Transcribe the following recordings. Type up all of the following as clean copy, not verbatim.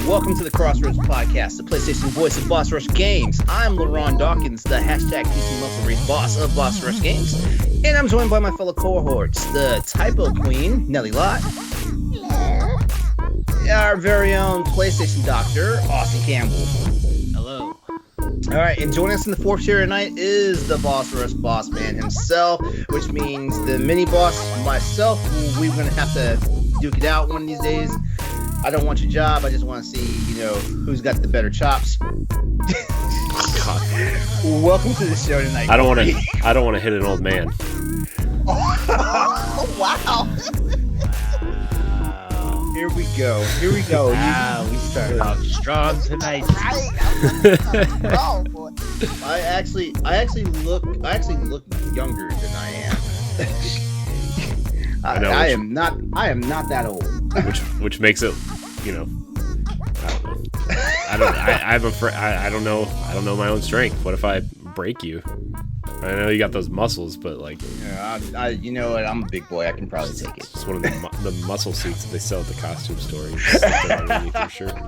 Welcome to the Crossroads Podcast, the PlayStation voice of Boss Rush Games. I'm LeRon Dawkins, the hashtag PC Muscle Race boss of Boss Rush Games. And I'm joined by my fellow cohorts, the Typo Queen, Nellie Lott. Hello. Our very own PlayStation Doctor, Austin Campbell. Hello. All right, and joining us in the fourth chair tonight is the Boss Rush boss man himself, which means the mini boss, myself, we're going to have to duke it out one of these days. I don't want your job. I just want to see, who's got the better chops. Welcome to the show tonight. I don't want to hit an old man. Oh, wow. Here we go. Wow, we started off strong tonight. Wrong, boy. I actually look younger than I am. I am not that old. which makes it, I don't know. I don't know my own strength. What if I break you? I know you got those muscles, but you know what? I'm a big boy. I can probably take it. it's just one of the muscle suits that they sell at the costume store. You just stick it underneath your shirt.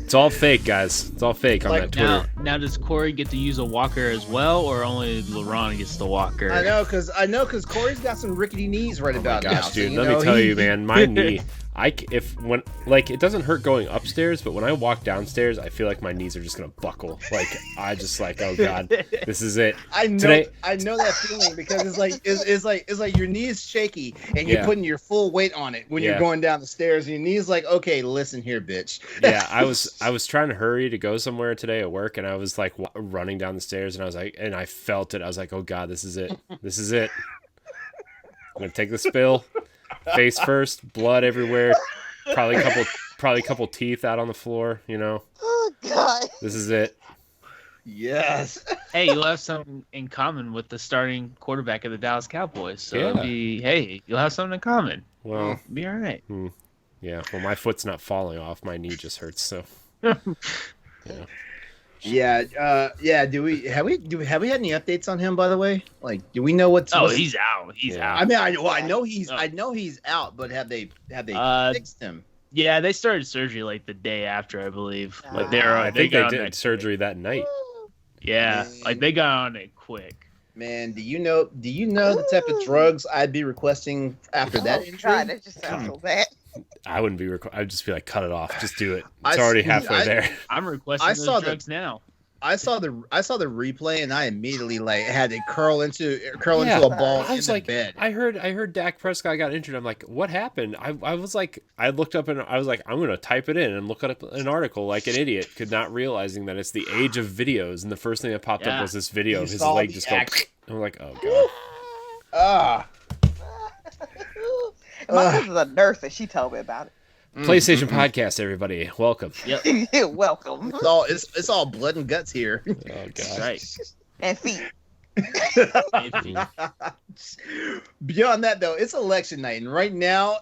It's all fake, guys. It's all fake on that Twitter. Now does Corey get to use a walker as well, or only LeRon gets the walker? I know, because Corey's got some rickety knees right about now. Gosh, dude, so, let me tell you, man, my knee. It doesn't hurt going upstairs, but when I walk downstairs, I feel like my knees are just gonna buckle. Oh god, this is it. I know that feeling because it's like your knee is shaky and you're putting your full weight on it when you're going down the stairs. And your knee's like, okay, listen here, bitch. Yeah, I was trying to hurry to go somewhere today at work, and I was like running down the stairs, and I felt it. I was like, oh god, this is it. This is it. I'm gonna take the spill. Face first, blood everywhere, probably a couple teeth out on the floor, Oh, God. This is it. Yes. Hey, you'll have something in common with the starting quarterback of the Dallas Cowboys. So you'll have something in common. Well, It'll be all right. Yeah. Well, my foot's not falling off. My knee just hurts. So. Yeah. Do we have any updates on him, by the way? Like, do we know what's? He's out. He's out. I mean, I know he's out, but have they fixed him? Yeah, they started surgery like the day after, I believe. Like I think they did surgery that night. Yeah, like they got on it quick. Man, do you know the type of drugs I'd be requesting after that injury? God, that just sounds so bad. I wouldn't be. I'd just be like, cut it off. Just do it. It's already halfway there. I'm requesting those drugs now. I saw the replay and I immediately had to curl into a ball in the bed. I heard Dak Prescott got injured. I'm like, what happened? I looked up and I was like, I'm gonna type it in and look up an article like an idiot, not realizing that it's the age of videos, and the first thing that popped up was this video of his leg just going. I'm like, oh god. My sister's a nurse, and she told me about it. PlayStation Podcast, everybody, welcome. Yep. Welcome. It's all blood and guts here. Oh god. Right. And feet. Beyond that, though, it's election night, and right now,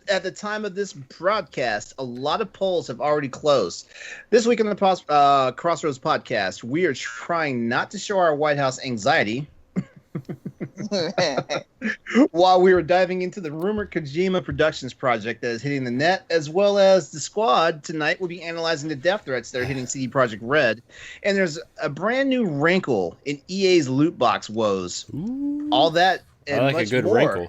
at the time of this broadcast, a lot of polls have already closed. This week on the Crossroads Podcast, we are trying not to show our White House anxiety. While we were diving into the rumored Kojima Productions project that is hitting the net, as well as the squad tonight will be analyzing the death threats that are hitting CD Projekt Red, and there's a brand new wrinkle in EA's loot box woes. Ooh. All that and I like much a good more. wrinkle.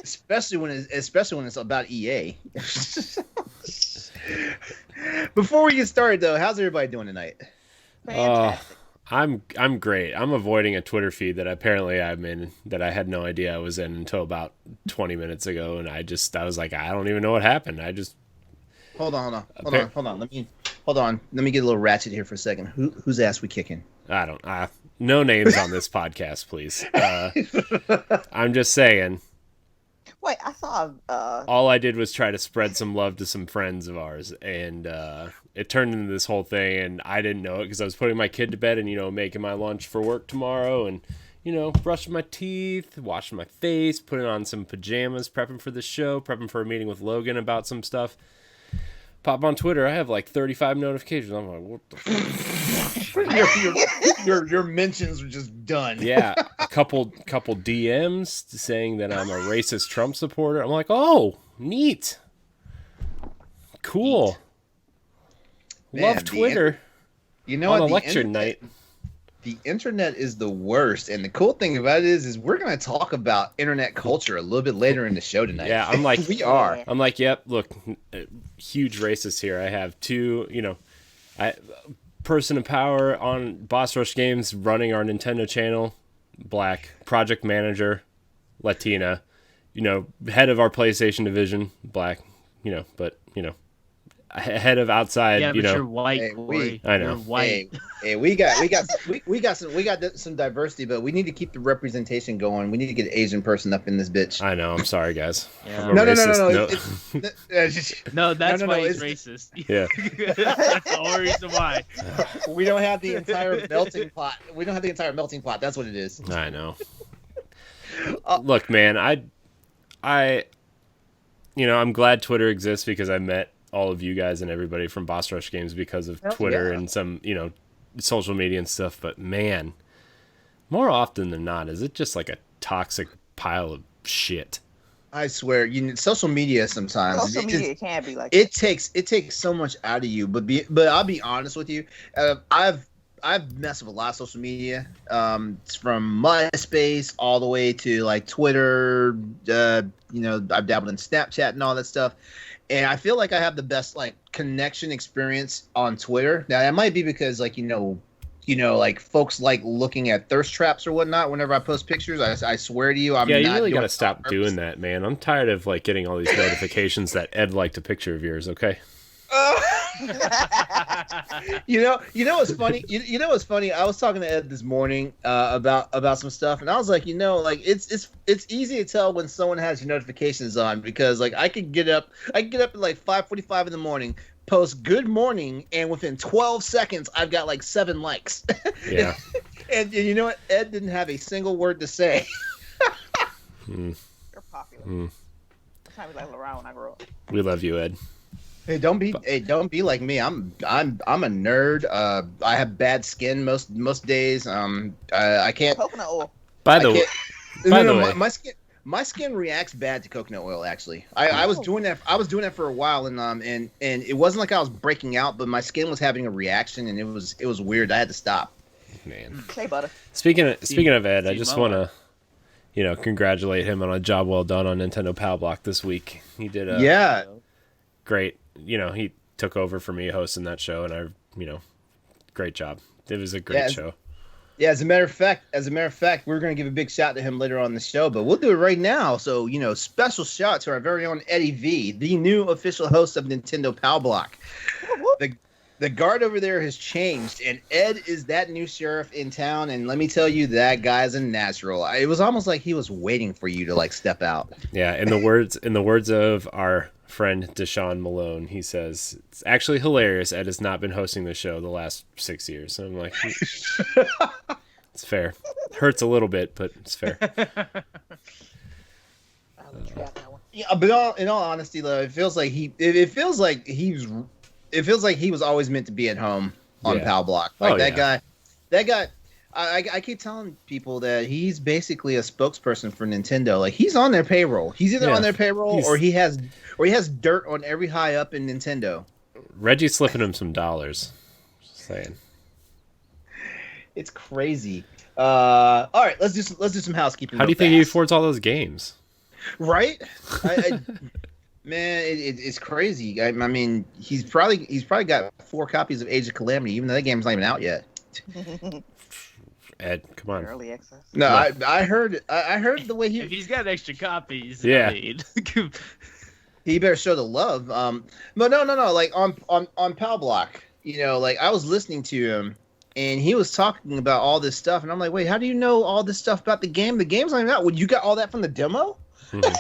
especially when it's about EA. Before we get started, though, how's everybody doing tonight? Fantastic. I'm great. I'm avoiding a Twitter feed that apparently I'm in that I had no idea I was in until about 20 minutes ago, and I was like, I don't even know what happened. I just hold on. Let me get a little ratchet here for a second. Whose ass we kicking? I don't. No names on this podcast, please. I'm just saying. Wait, I saw. All I did was try to spread some love to some friends of ours, and it turned into this whole thing, and I didn't know it because I was putting my kid to bed and making my lunch for work tomorrow, and brushing my teeth, washing my face, putting on some pajamas, prepping for the show, prepping for a meeting with Logan about some stuff. Pop on Twitter, I have like 35 notifications. I'm like, what the fuck? your mentions were just done. Yeah, a couple DMs saying that I'm a racist Trump supporter. I'm like, oh, neat, cool. Man, love Twitter. You know on what? election night. The internet is the worst, and the cool thing about it is we're gonna talk about internet culture a little bit later in the show tonight. Yeah, I'm like, we are. I'm like, yep. Look, huge racist here. I have two, person of power on Boss Rush Games running our Nintendo channel, black, project manager, Latina, head of our PlayStation division, black, but head of outside, yeah, but you're white. Hey, Corey. I know. You're white. Hey, we got some diversity, but we need to keep the representation going. We need to get an Asian person up in this bitch. I know. I'm sorry, guys. Yeah. I'm a No. racist. No, that's No, why it's- he's racist. Yeah. That's the whole reason why. We don't have the entire melting pot. That's what it is. I know. Look, man, I'm glad Twitter exists because I met all of you guys and everybody from Boss Rush Games because of Twitter and some, social media and stuff. But man, more often than not, is it just like a toxic pile of shit? I swear, social media sometimes. Social media can be like It takes so much out of you. But I'll be honest with you. I've messed with a lot of social media, from MySpace all the way to like Twitter. I've dabbled in Snapchat and all that stuff. And I feel like I have the best like connection experience on Twitter. Now that might be because like like folks like looking at thirst traps or whatnot whenever I post pictures. I swear to you, I'm you not really doing got to it stop on purpose. doing that, man. I'm tired of like getting all these notifications that Ed liked a picture of yours. Okay. You know what's funny? You know what's funny? I was talking to Ed this morning about some stuff, and I was like, like it's easy to tell when someone has your notifications on because like I could get up at like 5:45 in the morning, post good morning, and within 12 seconds I've got like 7 likes. Yeah. and you know what? Ed didn't have a single word to say. you're popular. I'm trying to be like LeRon when I grow up. We love you, Ed. Hey, don't be like me. I'm a nerd. I have bad skin most days. I can't. Coconut oil. By the way, my skin reacts bad to coconut oil. Actually, I was doing that. I was doing that for a while, and it wasn't like I was breaking out, but my skin was having a reaction, and it was weird. I had to stop. man. Shea butter. Speaking of Ed, I just want to, congratulate him on a job well done on Nintendo Pal Block this week. He did a great. He took over for me hosting that show, and great job. It was a great show. Yeah, as a matter of fact, we're going to give a big shout to him later on in the show, but we'll do it right now. So, special shout to our very own Eddie V, the new official host of Nintendo Pal Block. The guard over there has changed, and Ed is that new sheriff in town, and let me tell you, that guy's a natural. It was almost like he was waiting for you to, like, step out. Yeah, in the words of our friend Deshaun Malone, he says, it's actually hilarious Ed has not been hosting the show the last 6 years. So I'm like, it's fair. Hurts a little bit, but it's fair. I'll let you have that one. Yeah, but in all honesty, though, it feels like he was always meant to be at home on Pal Block. Like that guy. I keep telling people that he's basically a spokesperson for Nintendo. Like he's on their payroll. He's either on their payroll or he has dirt on every high up in Nintendo. Reggie's slipping him some dollars. Just saying. It's crazy. All right, let's do some housekeeping. How do you think he affords all those games? Right? Man, it's crazy. I mean, he's probably got 4 copies of Age of Calamity, even though that game's not even out yet. Ed, come on. Early access. No, I heard the way If he's got extra copies, Yeah. he better show the love. But no. Like on Pal Block, like I was listening to him, and he was talking about all this stuff, and I'm like, wait, how do you know all this stuff about the game? The game's not even out. Well, you got all that from the demo? Mhm.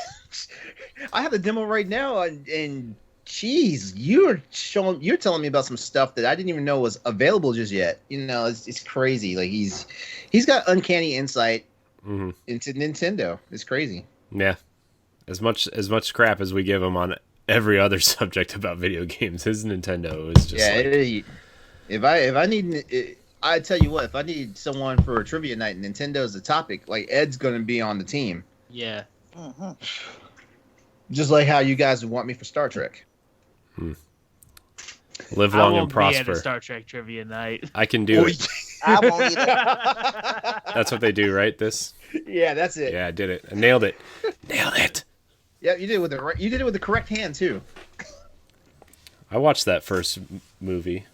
I have the demo right now, and jeez, you're telling me about some stuff that I didn't even know was available just yet. It's crazy. Like he's got uncanny insight into Nintendo. It's crazy. Yeah. As much crap as we give him on every other subject about video games, his Nintendo is just If I need, I tell you what, if I need someone for a trivia night and Nintendo's the topic, like Ed's gonna be on the team. Yeah. Mm-hmm. Just like how you guys would want me for Star Trek. Live I long won't and be at prosper. a Star Trek trivia night. I can do it. I won't either. That's what they do, right? This? Yeah, that's it. Yeah, I did it. I nailed it. Nailed it. Yeah, you did it with the correct hand too. I watched that first movie.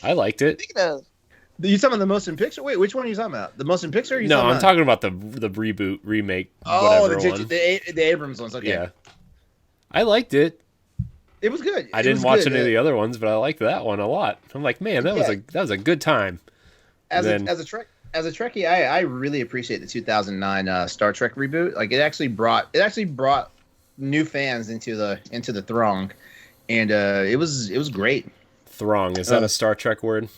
I liked it. Speaking of, You talking about the motion picture? Wait, which one are you talking about? The motion picture? Or you No, I'm about... talking about the reboot, remake, Oh, whatever one. the Abrams ones. Okay. Yeah. I liked it. It was good. I didn't watch any of the other ones, but I liked that one a lot. I'm like, man, that was a good time. As a Trekkie, I really appreciate the 2009 Star Trek reboot. Like it actually brought new fans into the throng, and it was great. Throng, is that a Star Trek word?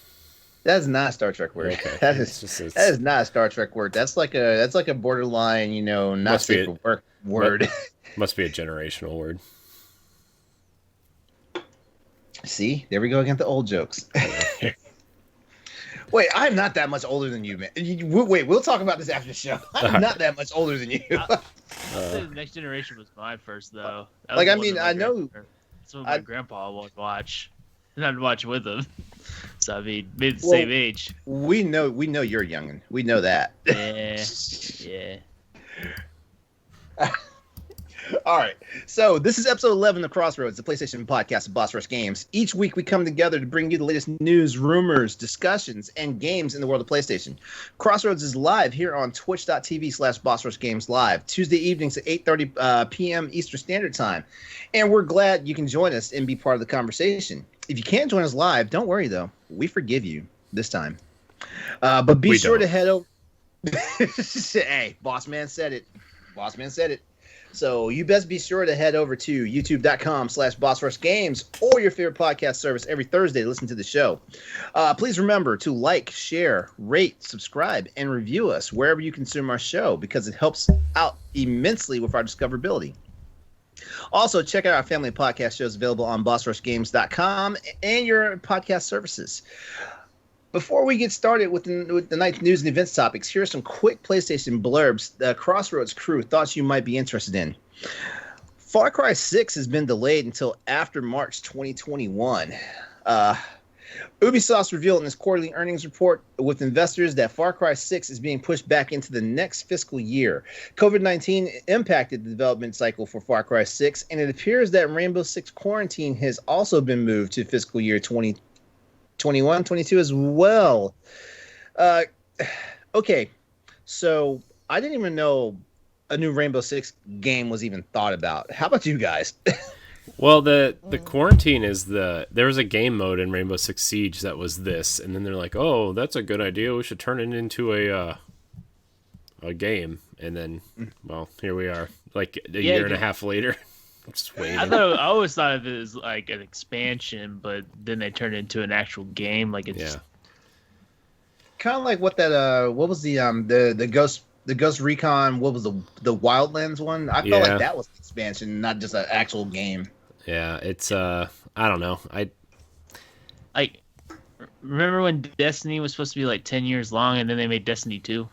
That is not a Star Trek word. Okay. that is not a Star Trek word. That's like a borderline, not safe for work word. Must be a generational word. See, there we go again. The old jokes. Wait, I'm not that much older than you, man. Wait, we'll talk about this after the show. I'm not that much older than you. The Next Generation was mine first, though. That Like, was I the one mean, that I know. That's what my grandpa would watch, and I'd watch with him. So I mean, maybe the same age. We know you're a youngin'. We know that. Yeah. All right. So this is episode 11 of Crossroads, the PlayStation podcast of Boss Rush Games. Each week we come together to bring you the latest news, rumors, discussions, and games in the world of PlayStation. Crossroads is live here on twitch.tv/Boss Rush Games Live, Tuesday evenings at 8:30 p.m. Eastern Standard Time. And we're glad you can join us and be part of the conversation. If you can't join us live, don't worry, though. We forgive you this time. But be sure to head over. Hey, Boss Man said it. Boss Man said it. So you best be sure to head over to youtube.com/BossRushGames or your favorite podcast service every Thursday to listen to the show. Please remember to like, share, rate, subscribe, and review us wherever you consume our show because it helps out immensely with our discoverability. Also, check out our family of podcast shows available on BossRushGames.com and your podcast services. Before we get started with the night's news and events topics, here are some quick PlayStation blurbs the Crossroads crew thought you might be interested in. Far Cry 6 has been delayed until after March 2021. Ubisoft revealed in its quarterly earnings report with investors that Far Cry 6 is being pushed back into the next fiscal year. COVID-19 impacted the development cycle for Far Cry 6, and it appears that Rainbow Six Quarantine has also been moved to fiscal year 2021, 22 as well. Okay, so I didn't even know a new Rainbow Six game was even thought about. How about you guys? Well, the quarantine is there was a game mode in Rainbow Six Siege that was this, and then they're like, oh, that's a good idea. We should turn it into a game. And then, well, here we are, like a year and a half later. Just waiting. I always thought of it as like an expansion, but then they turned it into an actual game. Like it's kind of like what that what was the Ghost Recon? What was the Wildlands one? I felt like that was an expansion, not just an actual game. Yeah, it's I don't know. I remember when Destiny was supposed to be like 10 years long, and then they made Destiny 2.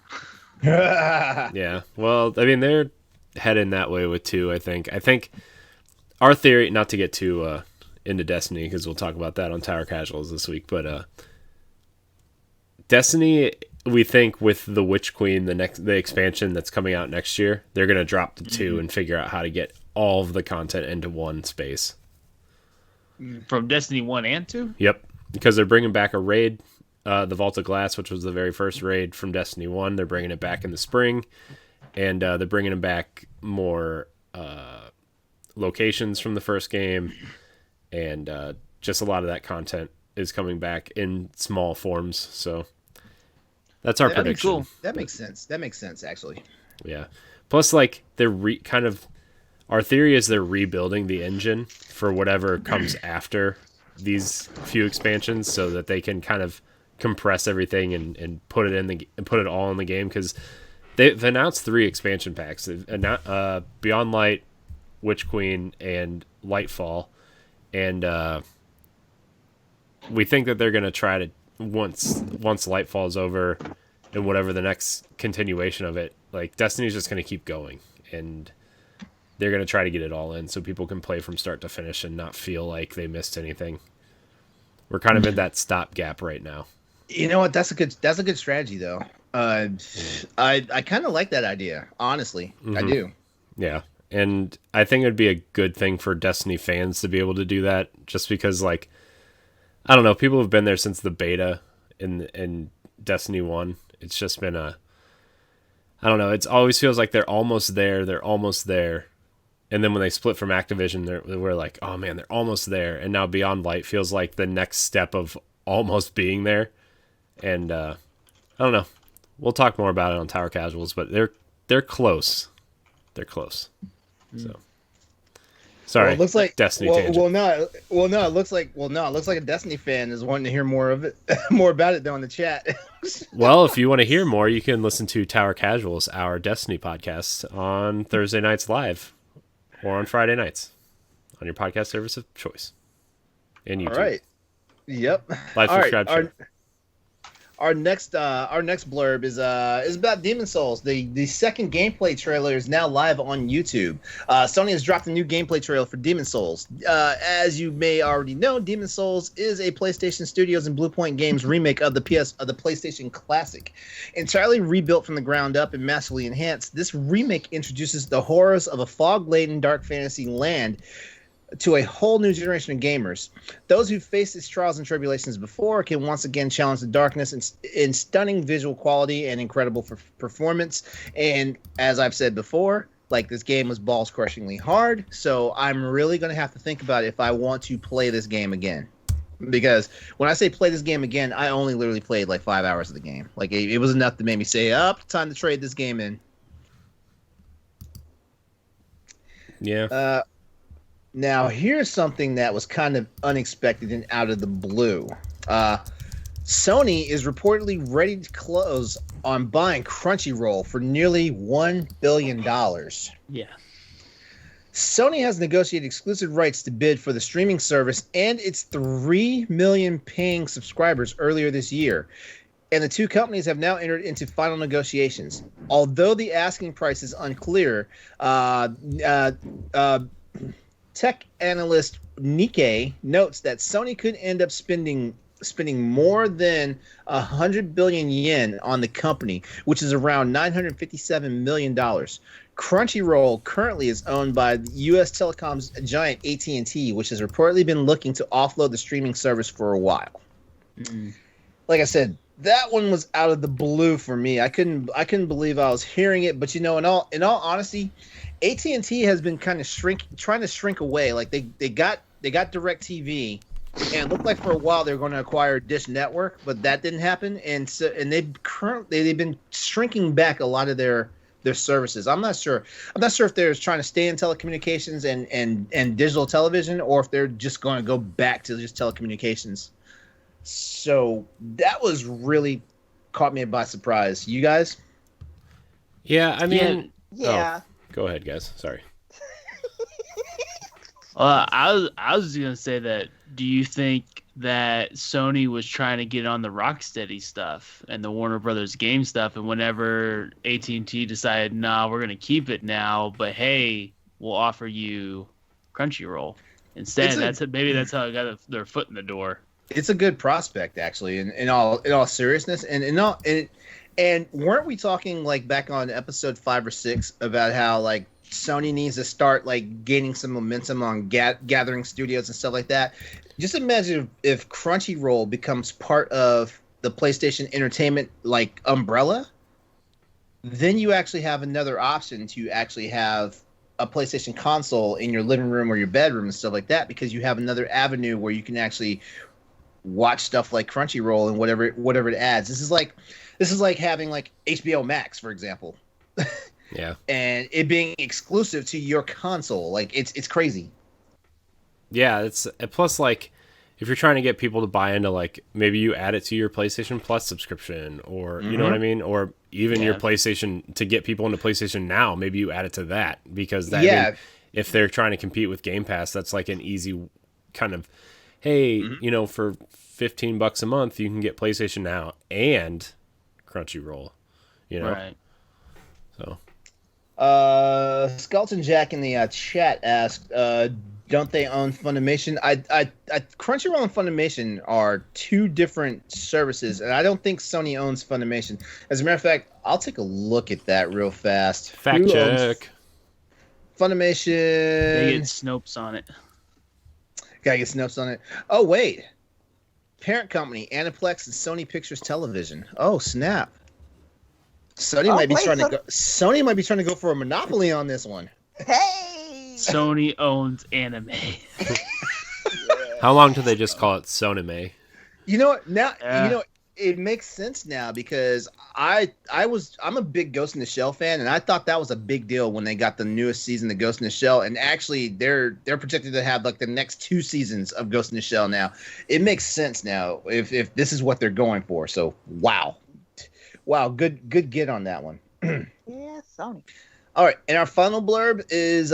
Yeah, well, I mean they're heading that way with 2. I think our theory, not to get too into Destiny because we'll talk about that on Tower Casuals this week, but Destiny, we think with the Witch Queen, the expansion that's coming out next year, they're gonna drop to 2 and figure out how to get all of the content into one space. From Destiny 1 and 2? Yep, because they're bringing back a raid, the Vault of Glass, which was the very first raid from Destiny 1. They're bringing it back in the spring, and they're bringing back more locations from the first game, and just a lot of that content is coming back in small forms. So that's our prediction. Cool. That makes sense, actually. Yeah. Plus, like they're our theory is they're rebuilding the engine for whatever comes after these few expansions, so that they can kind of compress everything and put it all in the game, because they've announced 3 expansion packs: Beyond Light, Witch Queen, and Lightfall, and we think that they're going to try to once Lightfall is over and whatever the next continuation of it, like Destiny's just going to keep going, and they're going to try to get it all in so people can play from start to finish and not feel like they missed anything. We're kind of in that stopgap right now. You know what? That's a good strategy though. I kind of like that idea, honestly. Mm-hmm. I do. Yeah. And I think it'd be a good thing for Destiny fans to be able to do that, just because, like, I don't know, people have been there since the beta in Destiny 1. It's just been I don't know, it always feels like they're almost there. And then when they split from Activision, we're like, oh man, they're almost there. And now Beyond Light feels like the next step of almost being there. And I don't know. We'll talk more about it on Tower Casuals, but they're close. They're close. So sorry. Well, it looks like Destiny. It looks like a Destiny fan is wanting to hear more of it, more about it though in the chat. Well, if you want to hear more, you can listen to Tower Casuals, our Destiny podcast, on Thursday nights live or on Friday nights on your podcast service of choice. And YouTube. All right. Yep. Like, subscribe, share. Our next blurb is about Demon Souls. The second gameplay trailer is now live on YouTube. Sony has dropped a new gameplay trailer for Demon Souls. As you may already know, Demon Souls is a PlayStation Studios and Bluepoint Games remake of the PlayStation Classic. Entirely rebuilt from the ground up and massively enhanced, this remake introduces the horrors of a fog-laden dark fantasy land to a whole new generation of gamers. Those who faced its trials and tribulations before can once again challenge the darkness in stunning visual quality and incredible performance. And as I've said before, like, this game was balls-crushingly hard, so I'm really going to have to think about if I want to play this game again. Because when I say play this game again, I only literally played like 5 hours of the game. Like, it was enough to make me say, time to trade this game in. Yeah. Now, here's something that was kind of unexpected and out of the blue. Sony is reportedly ready to close on buying Crunchyroll for nearly $1 billion. Yeah. Sony has negotiated exclusive rights to bid for the streaming service and its 3 million paying subscribers earlier this year. And the two companies have now entered into final negotiations. Although the asking price is unclear, tech analyst Nikkei notes that Sony could end up spending more than 100 billion yen on the company, which is around $957 million. Crunchyroll currently is owned by the U.S. telecoms giant AT&T, which has reportedly been looking to offload the streaming service for a while. Mm-hmm. Like I said, that one was out of the blue for me. I couldn't believe I was hearing it, but in all honesty, AT&T has been kind of trying to shrink away. Like, they got DirecTV, and it looked like for a while they were going to acquire Dish Network, but that didn't happen. And they've been shrinking back a lot of their services. I'm not sure if they're trying to stay in telecommunications and digital television, or if they're just going to go back to just telecommunications. So that was really caught me by surprise. You guys? Yeah, I mean, yeah. Oh, go ahead, guys. Sorry. I was gonna say that. Do you think that Sony was trying to get on the Rocksteady stuff and the Warner Brothers game stuff, and whenever AT&T decided, nah, we're gonna keep it now, but hey, we'll offer you Crunchyroll instead? Maybe that's how it got their foot in the door. It's a good prospect, actually, in all seriousness, and weren't we talking like back on episode 5 or 6 about how like Sony needs to start like gaining some momentum on gathering studios and stuff like that? Just imagine if Crunchyroll becomes part of the PlayStation Entertainment like umbrella, then you actually have another option to actually have a PlayStation console in your living room or your bedroom and stuff like that, because you have another avenue where you can actually watch stuff like Crunchyroll and whatever it adds. This is like having like HBO Max, for example. Yeah. And it being exclusive to your console. Like, it's crazy. Yeah, it's plus, like, if you're trying to get people to buy into, like, maybe you add it to your PlayStation Plus subscription, or you know what I mean, or even your PlayStation, to get people into PlayStation Now, maybe you add it to that, because that, I mean, if they're trying to compete with Game Pass, that's like an easy kind of hey, for $15 a month, you can get PlayStation Now and Crunchyroll, Right. So. Skeleton Jack in the chat asked, don't they own Funimation? Crunchyroll and Funimation are two different services, and I don't think Sony owns Funimation. As a matter of fact, I'll take a look at that real fast. Fact check. Funimation. They get Snopes on it. Gotta get Snopes on it. Oh, wait. Parent company, Aniplex and Sony Pictures Television. Oh, snap. Sony might be trying to go for a monopoly on this one. Hey! Sony owns anime. How long do they just call it Sonime? You know what? Now it makes sense now because I'm a big Ghost in the Shell fan, and I thought that was a big deal when they got the newest season of Ghost in the Shell, and actually they're projected to have like the next 2 seasons of Ghost in the Shell now. It makes sense now if this is what they're going for. So wow, good get on that one. Yeah, Sony. All right, and our final blurb is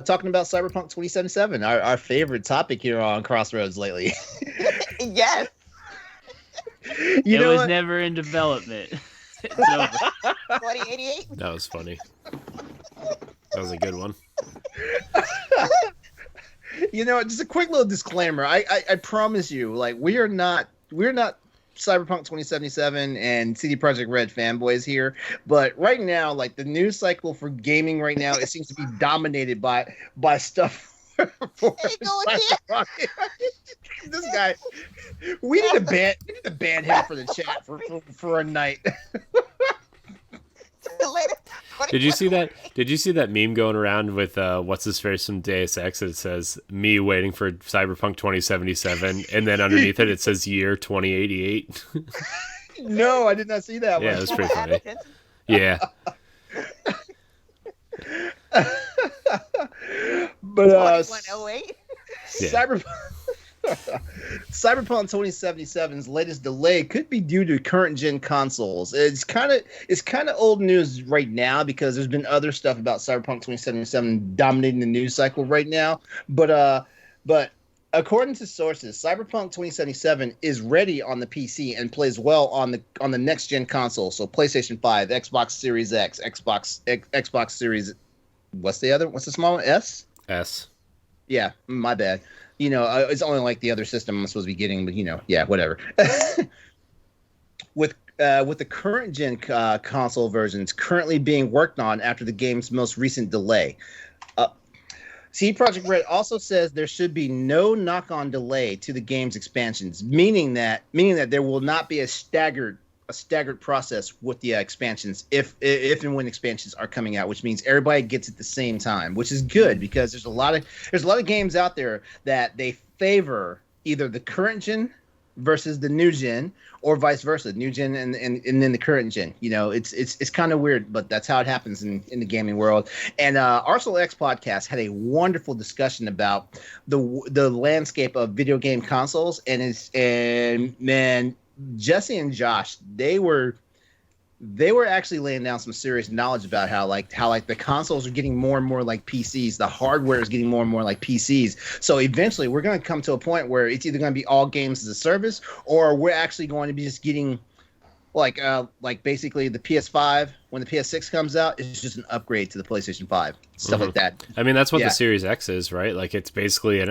talking about Cyberpunk 2077, our favorite topic here on Crossroads lately. Yes. It was never in development. It's over. 2088. That was funny. That was a good one. Just a quick little disclaimer. I promise you, like we're not Cyberpunk 2077 and CD Projekt Red fanboys here, but right now, like the news cycle for gaming right now, it seems to be dominated by stuff. This guy, we need to ban him for the chat for a night. Did you see that? Did you see that meme going around with what's his face from Deus Ex? It says me waiting for Cyberpunk 2077, and then underneath it says year 2088. No, I did not see that one. Yeah, it was pretty funny. Yeah. But 2108. Yeah. Cyberpunk 2077's latest delay could be due to current gen consoles. It's kind of old news right now because there's been other stuff about Cyberpunk 2077 dominating the news cycle right now. But according to sources, Cyberpunk 2077 is ready on the PC and plays well on the next gen console. So PlayStation 5, Xbox Series X, Xbox Series. What's the small one? S. Yeah, my bad. It's only like the other system I'm supposed to be getting, but yeah, whatever. With the current gen console versions currently being worked on after the game's most recent delay. CD Projekt Red also says there should be no knock-on delay to the game's expansions, meaning that there will not be a staggered process with the expansions if and when expansions are coming out, which means everybody gets at the same time, which is good because there's a lot of games out there that they favor either the current gen versus the new gen or vice versa, new gen and then the current gen. It's kind of weird, but that's how it happens in the gaming world. And Arsenal X podcast had a wonderful discussion about the landscape of video game consoles, and man, Jesse and Josh, they were actually laying down some serious knowledge about how the consoles are getting more and more like PCs. The hardware is getting more and more like PCs. So eventually we're going to come to a point where it's either going to be all games as a service, or we're actually going to be just getting like basically the PS5 when the PS6 comes out, it's just an upgrade to the PlayStation 5. Stuff like that. I mean, that's what the Series X is, right? Like it's basically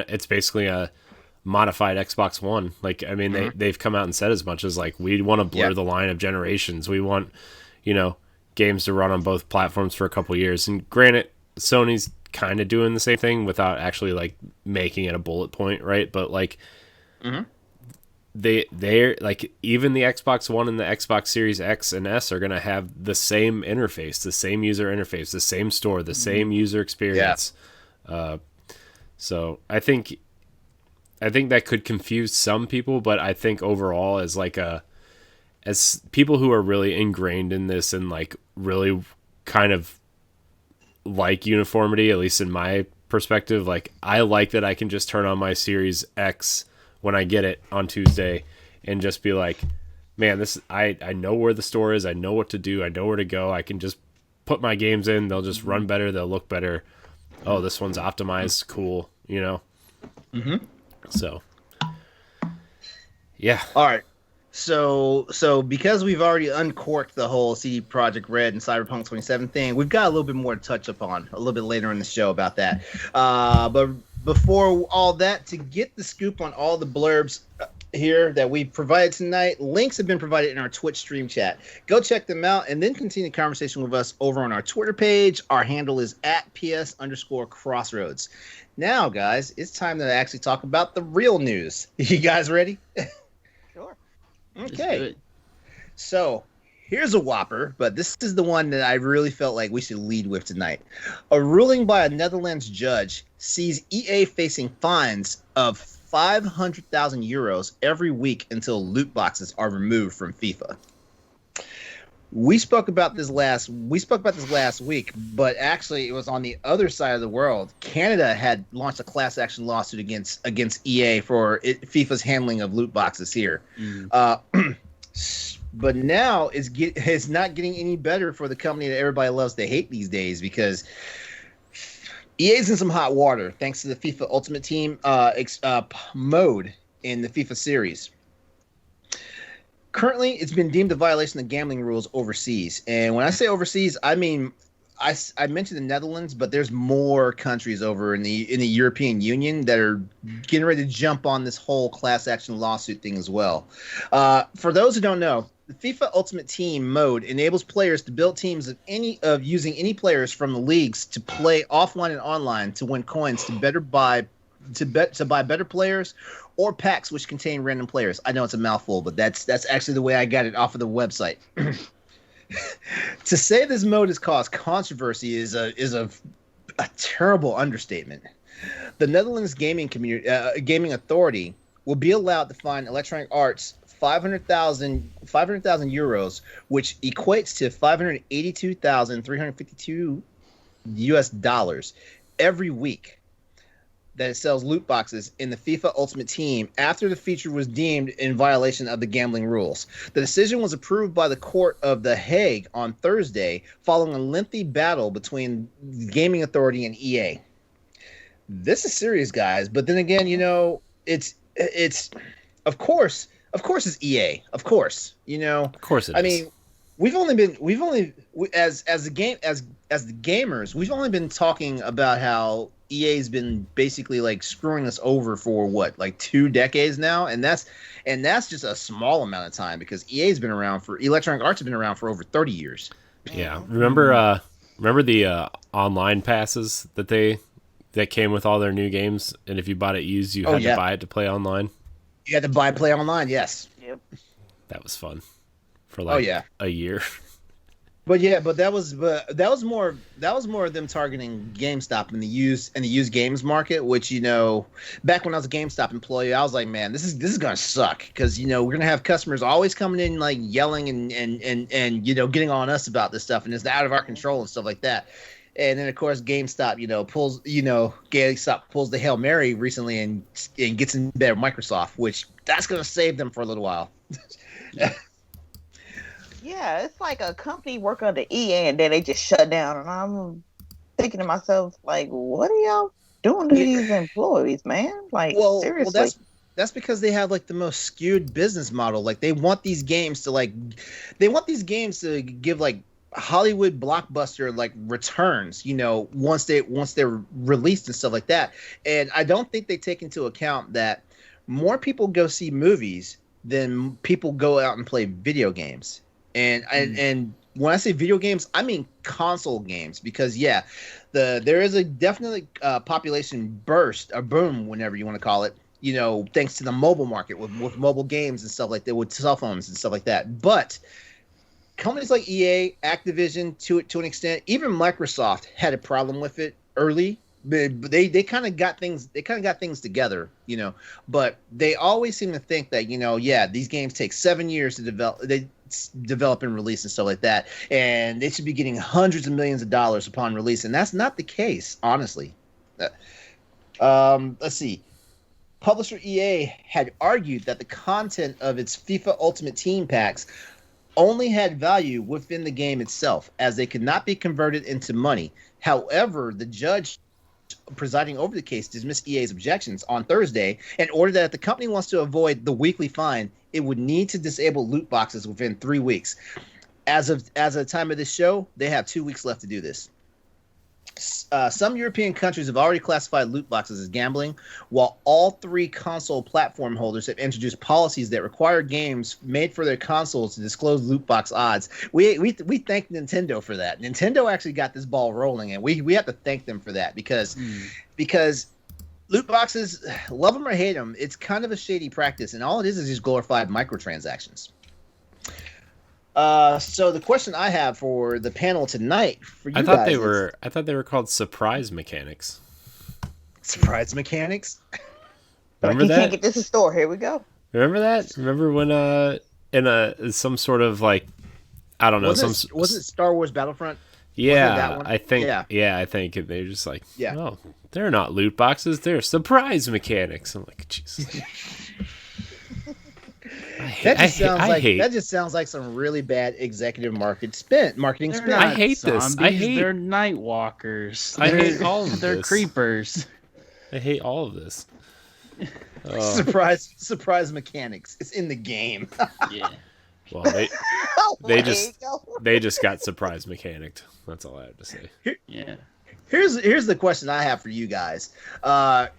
a modified Xbox One. Like, I mean, they've come out and said as much as like, we want to blur the line of generations. We want, games to run on both platforms for a couple years. And granted, Sony's kind of doing the same thing without actually like making it a bullet point, right? But like, they're like, even the Xbox One and the Xbox Series X and S are going to have the same interface, the same user interface, the same store, the same user experience. So I think that could confuse some people, but I think overall as people who are really ingrained in this and like really kind of like uniformity, at least in my perspective, like I like that I can just turn on my Series X when I get it on Tuesday and just be like, man, I know where the store is. I know what to do. I know where to go. I can just put my games in. They'll just run better. They'll look better. Oh, this one's optimized. Cool. So, Yeah. All right. So because we've already uncorked the whole CD Projekt Red and Cyberpunk 27 thing, we've got a little bit more to touch upon a little bit later in the show about that. But before all that, to get the scoop on all the blurbs here that we provided tonight, links have been provided in our Twitch stream chat. Go check them out and then continue the conversation with us over on our Twitter page. Our handle is @PS_Crossroads. Now, guys, it's time to actually talk about the real news. You guys ready? Sure. Okay. So here's a whopper, but this is the one that I really felt like we should lead with tonight. A ruling by a Netherlands judge sees EA facing fines of 500,000 euros every week until loot boxes are removed from FIFA. We spoke about this last week, but actually it was on the other side of the world. Canada had launched a class action lawsuit against EA for FIFA's handling of loot boxes here. But now it's not getting any better for the company that everybody loves to hate these days, because EA's in some hot water thanks to the FIFA Ultimate Team mode in the FIFA series. Currently, it's been deemed a violation of gambling rules overseas. And when I say overseas, I mean, I mentioned the Netherlands, but there's more countries over in the European Union that are getting ready to jump on this whole class action lawsuit thing as well. For those who don't know, the FIFA Ultimate Team mode enables players to build teams of using any players from the leagues to play offline and online to win coins to buy better players, or packs which contain random players. I know it's a mouthful, but that's actually the way I got it off of the website. To say this mode has caused controversy is a terrible understatement. The Netherlands gaming authority will be allowed to fine Electronic Arts 500,000 euros, which equates to $582,352 US every week that it sells loot boxes in the FIFA Ultimate Team after the feature was deemed in violation of the gambling rules. The decision was approved by the Court of The Hague on Thursday, following a lengthy battle between the gaming authority and EA. This is serious, guys. But then again, it's of course it's EA. Of course, Of course it is. I mean, as the gamers, we've only been talking about how EA's been basically like screwing us over for what, like 2 decades now, and that's just a small amount of time, because Electronic Arts has been around for over 30 years. Yeah, remember the online passes that came with all their new games, and if you bought it used, you had to buy it to play online. You had to play online, yes. Yep. That was fun for a year. But that was more of them targeting GameStop in the used games market, which, back when I was a GameStop employee, I was like, man, this is gonna suck, because we're gonna have customers always coming in like yelling and getting on us about this stuff, and it's out of our control and stuff like that. And then of course GameStop pulls the Hail Mary recently and gets in bed with Microsoft, which that's gonna save them for a little while. Yeah, it's like a company work under EA and then they just shut down, and I'm thinking to myself, like, what are y'all doing to these employees, man? Like, seriously. Well, that's because they have like the most skewed business model. Like, they want these games to give like Hollywood blockbuster like returns, once they're released and stuff like that. And I don't think they take into account that more people go see movies than people go out and play video games. And when I say video games, I mean console games, because there is a definitely population burst, a boom, whenever you want to call it, thanks to the mobile market with mobile games and stuff like that, with cell phones and stuff like that. But companies like EA, Activision, to an extent, even Microsoft had a problem with it early. They kind of got things together, but they always seem to think that these games take 7 years to develop. They develop and release and stuff like that, and they should be getting hundreds of millions of dollars upon release, and that's not the case, honestly. Let's see. Publisher EA had argued that the content of its FIFA Ultimate Team packs only had value within the game itself, as they could not be converted into money. However, the judge presiding over the case, dismissed EA's objections on Thursday and ordered that if the company wants to avoid the weekly fine, it would need to disable loot boxes within 3 weeks. As of the time of this show, they have 2 weeks left to do this. Some European countries have already classified loot boxes as gambling, while all 3 console platform holders have introduced policies that require games made for their consoles to disclose loot box odds. We thank Nintendo for that. Nintendo actually got this ball rolling, and we have to thank them for that because loot boxes, love them or hate them, it's kind of a shady practice, and all it is just glorified microtransactions. So the question I have for the panel tonight for you I thought they were called surprise mechanics. Surprise mechanics? Remember that? Can't get this in store. Here we go. Remember that? Remember when in some sort of like, I don't know, was it Star Wars Battlefront? Yeah, I think. Yeah, I think they're just like, oh, they're not loot boxes, they're surprise mechanics. I'm like, Jesus. That just sounds like some really bad executive marketing spin. I hate this. They're night walkers. I hate all of this. They're creepers. I hate all of this. Surprise mechanics. It's in the game. Yeah. Well, they just got surprise mechanicked. That's all I have to say. Yeah. Here's the question I have for you guys.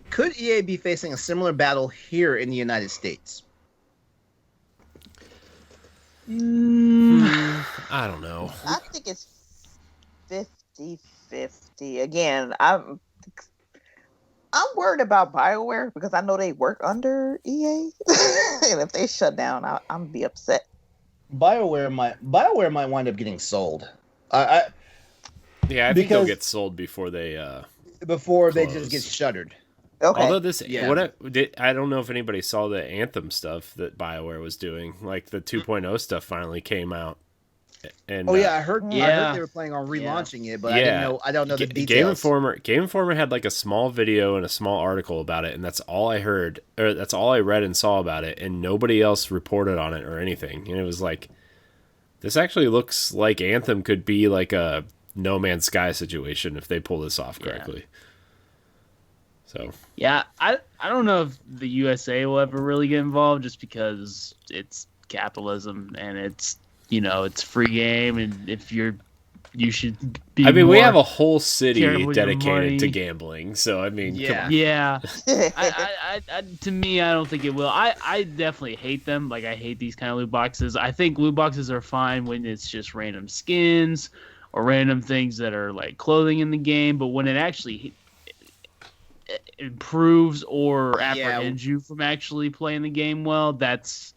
Could EA be facing a similar battle here in the United States? I don't know. I think it's 50-50. Again, I'm worried about BioWare because I know they work under EA, and if they shut down, I'm be upset. BioWare might wind up getting sold. I think they'll get sold before they just get shuttered. Okay. Although I don't know if anybody saw the Anthem stuff that BioWare was doing. Like the 2.0 stuff finally came out. And I heard they were planning on relaunching it, but I don't know the details. Game Informer had like a small video and a small article about it, and that's all I heard, or that's all I read and saw about it, and nobody else reported on it or anything. And it was like, this actually looks like Anthem could be like a No Man's Sky situation if they pull this off correctly. So I don't know if the USA will ever really get involved, just because it's capitalism and it's free game, and if you should be. I mean, we have a whole city dedicated to gambling, so I mean, come on. Yeah. To me, I don't think it will. I definitely hate them. Like, I hate these kind of loot boxes. I think loot boxes are fine when it's just random skins or random things that are like clothing in the game, but when it actually improves or apprehends you from actually playing the game well, that's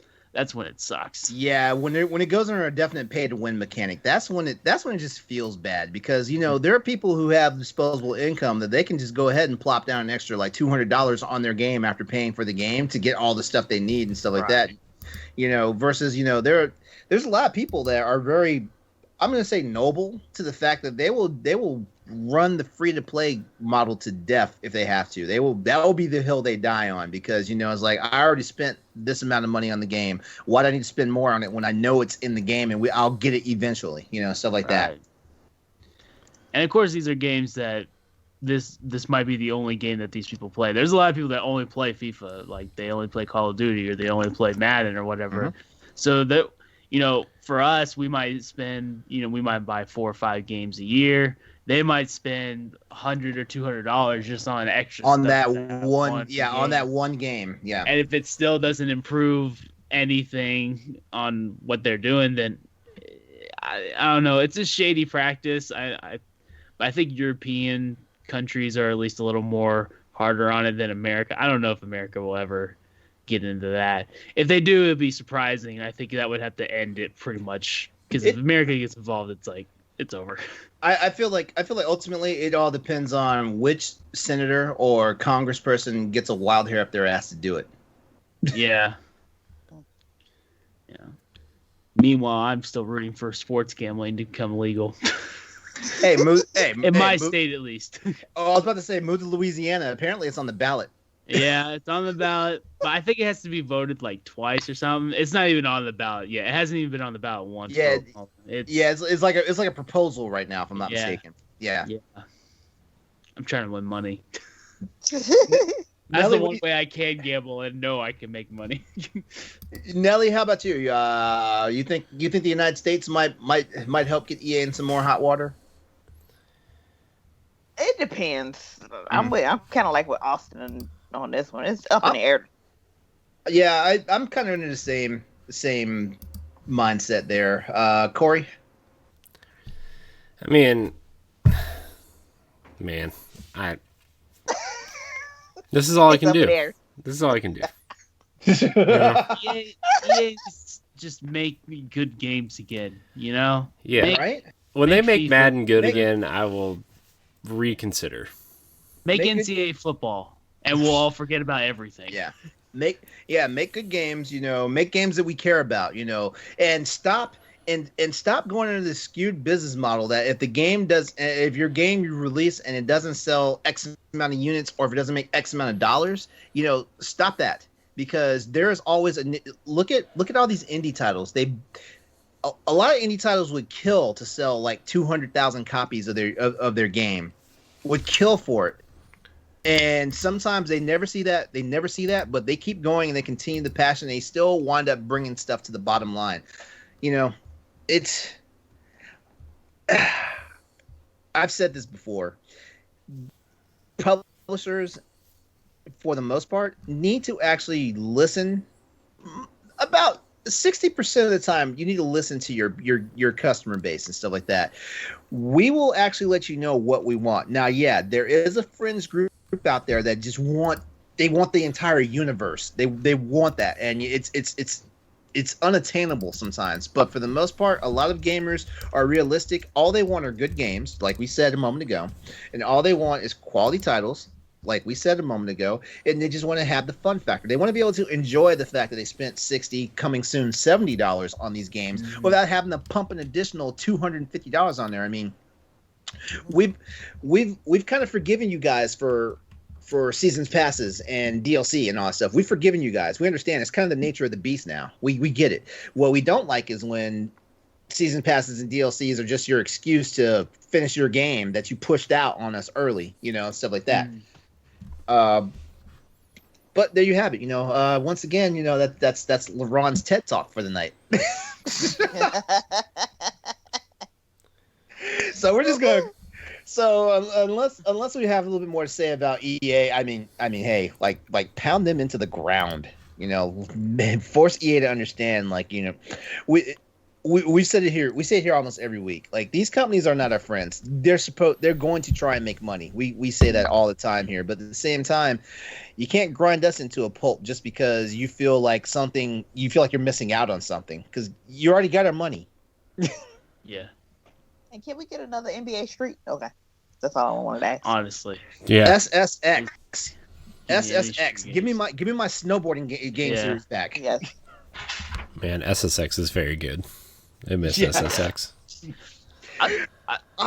when it sucks. Yeah, when it goes under a definite pay to win mechanic, that's when it just feels bad, because there are people who have disposable income that they can just go ahead and plop down an extra like $200 on their game after paying for the game to get all the stuff they need and stuff like that. Versus there's a lot of people that are very, I'm going to say, noble to the fact that they will run the free-to-play model to death if they have to. That will be the hill they die on, because it's like, I already spent this amount of money on the game. Why do I need to spend more on it when I know it's in the game and I'll get it eventually? Stuff like that. And of course, these are games that this might be the only game that these people play. There's a lot of people that only play FIFA, like they only play Call of Duty or they only play Madden or whatever. Mm-hmm. So that for us, we might spend we might buy 4 or 5 games a year. They might spend $100 or $200 just on extra on stuff that one on that one game. Yeah. And if it still doesn't improve anything on what they're doing, then I don't know. It's a shady practice. I think European countries are at least a little more harder on it than America. I don't know if America will ever get into that. If they do, it'd be surprising. I think that would have to end it pretty much, because if America gets involved, it's like, it's over. I feel like ultimately it all depends on which senator or congressperson gets a wild hair up their ass to do it. Yeah. Yeah. Meanwhile, I'm still rooting for sports gambling to become legal. In my state at least. Oh, I was about to say, move to Louisiana. Apparently, it's on the ballot. Yeah, it's on the ballot, but I think it has to be voted like twice or something. It's not even on the ballot yet. It hasn't even been on the ballot once. Yeah, it's like a proposal right now, if I'm not mistaken. Yeah. Yeah. I'm trying to win money. That's Nellie, the one way I can gamble and know I can make money. Nellie, how about you? You think the United States might help get EA in some more hot water? It depends. I'm kind of like with Austin on this one. It's up in the air. Yeah, I'm kind of in the same mindset there. Corey? I mean, man, this is all I can do. This is all I can do. EA just make me good games again, you know? Yeah. Right? When they make FIFA, Madden good again, I will reconsider. Make NCAA football, and we'll all forget about everything. Yeah. Make good games, make games that we care about, and stop going into the skewed business model that if your game you release and it doesn't sell X amount of units, or if it doesn't make X amount of dollars, stop that, because there is always look at all these indie titles. A lot of indie titles would kill to sell like 200,000 copies of their game, would kill for it. And sometimes they never see that. But they keep going and they continue the passion. They still wind up bringing stuff to the bottom line. It's. I've said this before. Publishers, for the most part, need to actually listen. About 60% of the time, you need to listen to your customer base and stuff like that. We will actually let you know what we want. Now, yeah, there is a fringe group out there that just want the entire universe. They want that, and it's unattainable sometimes. But for the most part, a lot of gamers are realistic. All they want are good games, like we said a moment ago, and all they want is quality titles, like we said a moment ago, and they just want to have the fun factor. They want to be able to enjoy the fact that they spent $60, coming soon $70 on these games, without having to pump an additional $250 on there. I mean, we've kind of forgiven you guys for seasons passes and DLC and all that stuff. We've forgiven you guys. We understand it's kind of the nature of the beast now. We get it. What we don't like is when season passes and DLCs are just your excuse to finish your game that you pushed out on us early, stuff like that. But there you have it. Once again, that's LeRon's TED Talk for the night. So we're just going. So unless we have a little bit more to say about EA, I mean, hey, like pound them into the ground. Force EA to understand. We said it here. We say it here almost every week. Like, these companies are not our friends. They're going to try and make money. We say that all the time here. But at the same time, you can't grind us into a pulp just because you feel like you're missing out on something, because you already got our money. Yeah. And can we get another NBA Street? Okay, that's all I wanted to ask. Honestly. Yeah. SSX. Give me my snowboarding game series back. Yes. Man, SSX is very good. I miss SSX.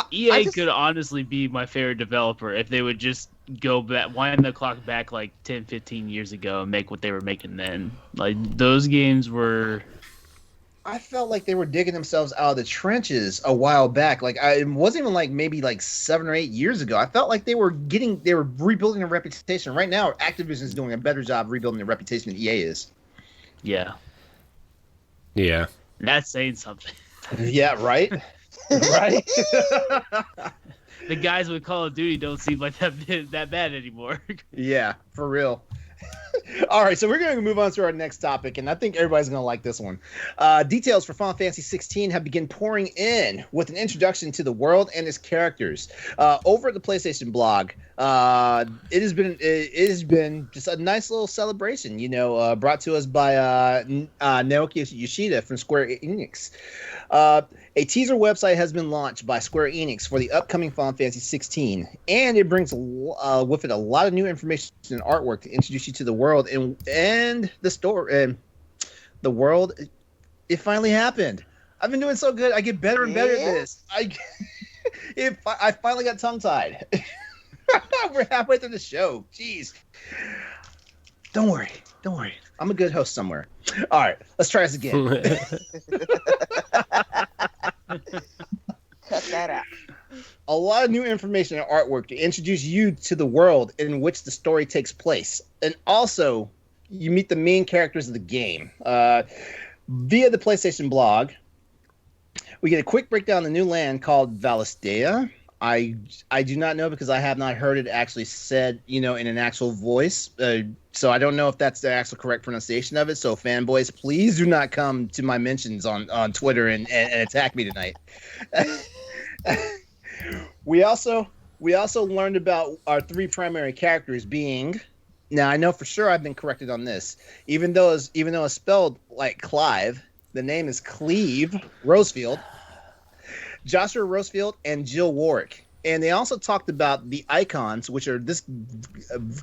EA could honestly be my favorite developer if they would just go back, wind the clock back like 10, 15 years ago and make what they were making then. Like, those games were... I felt like they were digging themselves out of the trenches a while back. Like, it wasn't even like maybe like 7 or 8 years ago. I felt like they were rebuilding their reputation. Right now, Activision is doing a better job rebuilding their reputation than EA is. Yeah. Yeah. That's saying something. Yeah, right? Right? The guys with Call of Duty don't seem like that bad anymore. Yeah, for real. All right, so we're going to move on to our next topic, and I think everybody's going to like this one. Details for Final Fantasy 16 have begun pouring in with an introduction to the world and its characters. Over at the PlayStation blog, it has been just a nice little celebration, brought to us by Naoki Yoshida from Square Enix. A teaser website has been launched by Square Enix for the upcoming Final Fantasy 16, and it brings with it a lot of new information and artwork to introduce you to the world and the story and the world. It finally happened. I've been doing so good. I get better and better at this. I finally got tongue-tied. We're halfway through the show. Jeez. Don't worry. I'm a good host somewhere. All right, let's try this again. Cut that out. A lot of new information and artwork to introduce you to the world in which the story takes place. And also, you meet the main characters of the game. Via the PlayStation blog, we get a quick breakdown of the new land called Valistea. I do not know because I have not heard it actually said, in an actual voice. So I don't know if that's the actual correct pronunciation of it. So fanboys, please do not come to my mentions on Twitter and attack me tonight. We also learned about our three primary characters being. Now I know for sure I've been corrected on this. Even though it's spelled like Clive, the name is Cleve Rosefield. Joshua Rosefield and Jill Warwick. And they also talked about the icons, which are this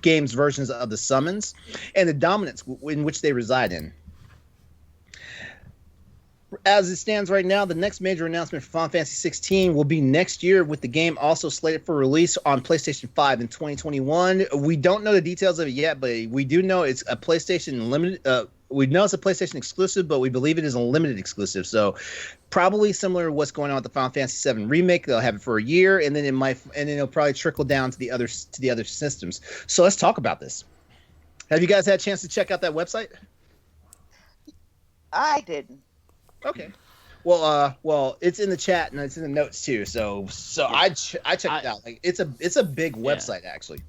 game's versions of the summons, and the dominance in which they reside in. As it stands right now, the next major announcement for Final Fantasy 16 will be next year, with the game also slated for release on PlayStation 5 in 2021. We don't know the details of it yet, but we do know it's a PlayStation limited. We know it's a PlayStation exclusive, but we believe it is a limited exclusive. So probably similar to what's going on with the Final Fantasy VII remake. They'll have it for a year, and then it'll probably trickle down to the other systems. So let's talk about this. Have you guys had a chance to check out that website? I didn't. Okay. Well, it's in the chat and it's in the notes too. So I checked it out. Like it's a big website actually.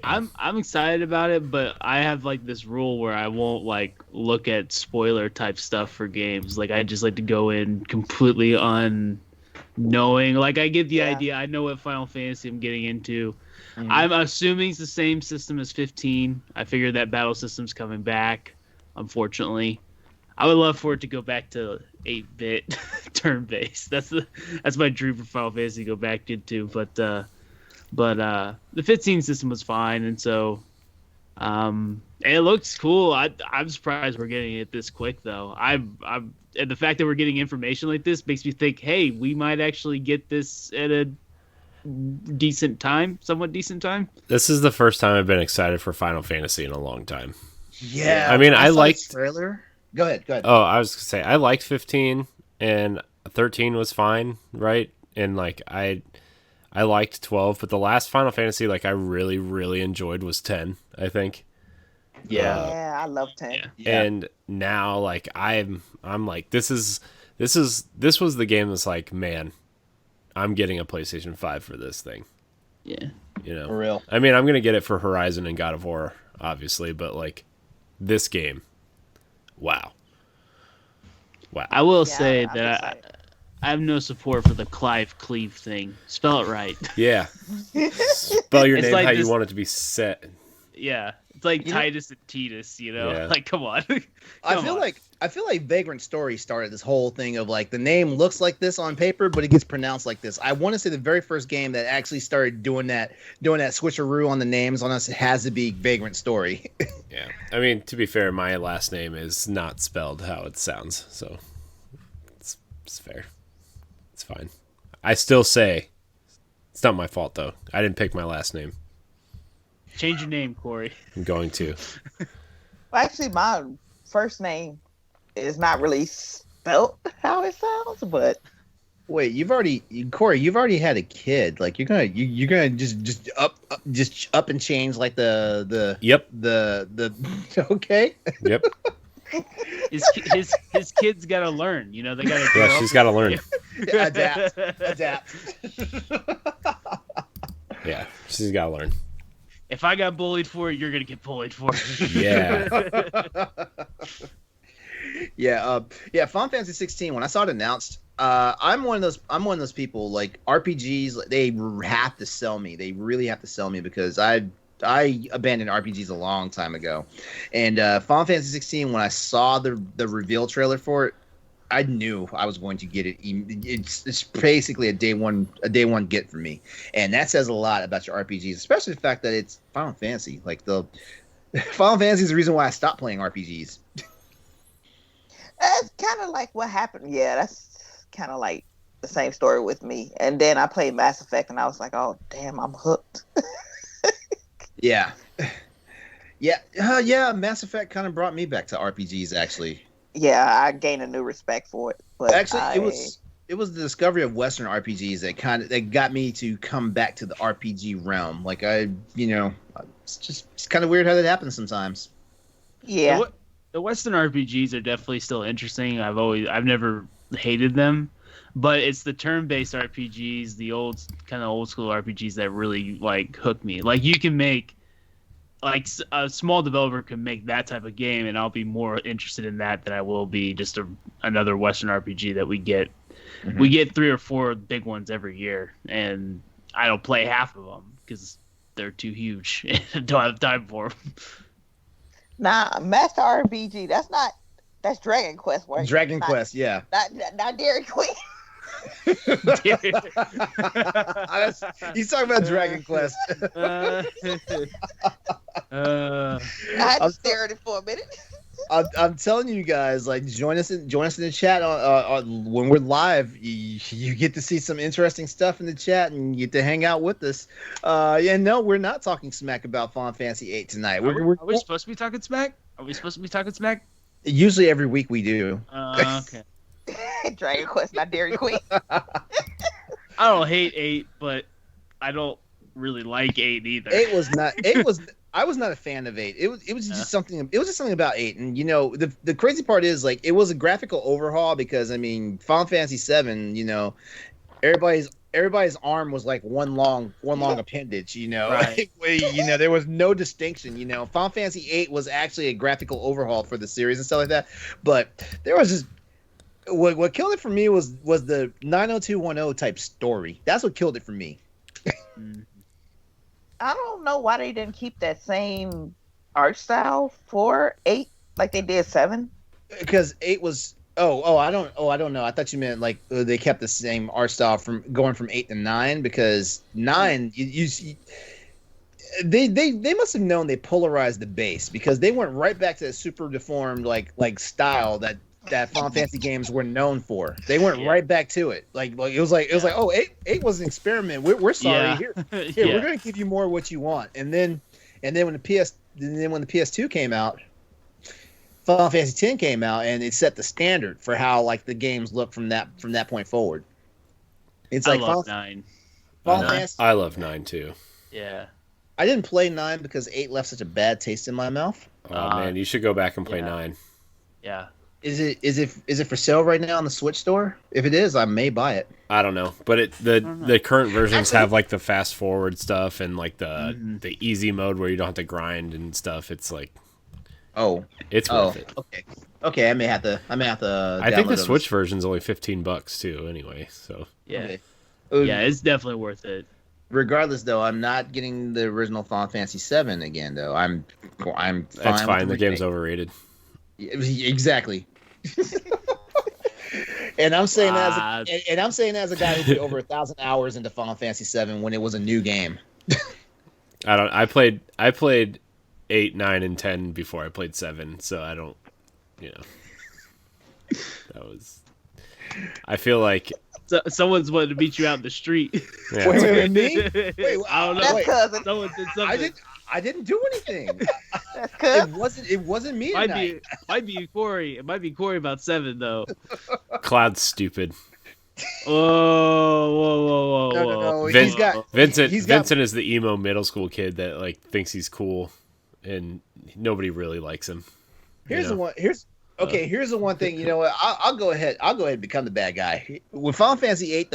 I'm excited about it, but I have like this rule where I won't like look at spoiler type stuff for games. Like I just like to go in completely unknowing. Like I get the idea. I know what Final Fantasy I'm getting into. Mm-hmm. I'm assuming it's the same system as 15. I figured that battle system's coming back. Unfortunately, I would love for it to go back to 8-bit turn-based. That's my dream for Final Fantasy to go back into. But the 15 system was fine, and so it looks cool. I'm surprised we're getting it this quick, though. And the fact that we're getting information like this makes me think, hey, we might actually get this at a somewhat decent time. This is the first time I've been excited for Final Fantasy in a long time. Yeah, I mean, I liked trailer. Go ahead. Oh, I was gonna say I liked 15 and 13 was fine, right? And like I liked 12, but the last Final Fantasy like I really really enjoyed was 10, I think. Yeah, I love 10. Yeah. And now like I'm like this was the game that's like, man, I'm getting a PlayStation 5 for this thing. Yeah. For real. I mean, I'm going to get it for Horizon and God of War, obviously, but like this game, wow. I will say that I have no support for the Clive Cleve thing. Spell it right. Yeah. Spell your name like how you want it to be set. Yeah. It's like Titus and Titus, Yeah. Like, come on. I feel like Vagrant Story started this whole thing of like the name looks like this on paper, but it gets pronounced like this. I want to say the very first game that actually started doing that switcheroo on the names on us has to be Vagrant Story. Yeah. I mean, to be fair, my last name is not spelled how it sounds, so it's fair. It's fine. I still say it's not my fault though. I didn't pick my last name. Change your name, Corey. I'm going to. Well, actually, my first name is not really spelt how it sounds, but Wait, Corey, you've already had a kid. Like you're gonna just up and change like the Yep. the okay. Yep. His kids got to learn. They got to. Yeah, she's got to learn. Adapt. Yeah, she's got to learn. If I got bullied for it, you're gonna get bullied for it. Yeah. Yeah. Final Fantasy 16. When I saw it announced, I'm one of those people like RPGs. They have to sell me. They really have to sell me because I abandoned RPGs a long time ago. And Final Fantasy 16, when I saw the reveal trailer for it, I knew I was going to get it. It's basically a day one get for me, and that says a lot about your RPGs, especially the fact that it's Final Fantasy. Like the Final Fantasy is the reason why I stopped playing RPGs. that's kind of like what happened. Yeah, that's kind of like the same story with me. And then I played Mass Effect, and I was like, oh damn, I'm hooked. Yeah. Mass Effect kind of brought me back to RPGs, actually. Yeah, I gained a new respect for it. But Actually, it was the discovery of Western RPGs that got me to come back to the RPG realm. Like it's kind of weird how that happens sometimes. Yeah. The Western RPGs are definitely still interesting. I've never hated them, but it's the turn-based RPGs, the old school RPGs that really like hook me. Like you can make, like a small developer can make that type of game, and I'll be more interested in that than I will be just another Western RPG that we get. Mm-hmm. We get 3 or 4 big ones every year, and I don't play half of them because they're too huge and don't have time for them. Nah, Master RPG. That's Dragon Quest. Right? Dragon Quest, yeah. Not Dairy Queen. He's talking about Dragon Quest. I had to stare at it for a minute. I'm telling you guys, like, join us in the chat when we're live. You get to see some interesting stuff in the chat, and you get to hang out with us. No, we're not talking smack about Final Fantasy VIII tonight. Are we supposed to be talking smack? Usually every week we do. Okay. Dragon Quest, not Dairy Queen. I don't hate 8, but I don't really like 8 either. I was not a fan of 8. It was just something. It was just something about 8, and the crazy part is, like, it was a graphical overhaul because Final Fantasy 7, everybody's arm was like one long appendage, Right. There was no distinction. Final Fantasy 8 was actually a graphical overhaul for the series and stuff like that, but there was just. What killed it for me was the 90210 type story. That's what killed it for me. I don't know why they didn't keep that same art style for 8 like they did 7. Because 8 was I don't know. I thought you meant like they kept the same art style from going from 8 to 9, because 9 they must have known they polarized the base, because they went right back to that super deformed like style that Final Fantasy games were known for. They went right back to it. Like it was like 8 was an experiment. We're sorry. Here we're going to give you more of what you want. And then when the PS2 came out, Final Fantasy X came out, and it set the standard for how like the games look from that point forward. It's like I love 9. I love 9 too. Yeah. I didn't play 9 because 8 left such a bad taste in my mouth. Oh man, you should go back and play 9. Yeah. Is it for sale right now on the Switch store? If it is, I may buy it. I don't know, but the current versions have like the fast forward stuff and like the easy mode where you don't have to grind and stuff. It's like, it's worth it. Okay, I may have to. I think the Switch version's only $15 too. Anyway, so yeah, it's definitely worth it. Regardless, though, I'm not getting the original Final Fantasy VII again. Though I'm fine. That's fine. The game's overrated. Exactly. And I'm saying as a guy who put over 1,000 hours into Final Fantasy VII when it was a new game. I played 8, 9, and 10 before I played 7, so I don't. That was. I feel like someone's wanted to beat you out in the street. Yeah. Wait, me? Wait, I don't know. That's cousin. Someone did something. I didn't do anything. That's cousin. It wasn't me tonight. Might be Corey. It might be Corey about 7 though. Cloud's stupid. Whoa. No. Vincent is the emo middle school kid that like thinks he's cool, and nobody really likes him. Here's the one thing. You know what? I'll go ahead and become the bad guy. With Final Fantasy VIII,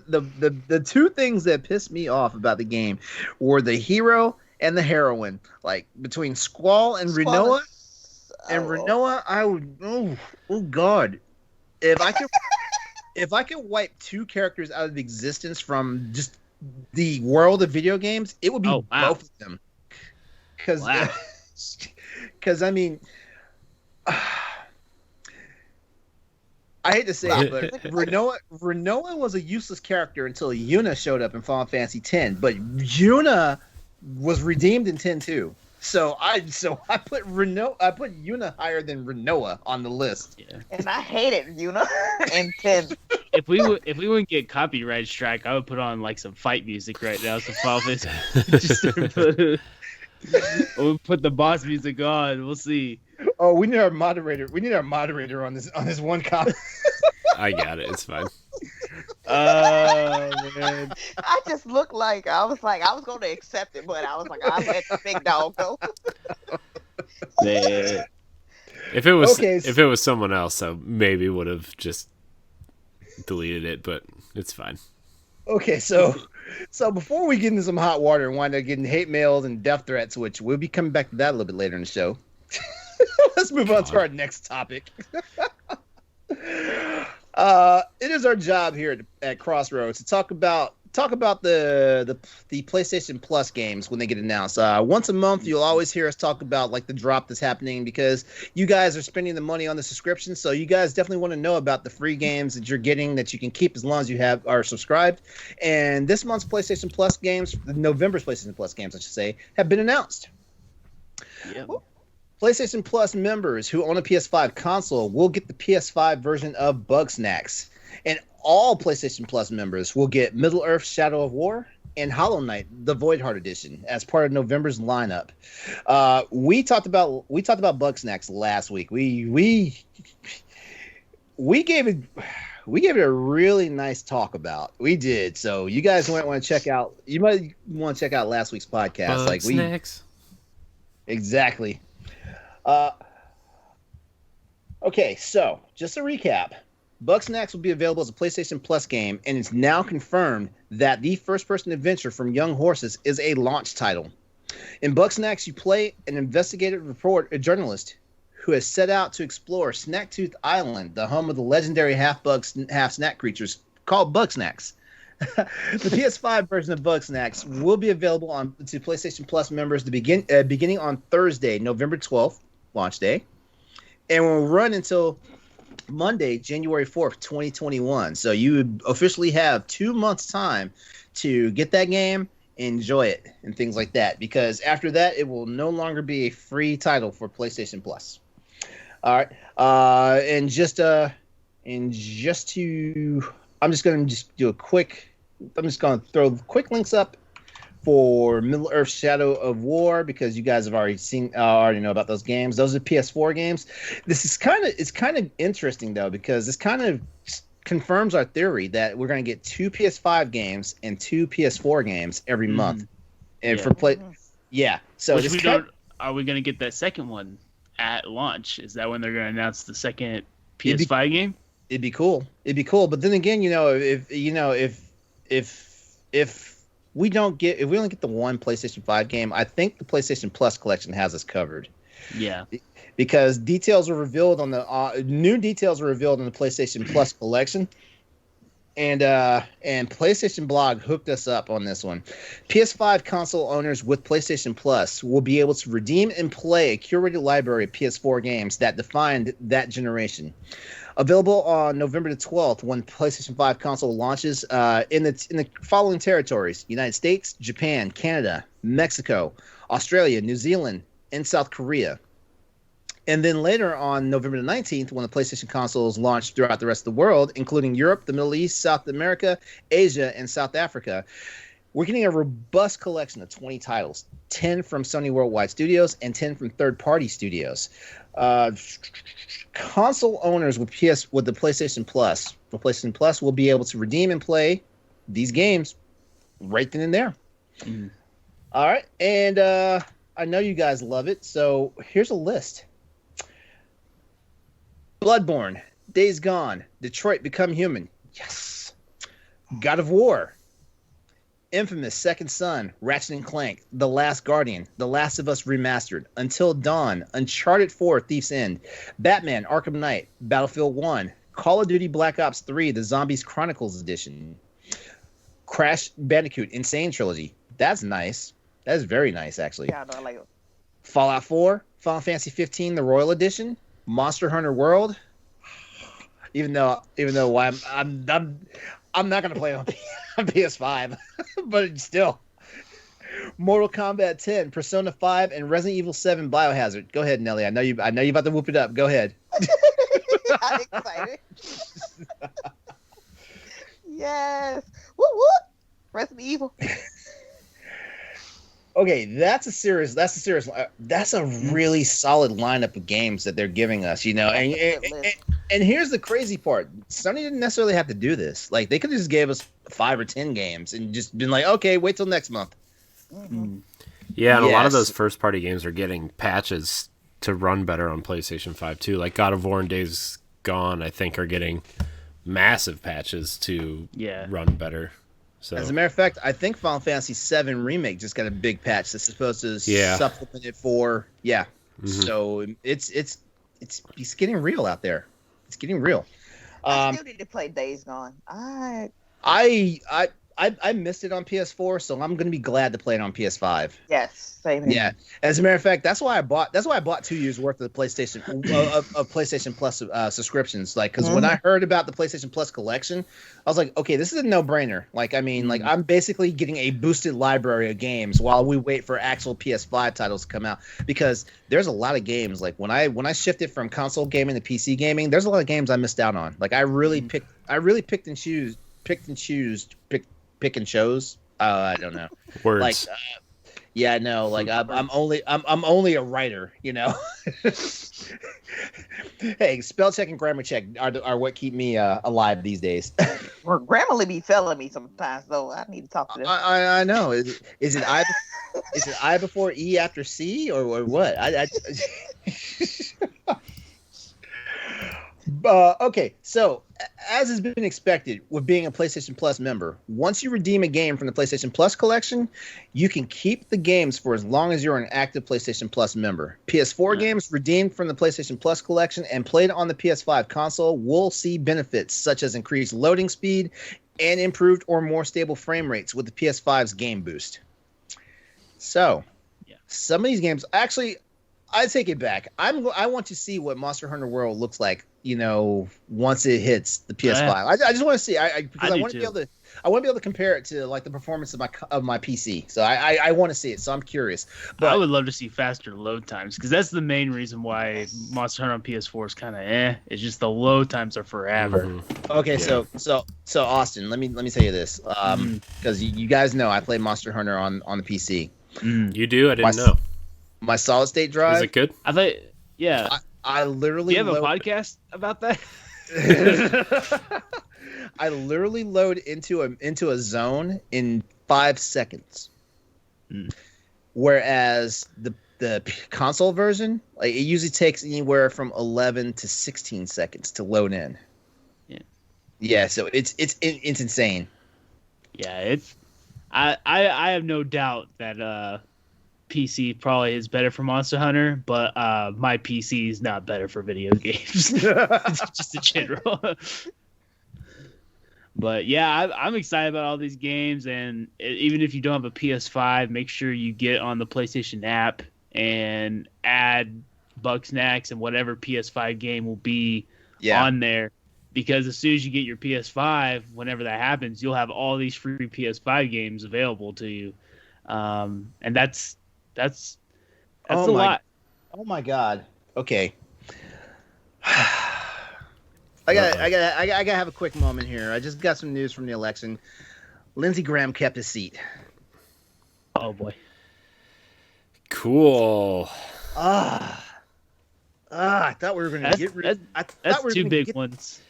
the two things that pissed me off about the game were the hero and the heroine. Like between Squall and Rinoa. And Rinoa, I would oh god. If I could wipe two characters out of existence from just the world of video games, it would be both of them. Because I mean, I hate to say it, but Rinoa was a useless character until Yuna showed up in Final Fantasy X. But Yuna was redeemed in 10 too. So I put Yuna higher than Rinoa on the list. Yeah. And I hated Yuna in 10. If we wouldn't get copyright strike, I would put on like some fight music right now. Some Final Fantasy. We'll put the boss music on. We'll see. Oh, we need our moderator. We need our moderator on this one comment. I got it. It's fine. Oh man. I just looked like I was going to accept it, but I was like, I'll let the big dog go. Man. If it was Okay, if it was someone else, I maybe would have just deleted it, but it's fine. Okay, so before we get into some hot water and wind up getting hate mails and death threats, which we'll be coming back to that a little bit later in the show, let's move on to our next topic. It is our job here at Crossroads to talk about the PlayStation Plus games when they get announced. Once a month, you'll always hear us talk about like the drop that's happening because you guys are spending the money on the subscription. So you guys definitely want to know about the free games that you're getting that you can keep as long as you are subscribed. And this month's PlayStation Plus games, November's PlayStation Plus games, I should say, have been announced. Yeah. PlayStation Plus members who own a PS5 console will get the PS5 version of Bugsnax. And all PlayStation Plus members will get Middle-earth: Shadow of War and Hollow Knight: The Voidheart Edition as part of November's lineup. We talked about Bugsnax last week. We gave it a really nice talk about. We did. So you guys might want to check out. You might want to check out last week's podcast. Bugsnax. Exactly. Okay, so just to recap, Bugsnax will be available as a PlayStation Plus game, and it's now confirmed that the first-person adventure from Young Horses is a launch title. In Bugsnax, you play an investigative journalist who has set out to explore Snacktooth Island, the home of the legendary half-bug, half-snack creatures called Bugsnax. The PS5 version of Bugsnax will be available to PlayStation Plus members beginning on Thursday, November 12th, launch day, and will run until Monday, January 4th, 2021. So you officially have 2 months' time to get that game, enjoy it, and things like that. Because after that, it will no longer be a free title for PlayStation Plus. All right, I'm just going to throw quick links up for Middle-earth: Shadow of War because you guys have already know about those games. Those are PS4 games. It's kind of interesting though because this kind of confirms our theory that we're going to get 2 PS5 games and 2 PS4 games every month. And for play, yeah. So are we going to get that second one at launch? Is that when they're going to announce the second PS5 game? It'd be cool. But then again, if we only get the one PlayStation 5 game, I think the PlayStation Plus collection has us covered. Yeah. Because details were revealed on the new details were revealed in the PlayStation Plus collection. And PlayStation Blog hooked us up on this one. PS5 console owners with PlayStation Plus will be able to redeem and play a curated library of PS4 games that defined that generation. Available on November the 12th when PlayStation 5 console launches in the following territories: United States, Japan, Canada, Mexico, Australia, New Zealand, and South Korea. And then later on November the 19th when the PlayStation consoles launch throughout the rest of the world, including Europe, the Middle East, South America, Asia, and South Africa, we're getting a robust collection of 20 titles, 10 from Sony Worldwide Studios and 10 from third-party studios. Console owners with the PlayStation Plus will be able to redeem and play these games right then and there. All right, and I know you guys love it, so here's a list: Bloodborne, Days Gone, Detroit: Become Human, yes. God of War, Infamous: Second Son, Ratchet & Clank, The Last Guardian, The Last of Us Remastered, Until Dawn, Uncharted 4: Thief's End, Batman: Arkham Knight, Battlefield 1, Call of Duty Black Ops 3: The Zombies Chronicles Edition, Crash Bandicoot Insane Trilogy. That's nice. That is very nice, actually. Yeah, I like it. Fallout 4, Final Fantasy 15: The Royal Edition, Monster Hunter World. Even though I'm not gonna play on PS5, but still. Mortal Kombat 10, Persona 5, and Resident Evil 7 Biohazard. Go ahead, Nellie. I know you're about to whoop it up. Go ahead. I'm excited. Yes. Whoop whoop. Resident Evil. Okay, that's a really solid lineup of games that they're giving us, and And here's the crazy part: Sony didn't necessarily have to do this. Like, they could have just gave us 5 or 10 games and just been like, okay, wait till next month. Mm-hmm. Yeah, and a lot of those first-party games are getting patches to run better on PlayStation 5 too. Like God of War and Days Gone, I think, are getting massive patches to run better. So, as a matter of fact, I think Final Fantasy VII Remake just got a big patch that's supposed to supplement it for So it's getting real out there. It's getting real. I still need to play Days Gone. I missed it on PS4, so I'm going to be glad to play it on PS5. Yes, same here. Yeah, as a matter of fact, that's why I bought 2 years worth of the PlayStation of PlayStation Plus subscriptions. Like, because when I heard about the PlayStation Plus collection, I was like, okay, this is a no-brainer. Like, I mean, like I'm basically getting a boosted library of games while we wait for actual PS5 titles to come out. Because there's a lot of games. Like when I shifted from console gaming to PC gaming, there's a lot of games I missed out on. Like I really picked and chose. I don't know. Words. Like, no. Like I'm only a writer, you know. Hey, spell check and grammar check are what keep me alive these days. Well, Grammarly be failing me sometimes, though. I need to talk to them. I know. Is it I before E after C or what? Okay, so as has been expected with being a PlayStation Plus member, once you redeem a game from the PlayStation Plus collection, you can keep the games for as long as you're an active PlayStation Plus member. PS4 games redeemed from the PlayStation Plus collection and played on the PS5 console will see benefits such as increased loading speed and improved or more stable frame rates with the PS5's Game Boost. So, some of these games actually, I take it back. I want to see what Monster Hunter World looks like, you know, once it hits the PS5. I just want to see. Because I want to be able to compare it to like the performance of my PC. So I want to see it. So I'm curious. But I would love to see faster load times because that's the main reason why Monster Hunter on PS4 is kind of It's just the load times are forever. Okay, so Austin, let me tell you this, because you guys know I play Monster Hunter on the PC. You do? I didn't know. My solid state drive. Is it good? I thought, I literally. Do you have a podcast about that? I literally load into a zone in 5 seconds, whereas the console version, like, it usually takes anywhere from 11 to 16 seconds to load in. Yeah. So it's insane. Yeah, I have no doubt that PC probably is better for Monster Hunter, but my PC is not better for video games. Just in general. But yeah, I'm excited about all these games, and even if you don't have a PS5, make sure you get on the PlayStation app and add Bugsnax and whatever PS5 game will be on there. Because as soon as you get your PS5, whenever that happens, you'll have all these free PS5 games available to you, and that's a lot. Oh my God. Okay. I gotta have a quick moment here. I just got some news from the election. Lindsey Graham kept his seat. Oh boy. Cool. I thought we were gonna get rid. That's two big ones.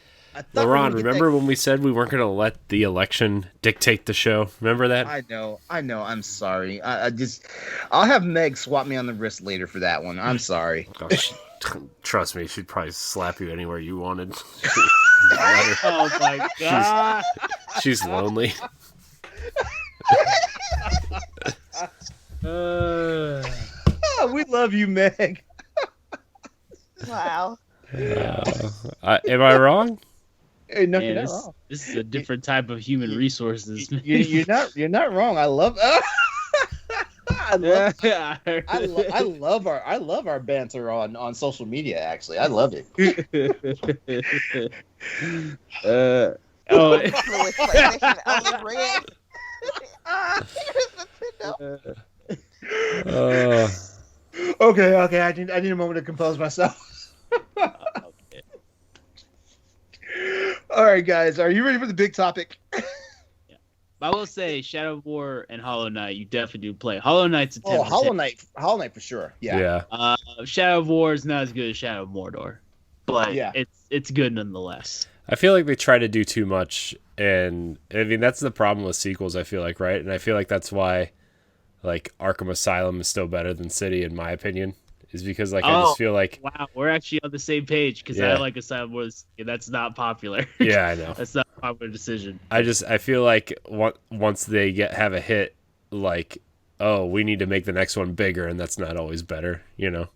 LeRon, remember when we said we weren't going to let the election dictate the show? Remember that? I know. I'm sorry. I'll have Meg swap me on the wrist later for that one. I'm sorry. Oh, trust me, she'd probably slap you anywhere you wanted. Oh my God. She's lonely. We love you, Meg. Wow. Am I wrong? Hey, no, you're not wrong. This is a different type of human resources. You're not wrong. I love our banter on social media. Actually, I love it. Okay. I need a moment to compose myself. All right, guys, are you ready for the big topic? Yeah. I will say Shadow of War and Hollow Knight, you definitely do play. Hollow Knight's a 10. Hollow Knight for sure. Yeah. Shadow of War is not as good as Shadow of Mordor. but it's good nonetheless. I feel like they try to do too much, and I mean that's the problem with sequels. I feel like, right? And I feel like that's why, like, Arkham Asylum is still better than City, in my opinion, is because like I just feel like wow, we're actually on the same page because I like Asylum that's not popular. Yeah, I know that's not a popular decision. I feel like once they have a hit, like, oh, we need to make the next one bigger, and that's not always better, you know.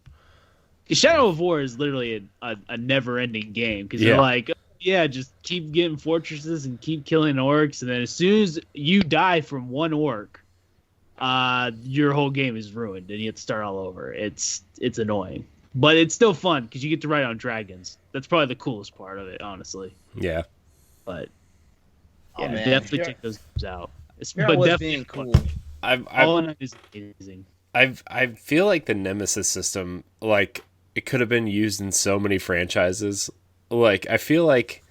Shadow of War is literally a never-ending game because you're like, just keep getting fortresses and keep killing orcs, and then as soon as you die from one orc, your whole game is ruined, and you have to start all over. It's annoying, but it's still fun because you get to ride on dragons. That's probably the coolest part of it, honestly. Yeah, but man. Definitely check those games out. But definitely cool. Hollow Knight is amazing. I feel like the Nemesis system, like, it could have been used in so many franchises. Like, I feel like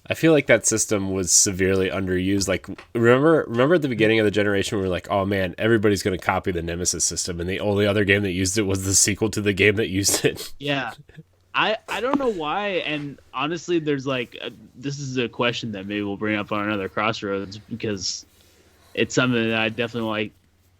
that system was severely underused. Like, remember at the beginning of the generation, we were like, oh man, everybody's going to copy the Nemesis system, and the only other game that used it was the sequel to the game that used it. Yeah. I don't know why, and honestly, there's like, this is a question that maybe we'll bring up on another Crossroads, because it's something that I definitely like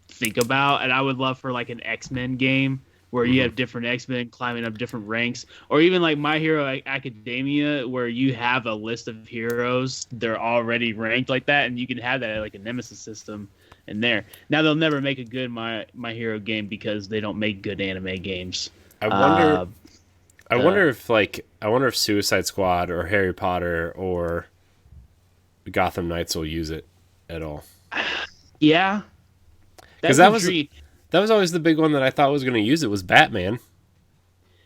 think about, and I would love for like an X-Men game where you have different X-Men climbing up different ranks, or even like My Hero Academia, where you have a list of heroes, they're already ranked like that, and you can have that like a Nemesis system in there. Now they'll never make a good My Hero game because they don't make good anime games. I wonder if Suicide Squad or Harry Potter or Gotham Knights will use it at all. Yeah, because that was always the big one that I thought was going to use it, was Batman.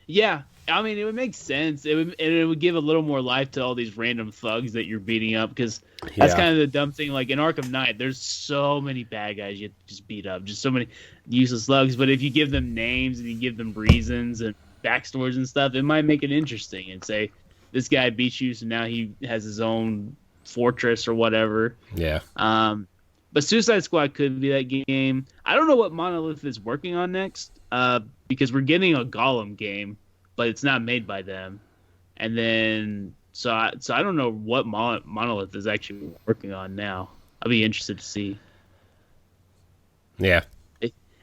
Yeah, I mean, it would make sense. It would give a little more life to all these random thugs that you're beating up, because that's kind of the dumb thing. Like in Arkham Knight, there's so many bad guys you have to just beat up, just so many useless thugs. But if you give them names and you give them reasons and backstories and stuff, it might make it interesting and say, this guy beat you, so now he has his own fortress or whatever. Yeah. But Suicide Squad could be that game. I don't know what Monolith is working on next, because we're getting a Gollum game, but it's not made by them. And then, so I don't know what Monolith is actually working on now. I'll be interested to see. Yeah.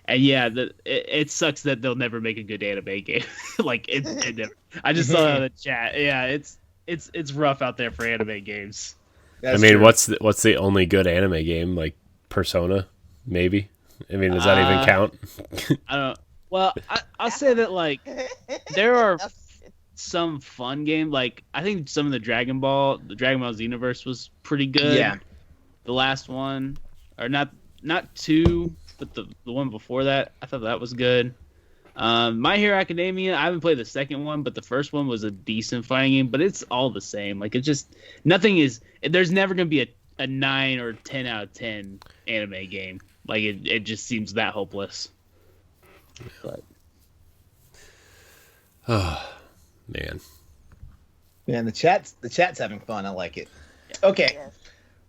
It sucks that they'll never make a good anime game. Like it never. I just saw that in the chat. Yeah, it's rough out there for anime games. That's true. What's the only good anime game? Like Persona, maybe? I mean, does that even count? I don't. Well, I'll say that, like, there are some fun games. Like, I think some of the Dragon Ball Xenoverse was pretty good. Yeah. The last one, or not 2, but the one before that, I thought that was good. My Hero Academia, I haven't played the second one, but the first one was a decent fighting game, but it's all the same. Like, it's just, there's never going to be a 9 or 10 out of 10 anime game. Like, it just seems that hopeless. But. Oh, man. Man, the chat's having fun. I like it. Okay. Yes.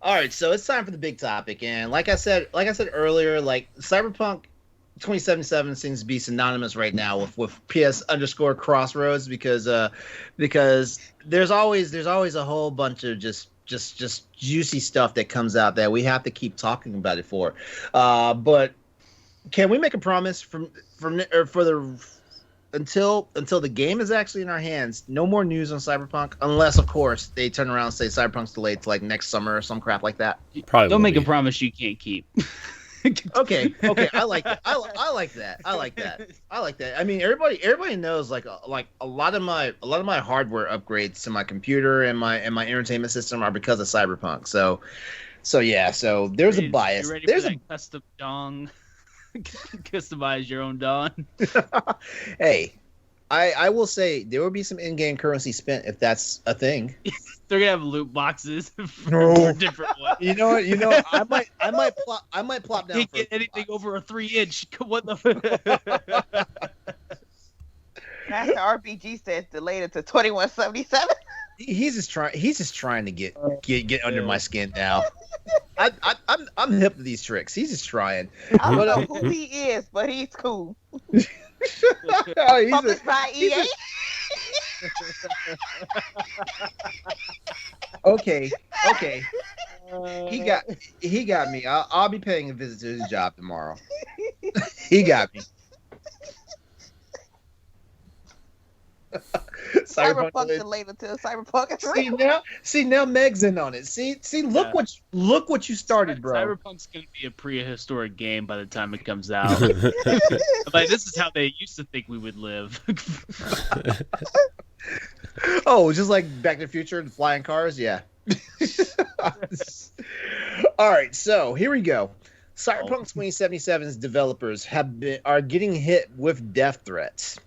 All right, so it's time for the big topic. And like I said earlier, like, Cyberpunk 2077 seems to be synonymous right now with PS_Crossroads, because there's always a whole bunch of just juicy stuff that comes out that we have to keep talking about it for. But can we make a promise until the game is actually in our hands, no more news on Cyberpunk, unless of course they turn around and say Cyberpunk's delayed to like next summer or some crap like that? Probably don't make a promise you can't keep. Okay, I like that. I like that. I mean, everybody knows like a lot of my hardware upgrades to my computer and my entertainment system are because of Cyberpunk. So there's a bias. You ready there's for that custom dong? Customize your own dong. Hey, I will say there will be some in-game currency spent if that's a thing. They're gonna have loot boxes for different ones. You know what? I might plop down. Can't get anything over a 3-inch. What the? Master RPG says delayed it to 2177. He's just trying to get under my skin now. I'm hip to these tricks. He's just trying. I don't know who he is, but he's cool. Published by EA. Okay. He got me. I'll be paying a visit to his job tomorrow. He got me. Cyberpunk delayed until Cyberpunk is real. See now Meg's in on it. See look what you started, bro. Cyberpunk's gonna be a prehistoric game by the time it comes out. Like, this is how they used to think we would live. Oh, just like Back to the Future and flying cars, yeah. All right, so here we go. Cyberpunk 2077's developers are getting hit with death threats.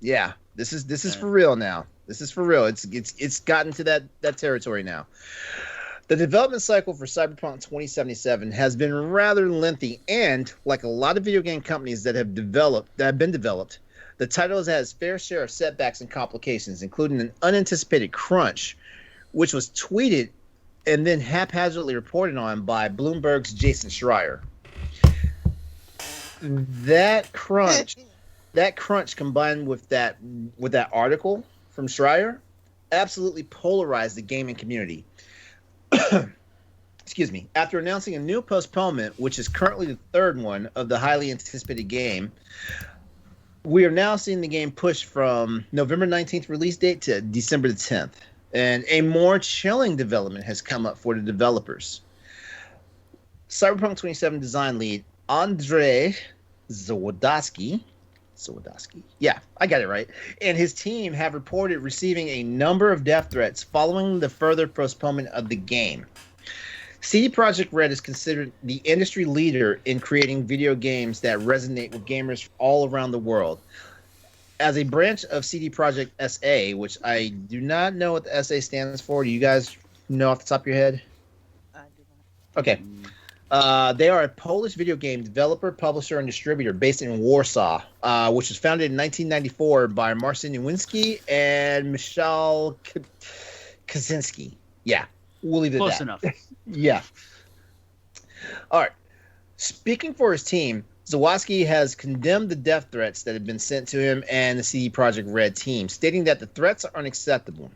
Yeah, this is for real now. This is for real. It's gotten to that territory now. The development cycle for Cyberpunk 2077 has been rather lengthy, and like a lot of video game companies that have been developed, the title has had its fair share of setbacks and complications, including an unanticipated crunch, which was tweeted and then haphazardly reported on by Bloomberg's Jason Schreier. That crunch combined with that article from Schreier absolutely polarized the gaming community. Excuse me. After announcing a new postponement, which is currently the third one of the highly anticipated game, we are now seeing the game pushed from November 19th release date to December the 10th. And a more chilling development has come up for the developers. Cyberpunk 27 design lead Andrzej Zawodowski, yeah, I got it right, and his team have reported receiving a number of death threats following the further postponement of the game. CD Projekt Red is considered the industry leader in creating video games that resonate with gamers all around the world. As a branch of CD Projekt SA, which I do not know what the SA stands for, do you guys know off the top of your head? I do not. Okay. They are a Polish video game developer, publisher, and distributor based in Warsaw, which was founded in 1994 by Marcin Nowinski and Michal Kaczynski. Yeah, we'll leave it at that. Close enough. Yeah. All right. Speaking for his team, Zawadzki has condemned the death threats that have been sent to him and the CD Projekt Red team, stating that the threats are unacceptable.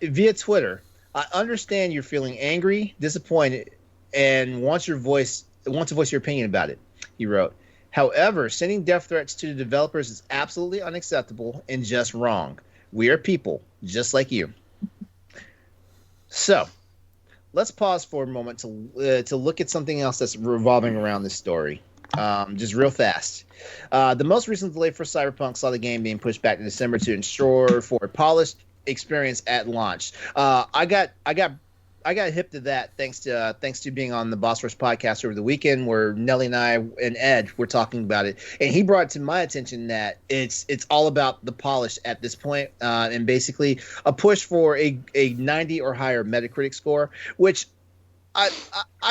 Via Twitter, I understand you're feeling angry, disappointed, and want to voice your opinion about it, he wrote. However, sending death threats to the developers is absolutely unacceptable and just wrong. We are people, just like you. So, let's pause for a moment to look at something else that's revolving around this story. Just real fast. The most recent delay for Cyberpunk saw the game being pushed back to December to ensure for a polished experience at launch. I got hip to that thanks to being on the Boss Rush podcast over the weekend, where Nellie and I and Ed were talking about it, and he brought to my attention that it's all about the polish at this point, and basically a push for a 90 or higher Metacritic score, which I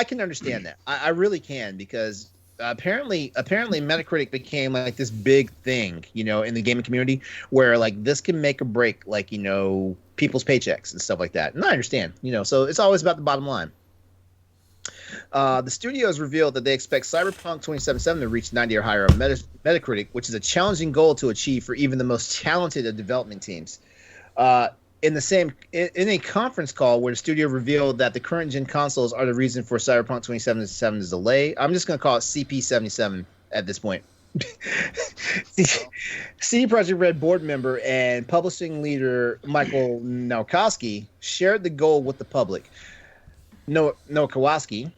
can understand that. I really can, because apparently Metacritic became like this big thing, in the gaming community, where like this can make or break, like, people's paychecks and stuff like that. And I understand, so it's always about the bottom line. The studio has revealed that they expect Cyberpunk 2077 to reach 90 or higher on Metacritic, which is a challenging goal to achieve for even the most talented of development teams. In a conference call where the studio revealed that the current gen consoles are the reason for Cyberpunk 2077's delay, I'm just going to call it CP77 at this point. CD Projekt Red board member and publishing leader Michael Nowakowski shared the goal with the public. Nowakowski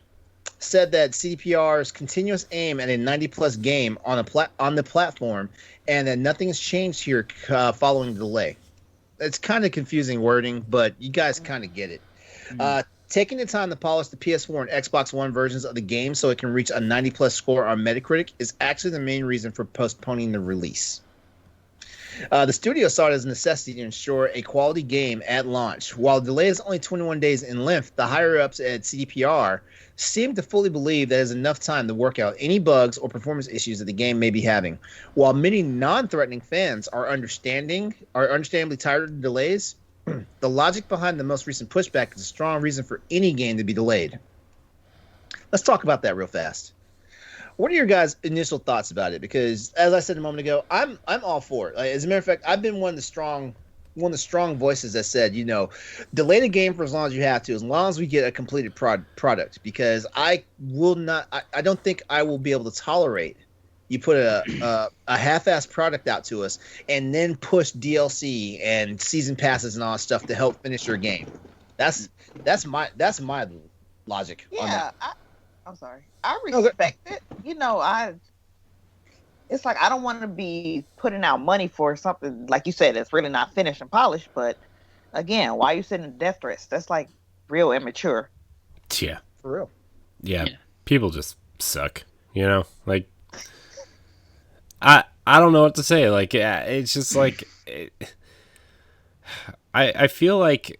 said that CDPR's continuous aim at a 90-plus game on the platform, and that nothing has changed here following the delay. It's kind of confusing wording, but you guys kind of get it. Taking the time to polish the PS4 and Xbox One versions of the game so it can reach a 90-plus score on Metacritic is actually the main reason for postponing the release. The studio saw it as a necessity to ensure a quality game at launch. While the delay is only 21 days in length, the higher-ups at CDPR seem to fully believe that there's enough time to work out any bugs or performance issues that the game may be having. While many non-threatening fans are understandably tired of the delays, the logic behind the most recent pushback is a strong reason for any game to be delayed. Let's talk about that real fast. What are your guys' initial thoughts about it? Because, as I said a moment ago, I'm all for it. As a matter of fact, I've been one of the strong one of the strong voices that said, delay the game for as long as you have to, as long as we get a completed product, because I will not. I don't think I will be able to tolerate you put a half-assed product out to us and then push DLC and season passes and all that stuff to help finish your game. That's my logic. Yeah, I'm sorry. I respect it. It's like I don't want to be putting out money for something like you said that's really not finished and polished. But again, why are you sending death threats? That's like real immature. Yeah, for real. Yeah, people just suck. Like. I don't know what to say. Like, it's just like I feel like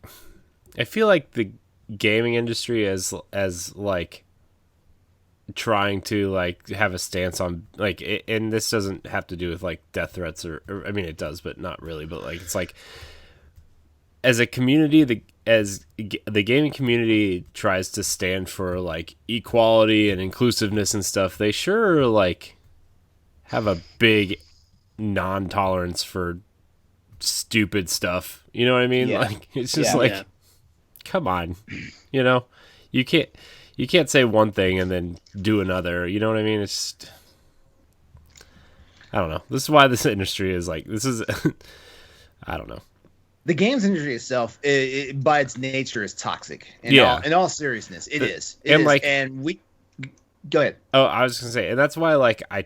the gaming industry as like trying to like have a stance on like and this doesn't have to do with like death threats or I mean it does, but not really. But like it's like as a community, as the gaming community tries to stand for like equality and inclusiveness and stuff, they sure like have a big non-tolerance for stupid stuff. You know what I mean? Yeah. Like it's just come on. You can't say one thing and then do another. You know what I mean? It's just, I don't know. This is why this industry is like this is I don't know. The games industry itself, by its nature, is toxic. In all seriousness, it is. And we go ahead. Oh, I was gonna say, and that's why like I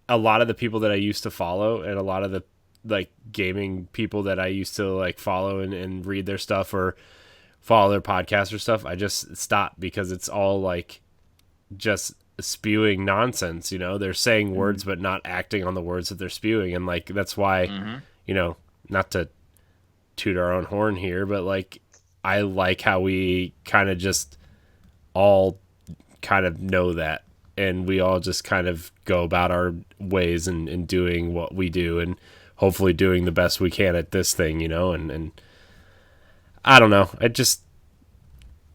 a lot of the people that I used to follow and a lot of the like gaming people that I used to like follow and read their stuff or follow their podcasts or stuff, I just stopped because it's all like just spewing nonsense. They're saying words but not acting on the words that they're spewing, and like that's why not to toot our own horn here, but like I like how we kind of just all kind of know that. And we all just kind of go about our ways and doing what we do and hopefully doing the best we can at this thing, and I don't know.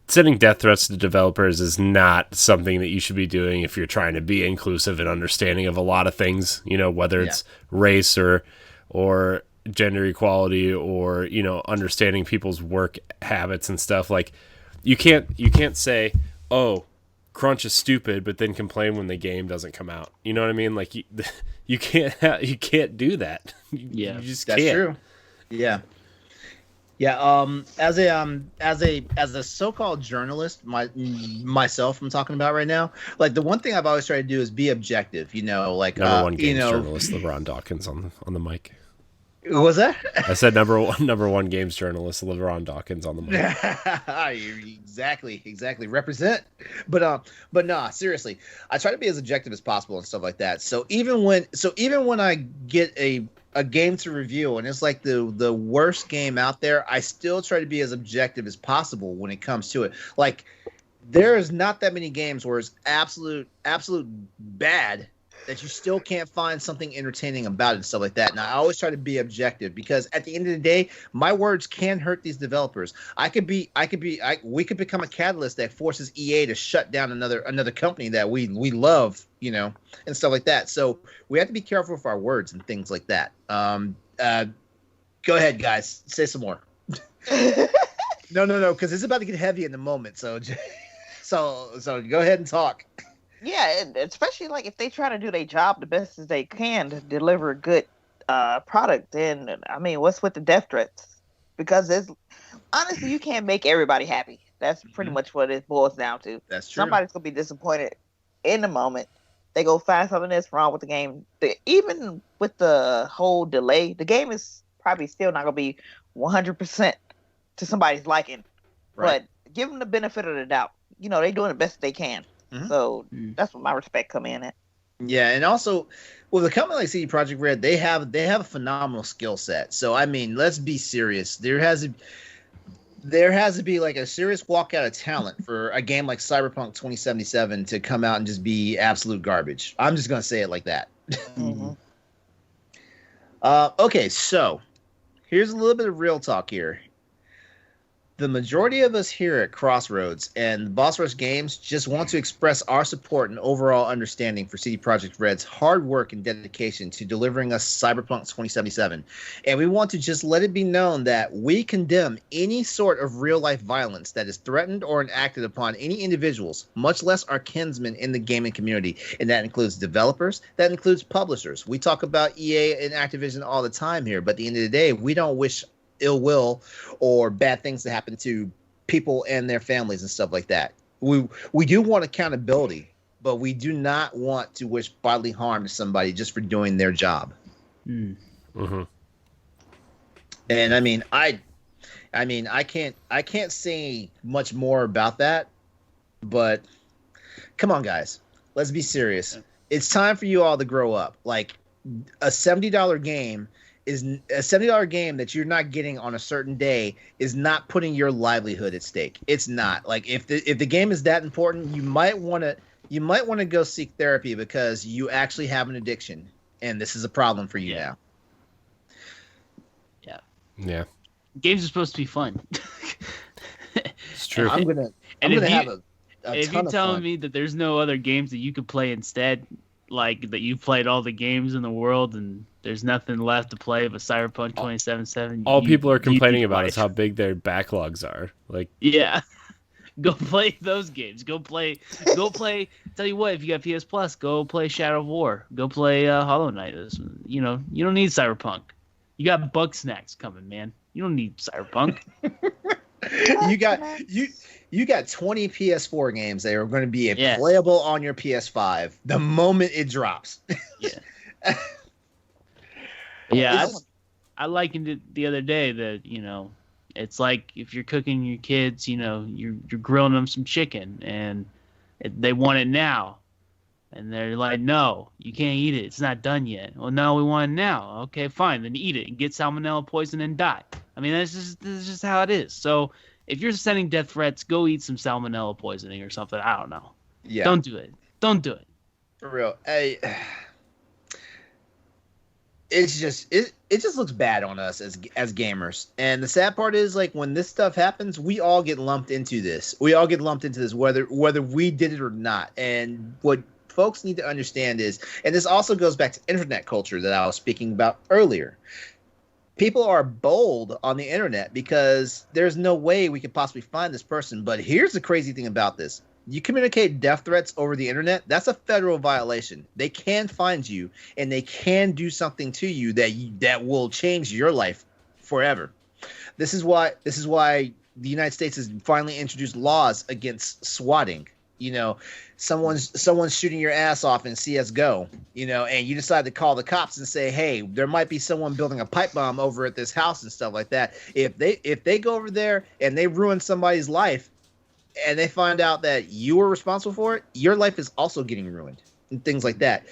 Sending death threats to developers is not something that you should be doing if you're trying to be inclusive and understanding of a lot of things, whether it's race or gender equality or, understanding people's work habits and stuff. Like you can't say, oh, crunch is stupid, but then complain when the game doesn't come out. You know what I mean? Like you can't do that. You just can't. That's true. Yeah. As a so-called journalist, myself, I'm talking about right now. Like the one thing I've always tried to do is be objective. Like number one games journalist LeRon Dawkins on the mic. What was that? I said number one games journalist LeRon Dawkins on the mic. Exactly. Represent. But nah, seriously, I try to be as objective as possible and stuff like that. So even when I get a game to review and it's like the worst game out there, I still try to be as objective as possible when it comes to it. Like there is not that many games where it's absolute bad that you still can't find something entertaining about it and stuff like that. And I always try to be objective because at the end of the day, my words can hurt these developers. We could become a catalyst that forces EA to shut down another company that we love, and stuff like that. So we have to be careful with our words and things like that. Go ahead, guys, say some more. No, because it's about to get heavy in the moment. So go ahead and talk. Yeah, especially like if they try to do their job the best as they can to deliver a good product, then I mean, what's with the death threats? Because honestly, you can't make everybody happy. That's pretty much what it boils down to. That's true. Somebody's gonna be disappointed in the moment. They go find something that's wrong with the game. Even with the whole delay, the game is probably still not gonna be 100% to somebody's liking. Right. But give them the benefit of the doubt. They're doing the best they can. Mm-hmm. So that's what my respect come in at. Yeah, and also with a company like CD Projekt Red, they have a phenomenal skill set. So I mean, let's be serious. There has to be like a serious walkout of talent for a game like Cyberpunk 2077 to come out and just be absolute garbage. I'm just gonna say it like that. Mm-hmm. Okay, so here's a little bit of real talk here. The majority of us here at Crossroads and Boss Rush Games just want to express our support and overall understanding for CD Projekt Red's hard work and dedication to delivering us Cyberpunk 2077. And we want to just let it be known that we condemn any sort of real-life violence that is threatened or enacted upon any individuals, much less our kinsmen in the gaming community. And that includes developers, that includes publishers. We talk about EA and Activision all the time here, but at the end of the day, we don't wish ill will or bad things to happen to people and their families and stuff like that. We do want accountability, but we do not want to wish bodily harm to somebody just for doing their job. Mm-hmm. And I can't say much more about that, but come on, guys, let's be serious. It's time for you all to grow up. Like, a $70 game is a $70 game that you're not getting on a certain day is not putting your livelihood at stake. It's not. Like, if the game is that important, you might want to go seek therapy because you actually have an addiction, and this is a problem for you now. Yeah. Games are supposed to be fun. It's true. I'm gonna have a if ton you're of telling fun. me that there's no other games that you could play instead, like that you've played all the games in the world and there's nothing left to play but Cyberpunk 2077. All people are complaining you about play. is how big their backlogs are. Like, Yeah. Go play those games. Go play. Tell you what, if you got PS Plus, go play Shadow of War. Go play Hollow Knight. You don't need Cyberpunk. You got Bug Snacks coming, man. You don't need Cyberpunk. You got 20 PS4 games that are going to be Yeah. playable on your PS5 the moment it drops. Yeah. Yeah, I likened it the other day that, it's like if you're cooking your kids, you're grilling them some chicken and they want it now. And they're like, no, you can't eat it. It's not done yet. Well, no, we want it now. Okay, fine. Then eat it and get salmonella poison and die. I mean, this is just how it is. So if you're sending death threats, go eat some salmonella poisoning or something. I don't know. Yeah. Don't do it. Don't do it. For real. It just looks bad on us as gamers. And the sad part is, like, when this stuff happens, we all get lumped into this. Whether we did it or not. And what folks need to understand is, and this also goes back to internet culture that I was speaking about earlier. People are bold on the internet because there's no way we could possibly find this person. But here's the crazy thing about this. You communicate death threats over the internet, that's a federal violation. They can find you, and they can do something to you that will change your life forever. This is why the United States has finally introduced laws against swatting. Someone's shooting your ass off in CS:GO, and you decide to call the cops and say, hey, there might be someone building a pipe bomb over at this house and stuff like that. If they go over there and they ruin somebody's life, and they find out that you were responsible for it, your life is also getting ruined and things like that.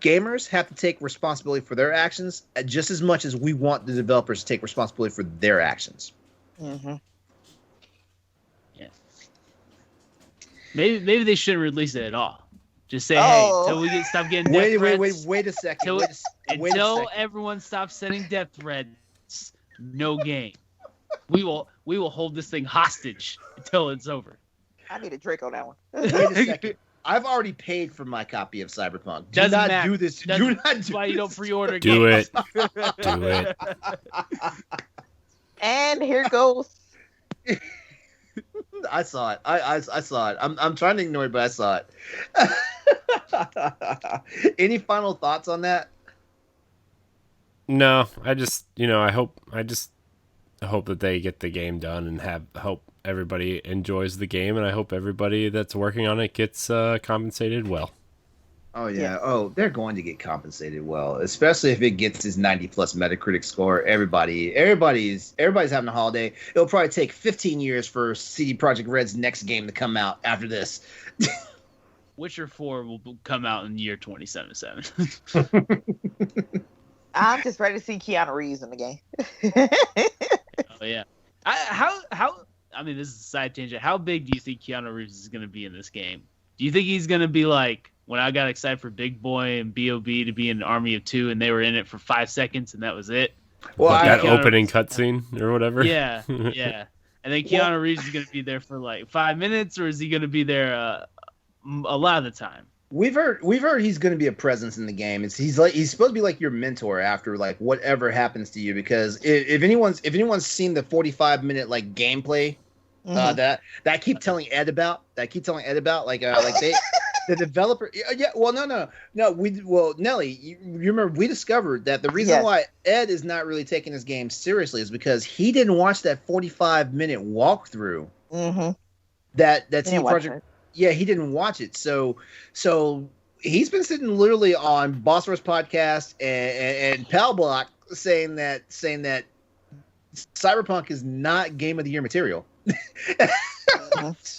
Gamers have to take responsibility for their actions just as much as we want the developers to take responsibility for their actions. Mm-hmm. Yeah. Maybe they shouldn't release it at all. Just say, Oh. hey, till we stop getting death threats. Wait a second. Until everyone stops sending death threats, no game. We will hold this thing hostage until it's over. I need a drink on that one. Wait a second. I've already paid for my copy of Cyberpunk. Do Doesn't not matter. do this. Doesn't- Do not do That's why you don't this. pre-order Do games. Do it. And here goes. I saw it. I saw it. I'm trying to ignore it, but I saw it. Any final thoughts on that? No, I just I hope that they get the game done and hope everybody enjoys the game, and I hope everybody that's working on it gets compensated well. Oh yeah. Yeah. Oh, they're going to get compensated well, especially if it gets his 90+ Metacritic score. Everybody's having a holiday. It'll probably take 15 years for CD Projekt Red's next game to come out after this. Witcher 4 will come out in the year 2077. I'm just ready to see Keanu Reeves in the game. Oh yeah. I mean, this is a side tangent. How big do you think Keanu Reeves is going to be in this game? Do you think he's going to be like when I got excited for Big Boy and B.O.B. to be in Army of Two and they were in it for 5 seconds and that was it? Well, Like that Keanu opening Reeves- cutscene or whatever. Yeah, yeah. And then Keanu Reeves is going to be there for like 5 minutes, or is he going to be there a lot of the time? We've heard he's going to be a presence in the game. He's supposed to be like your mentor after like whatever happens to you. Because if anyone's seen the 45-minute like gameplay that I keep telling Ed about, like they. The developer, no. Nelly, you remember we discovered that the reason why Ed is not really taking this game seriously is because he didn't watch that 45-minute walkthrough. Mm-hmm. That CD Projekt, he didn't watch it. So he's been sitting literally on Boss Rush podcast and Pal Block saying that Cyberpunk is not Game of the Year material.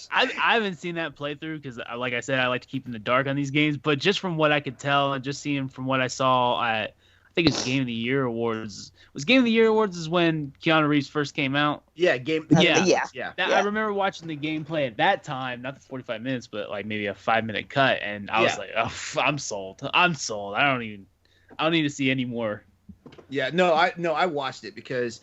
I haven't seen that playthrough because, like I said, I like to keep in the dark on these games. But just from what I could tell and just seeing from what I saw at, I think it's Game of the Year Awards. Was Game of the Year Awards is when Keanu Reeves first came out? Yeah. I remember watching the gameplay at that time, not the 45 minutes, but like maybe a 5-minute cut, and I was like, oh, I'm sold. I don't need to see any more. Yeah, I watched it because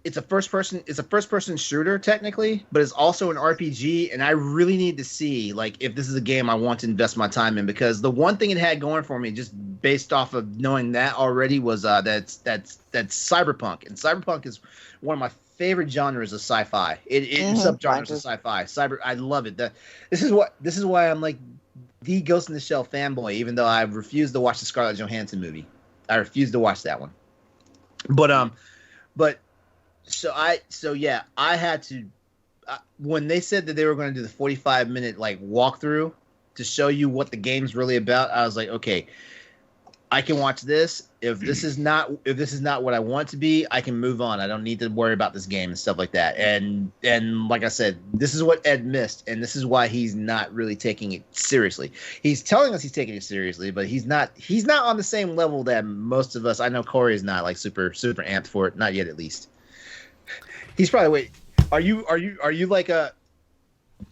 it's a first person shooter technically, but it's also an RPG, and I really need to see like if this is a game I want to invest my time in, because the one thing it had going for me just based off of knowing that already was that's Cyberpunk, and Cyberpunk is one of my favorite genres of sci-fi. It subgenres of sci-fi. I love it. This is why I'm like the Ghost in the Shell fanboy, even though I refuse to watch the Scarlett Johansson movie. I refuse to watch that one. But I had to when they said that they were going to do the 45-minute like walkthrough to show you what the game's really about. I was like, okay, I can watch this. If this is not what I want it to be, I can move on. I don't need to worry about this game and stuff like that. And like I said, this is what Ed missed, and this is why he's not really taking it seriously. He's telling us he's taking it seriously, but he's not on the same level that most of us. I know Corey is not like super amped for it, not yet at least. He's probably wait. Are you like a?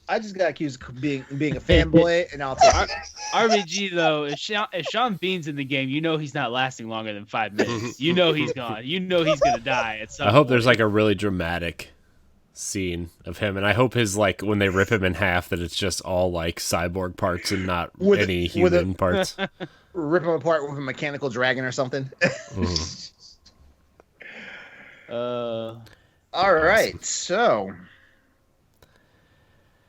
I just got accused of being a fanboy, and I'll take it. RBG though, if Sean Bean's in the game, you know he's not lasting longer than 5 minutes. You know he's gone. You know he's gonna die at some I hope point. there's like a really dramatic scene of him, and I hope his like when they rip him in half that it's just all like cyborg parts and not any human parts. Rip him apart with a mechanical dragon or something. All right, so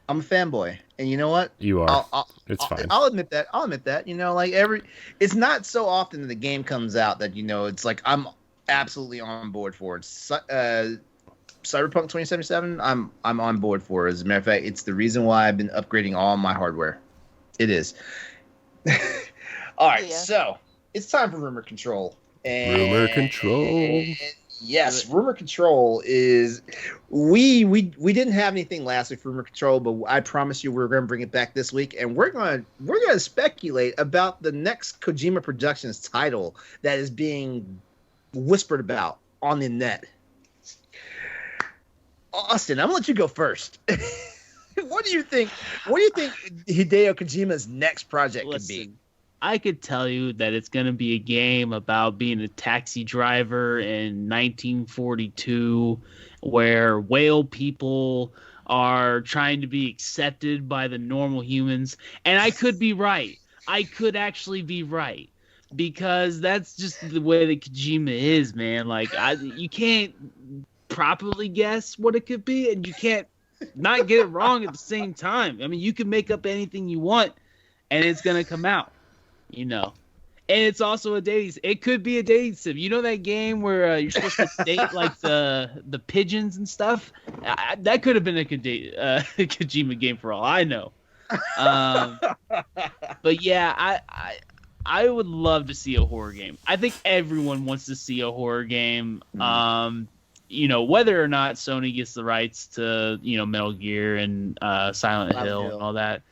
I'm a fanboy, and you know what? You are. It's fine. I'll admit that. You know, like it's not so often that the game comes out that it's like I'm absolutely on board for it. Cyberpunk 2077, I'm on board for it. As a matter of fact, it's the reason why I've been upgrading all my hardware. It is. All right, so it's time for rumor control. Rumor control. Yes, rumor control is we didn't have anything last week for rumor control, but I promise you we're going to bring it back this week, and we're going to speculate about the next Kojima Productions title that is being whispered about on the net. Austin, I'm going to let you go first. What do you think Hideo Kojima's next project could be? I could tell you that it's going to be a game about being a taxi driver in 1942 where whale people are trying to be accepted by the normal humans. And I could be right. I could actually be right. Because that's just the way that Kojima is, man. Like, you can't properly guess what it could be, and you can't not get it wrong at the same time. I mean, you can make up anything you want, and it's going to come out. And it's also a dating. It could be a dating sim. You know that game where you're supposed to date like the pigeons and stuff. That could have been a Kojima game for all I know. But yeah, I would love to see a horror game. I think everyone wants to see a horror game. Whether or not Sony gets the rights to Metal Gear and Silent Hill and all that.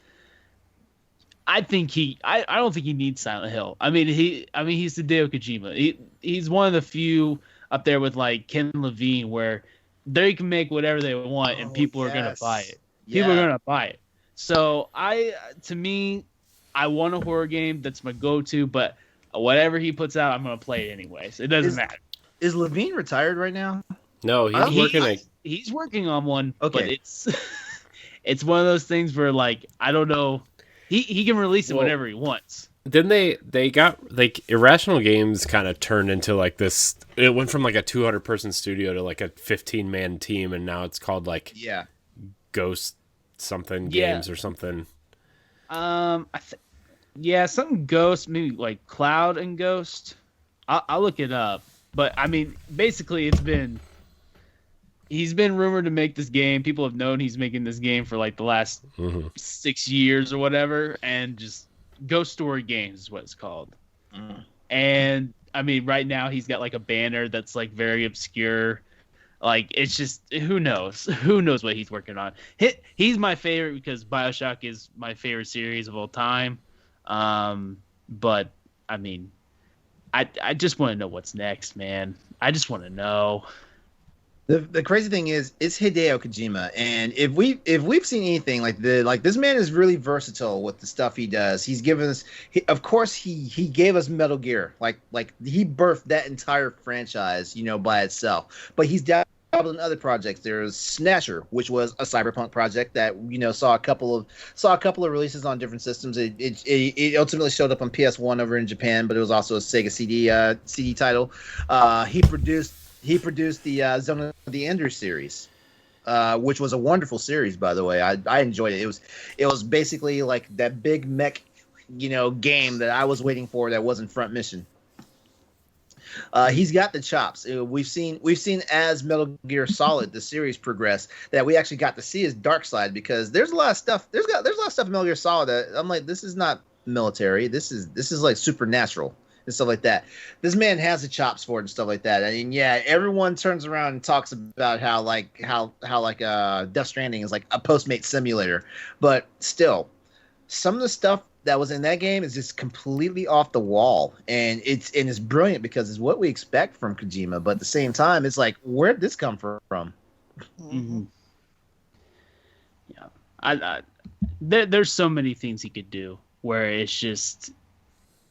I don't think he needs Silent Hill. I mean, he's Hideo Kojima. He's one of the few up there with like Ken Levine where they can make whatever they want and people are gonna buy it. Yeah. People are gonna buy it. So I want a horror game. That's my go-to. But whatever he puts out, I'm gonna play it anyways. It doesn't matter. Is Levine retired right now? No, he's working at He's working on one, Okay. but it's one of those things where like I don't know. He can release it whenever he wants. Then they got like Irrational Games kind of turned into like this. It went from like a 200-person studio to like a 15-man team, and now it's called like Ghost something games or something. Something Ghost, maybe like Cloud and Ghost. I'll look it up. But I mean, basically, he's been rumored to make this game. People have known he's making this game for like the last 6 years or whatever, and just Ghost Story Games is what it's called. And I mean, right now he's got like a banner that's like very obscure. Like it's just who knows what he's working on. He's my favorite because BioShock is my favorite series of all time. But I mean, I just want to know what's next, man. I just want to know. The crazy thing is, it's Hideo Kojima, and if we've seen anything like this man is really versatile with the stuff he does. He's given us, of course, he gave us Metal Gear, like he birthed that entire franchise, by itself. But he's dabbled in other projects. There's Snatcher, which was a Cyberpunk project that saw a couple of releases on different systems. It ultimately showed up on PS1 over in Japan, but it was also a Sega CD title. He produced the Zone of the Enders series, which was a wonderful series, by the way. I enjoyed it. It was basically like that big mech, game that I was waiting for that wasn't Front Mission. He's got the chops. We've seen as Metal Gear Solid the series progress that we actually got to see his dark side, because there's a lot of stuff. There's a lot of stuff in Metal Gear Solid that I'm like, this is not military. This is like supernatural and stuff like that. This man has the chops for it and stuff like that. I mean, everyone turns around and talks about how Death Stranding is like a Postmate simulator, but still, some of the stuff that was in that game is just completely off the wall, and it's brilliant because it's what we expect from Kojima. But at the same time, it's like, where'd this come from? Mm-hmm. Yeah, there's so many things he could do where it's just,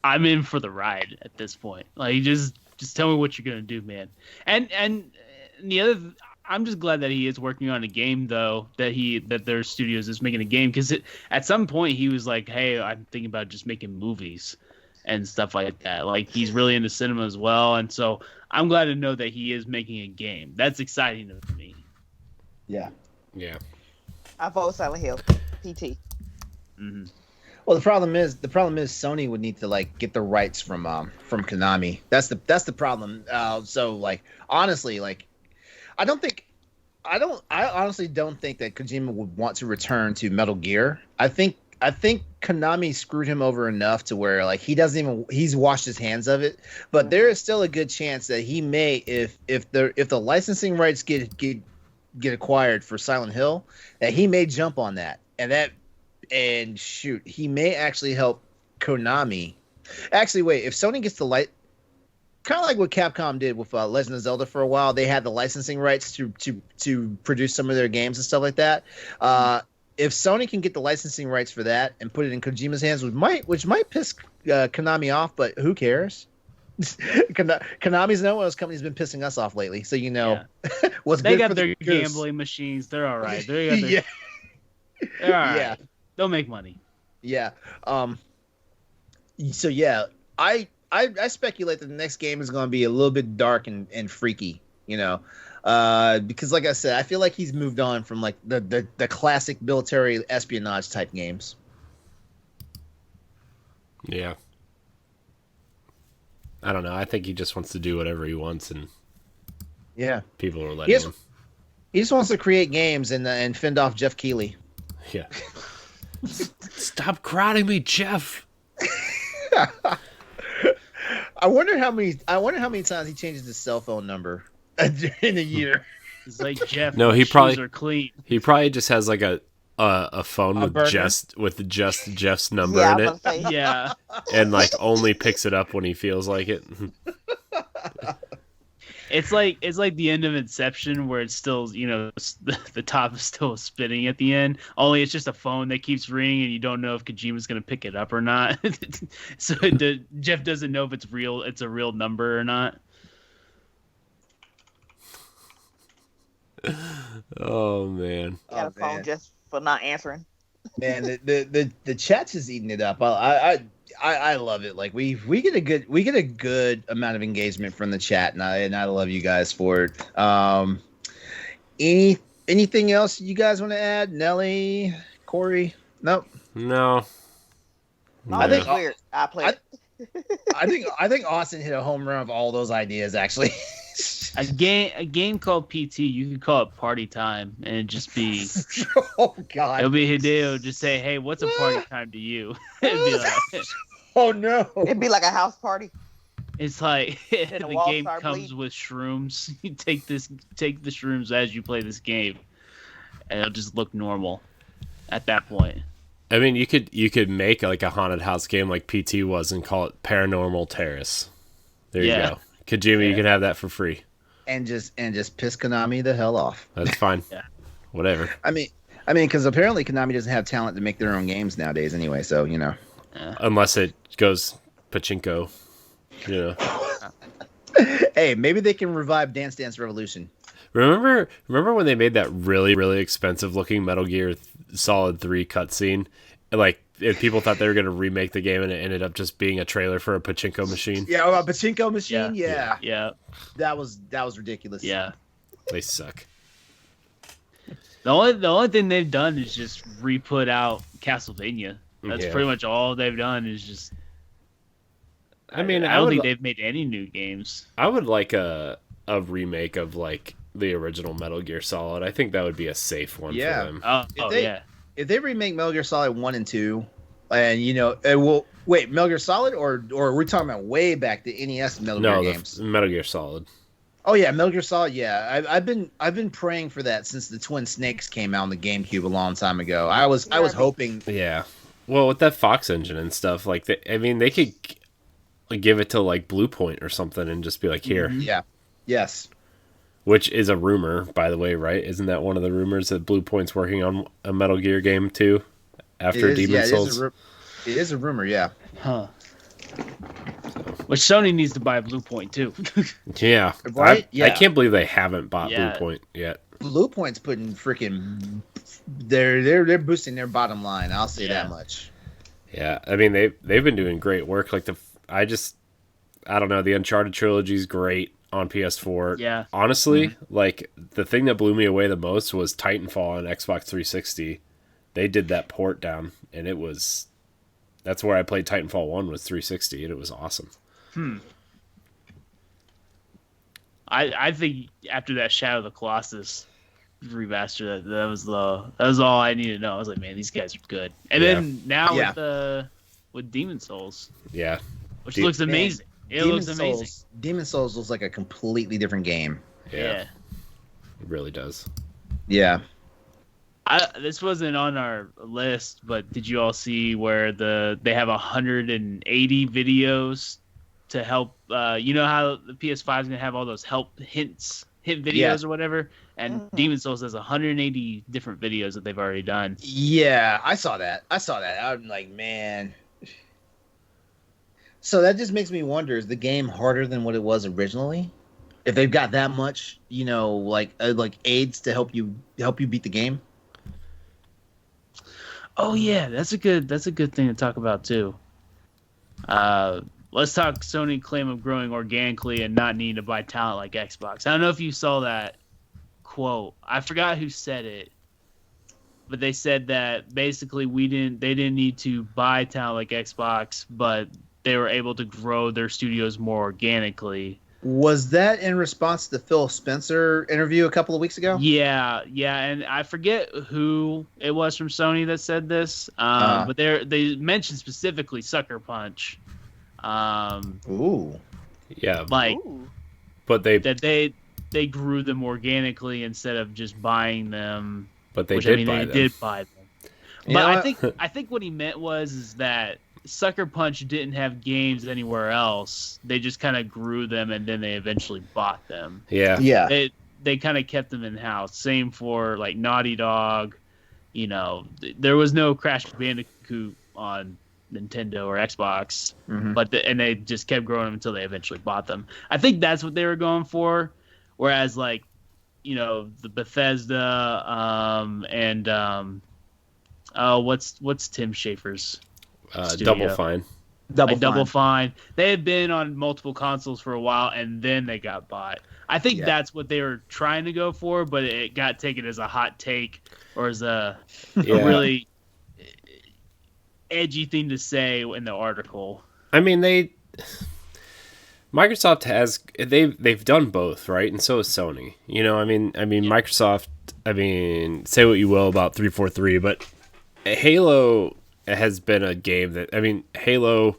I'm in for the ride at this point. Like, just tell me what you're gonna do, man. And the other, I'm just glad that he is working on a game, though, that their studios is making a game, because at some point he was like, hey, I'm thinking about just making movies and stuff like that. Like, he's really into cinema as well, and so I'm glad to know that he is making a game. That's exciting to me. Yeah. I vote Silent Hill. PT. Mm-hmm. Well, the problem is Sony would need to like get the rights from Konami. That's the problem. So like, honestly, like, I honestly don't think that Kojima would want to return to Metal Gear. I think Konami screwed him over enough to where like he's washed his hands of it. But there is still a good chance that he may, if the licensing rights get acquired for Silent Hill, that he may jump on that, and shoot, he may actually help Konami. Actually, wait, if Sony gets the kind of like what Capcom did with Legend of Zelda for a while, they had the licensing rights to produce some of their games and stuff like that. If Sony can get the licensing rights for that and put it in Kojima's hands, which might piss Konami off, but who cares? Konami's another one of those companies been pissing us off lately, so what's they good got for their the gambling machines. They're all right. They're all right. Yeah. They'll make money. Yeah. So yeah, I speculate that the next game is going to be a little bit dark and freaky, because like I said, I feel like he's moved on from like the classic military espionage type games. Yeah. I don't know. I think he just wants to do whatever he wants, and people are letting him. He just wants to create games and fend off Jeff Keighley. Yeah. Stop crowding me, Jeff. I wonder how many times he changes his cell phone number in a year. It's like Jeff. No, he shoes are clean. He probably just has like a phone with just Jeff's number in it. Yeah. And like only picks it up when he feels like it. It's like the end of Inception, where it's still, the top is still spinning at the end. Only it's just a phone that keeps ringing, and you don't know if Kojima's going to pick it up or not. So Jeff doesn't know if it's a real number or not. Oh man. You got a phone just for not answering. Man, the chat's just eating it up. I love it. Like we get a good amount of engagement from the chat, and I love you guys for it. Anything else you guys want to add? Nellie, Corey? Nope. No. I think it's weird. I play it. I think Austin hit a home run of all those ideas. Actually, A game called PT, you could call it Party Time, and it'd just be. Oh God! It'll be Hideo just say, "Hey, what's a party time to you?" It'd be like, oh no! It'd be like a house party. it's like the the walls game start comes bleeding. with shrooms. You take the shrooms as you play this game, and it'll just look normal at that point. I mean, you could make like a haunted house game like PT was and call it Paranormal Terrace. There you Yeah. go. Kojima, you can have that for free. And just piss Konami the hell off. That's fine. Yeah. Whatever. I mean, because apparently Konami doesn't have talent to make their own games nowadays, anyway. So you know. Unless it goes pachinko. You know. Hey, maybe they can revive Dance Dance Revolution. Remember when they made that really, really expensive looking Metal Gear Solid 3 cutscene? And people thought they were going to remake the game, and it ended up just being a trailer for a pachinko machine. Yeah, a pachinko machine. Yeah. Yeah. That was ridiculous. Yeah. They suck. The only thing they've done is just re-put out Castlevania. That's Yeah. pretty much all they've done is just. I mean, I don't think they've made any new games. I would like a remake of like the original Metal Gear Solid. I think that would be a safe one Yeah. for them. Yeah. If they remake Metal Gear Solid 1 and 2, and wait, Metal Gear Solid or we're talking about way back the NES Metal Gear games? Metal Gear Solid. Oh yeah, Metal Gear Solid. Yeah, I've been praying for that since the Twin Snakes came out on the GameCube a long time ago. I was hoping. Yeah. Well, with that Fox engine and stuff, like they could give it to like Blue Point or something and just be like, here. Yeah. Yes. Which is a rumor, by the way, right? Isn't that one of the rumors that Blue Point's working on a Metal Gear game too? After Demon's Souls? It is a rumor, yeah. Huh. Which Sony needs to buy Blue Point too. Yeah. Right? I can't believe they haven't bought Yeah. Blue Point yet. Blue Point's putting freaking. They're boosting their bottom line. I'll say that much. Yeah, I mean they've been doing great work. Like I don't know, the Uncharted trilogy is great on PS4. Yeah. Honestly, like the thing that blew me away the most was Titanfall on Xbox 360. They did that port down, and that's where I played Titanfall 1 was 360, and it was awesome. I think after that Shadow of the Colossus remaster, that was all I needed to know. I was like, man, these guys are good. And then now with Demon Souls, Yeah. which looks amazing. It looks amazing. Demon Souls looks like a completely different game. Yeah. It really does. Yeah. This wasn't on our list, but did you all see where they have 180 videos to help? You know how the PS5 is gonna have all those hint videos or whatever, and Demon Souls has 180 different videos that they've already done. Yeah, I saw that. I'm like, man. So that just makes me wonder: is the game harder than what it was originally? If they've got that much, like aids to help you beat the game. Oh yeah, that's a good thing to talk about too. Let's talk Sony claim of growing organically and not needing to buy talent like Xbox. I don't know if you saw that quote. I forgot who said it, but they said that basically they didn't need to buy talent like Xbox, but they were able to grow their studios more organically. Was that in response to the Phil Spencer interview a couple of weeks ago? Yeah, and I forget who it was from Sony that said this, but they mentioned specifically Sucker Punch. Ooh. Yeah. Like, but they grew them organically instead of just buying them. But they which, did I mean, buy they them. did buy them. You But know I think what he meant was that Sucker Punch didn't have games anywhere else. They just kind of grew them, and then they eventually bought them. Yeah. Yeah. They kind of kept them in house. Same for like Naughty Dog. There was no Crash Bandicoot on Nintendo or Xbox, but and they just kept growing them until they eventually bought them. I think that's what they were going for. Whereas like the Bethesda, and what's Tim Schafer's studio? Double Fine. Double Fine. They had been on multiple consoles for a while, and then they got bought. I think that's what they were trying to go for, but it got taken as a hot take or as a really edgy thing to say in the article. I mean, Microsoft they've done both, right? And so has Sony. Microsoft. Say what you will about 343, but Halo has been a game that Halo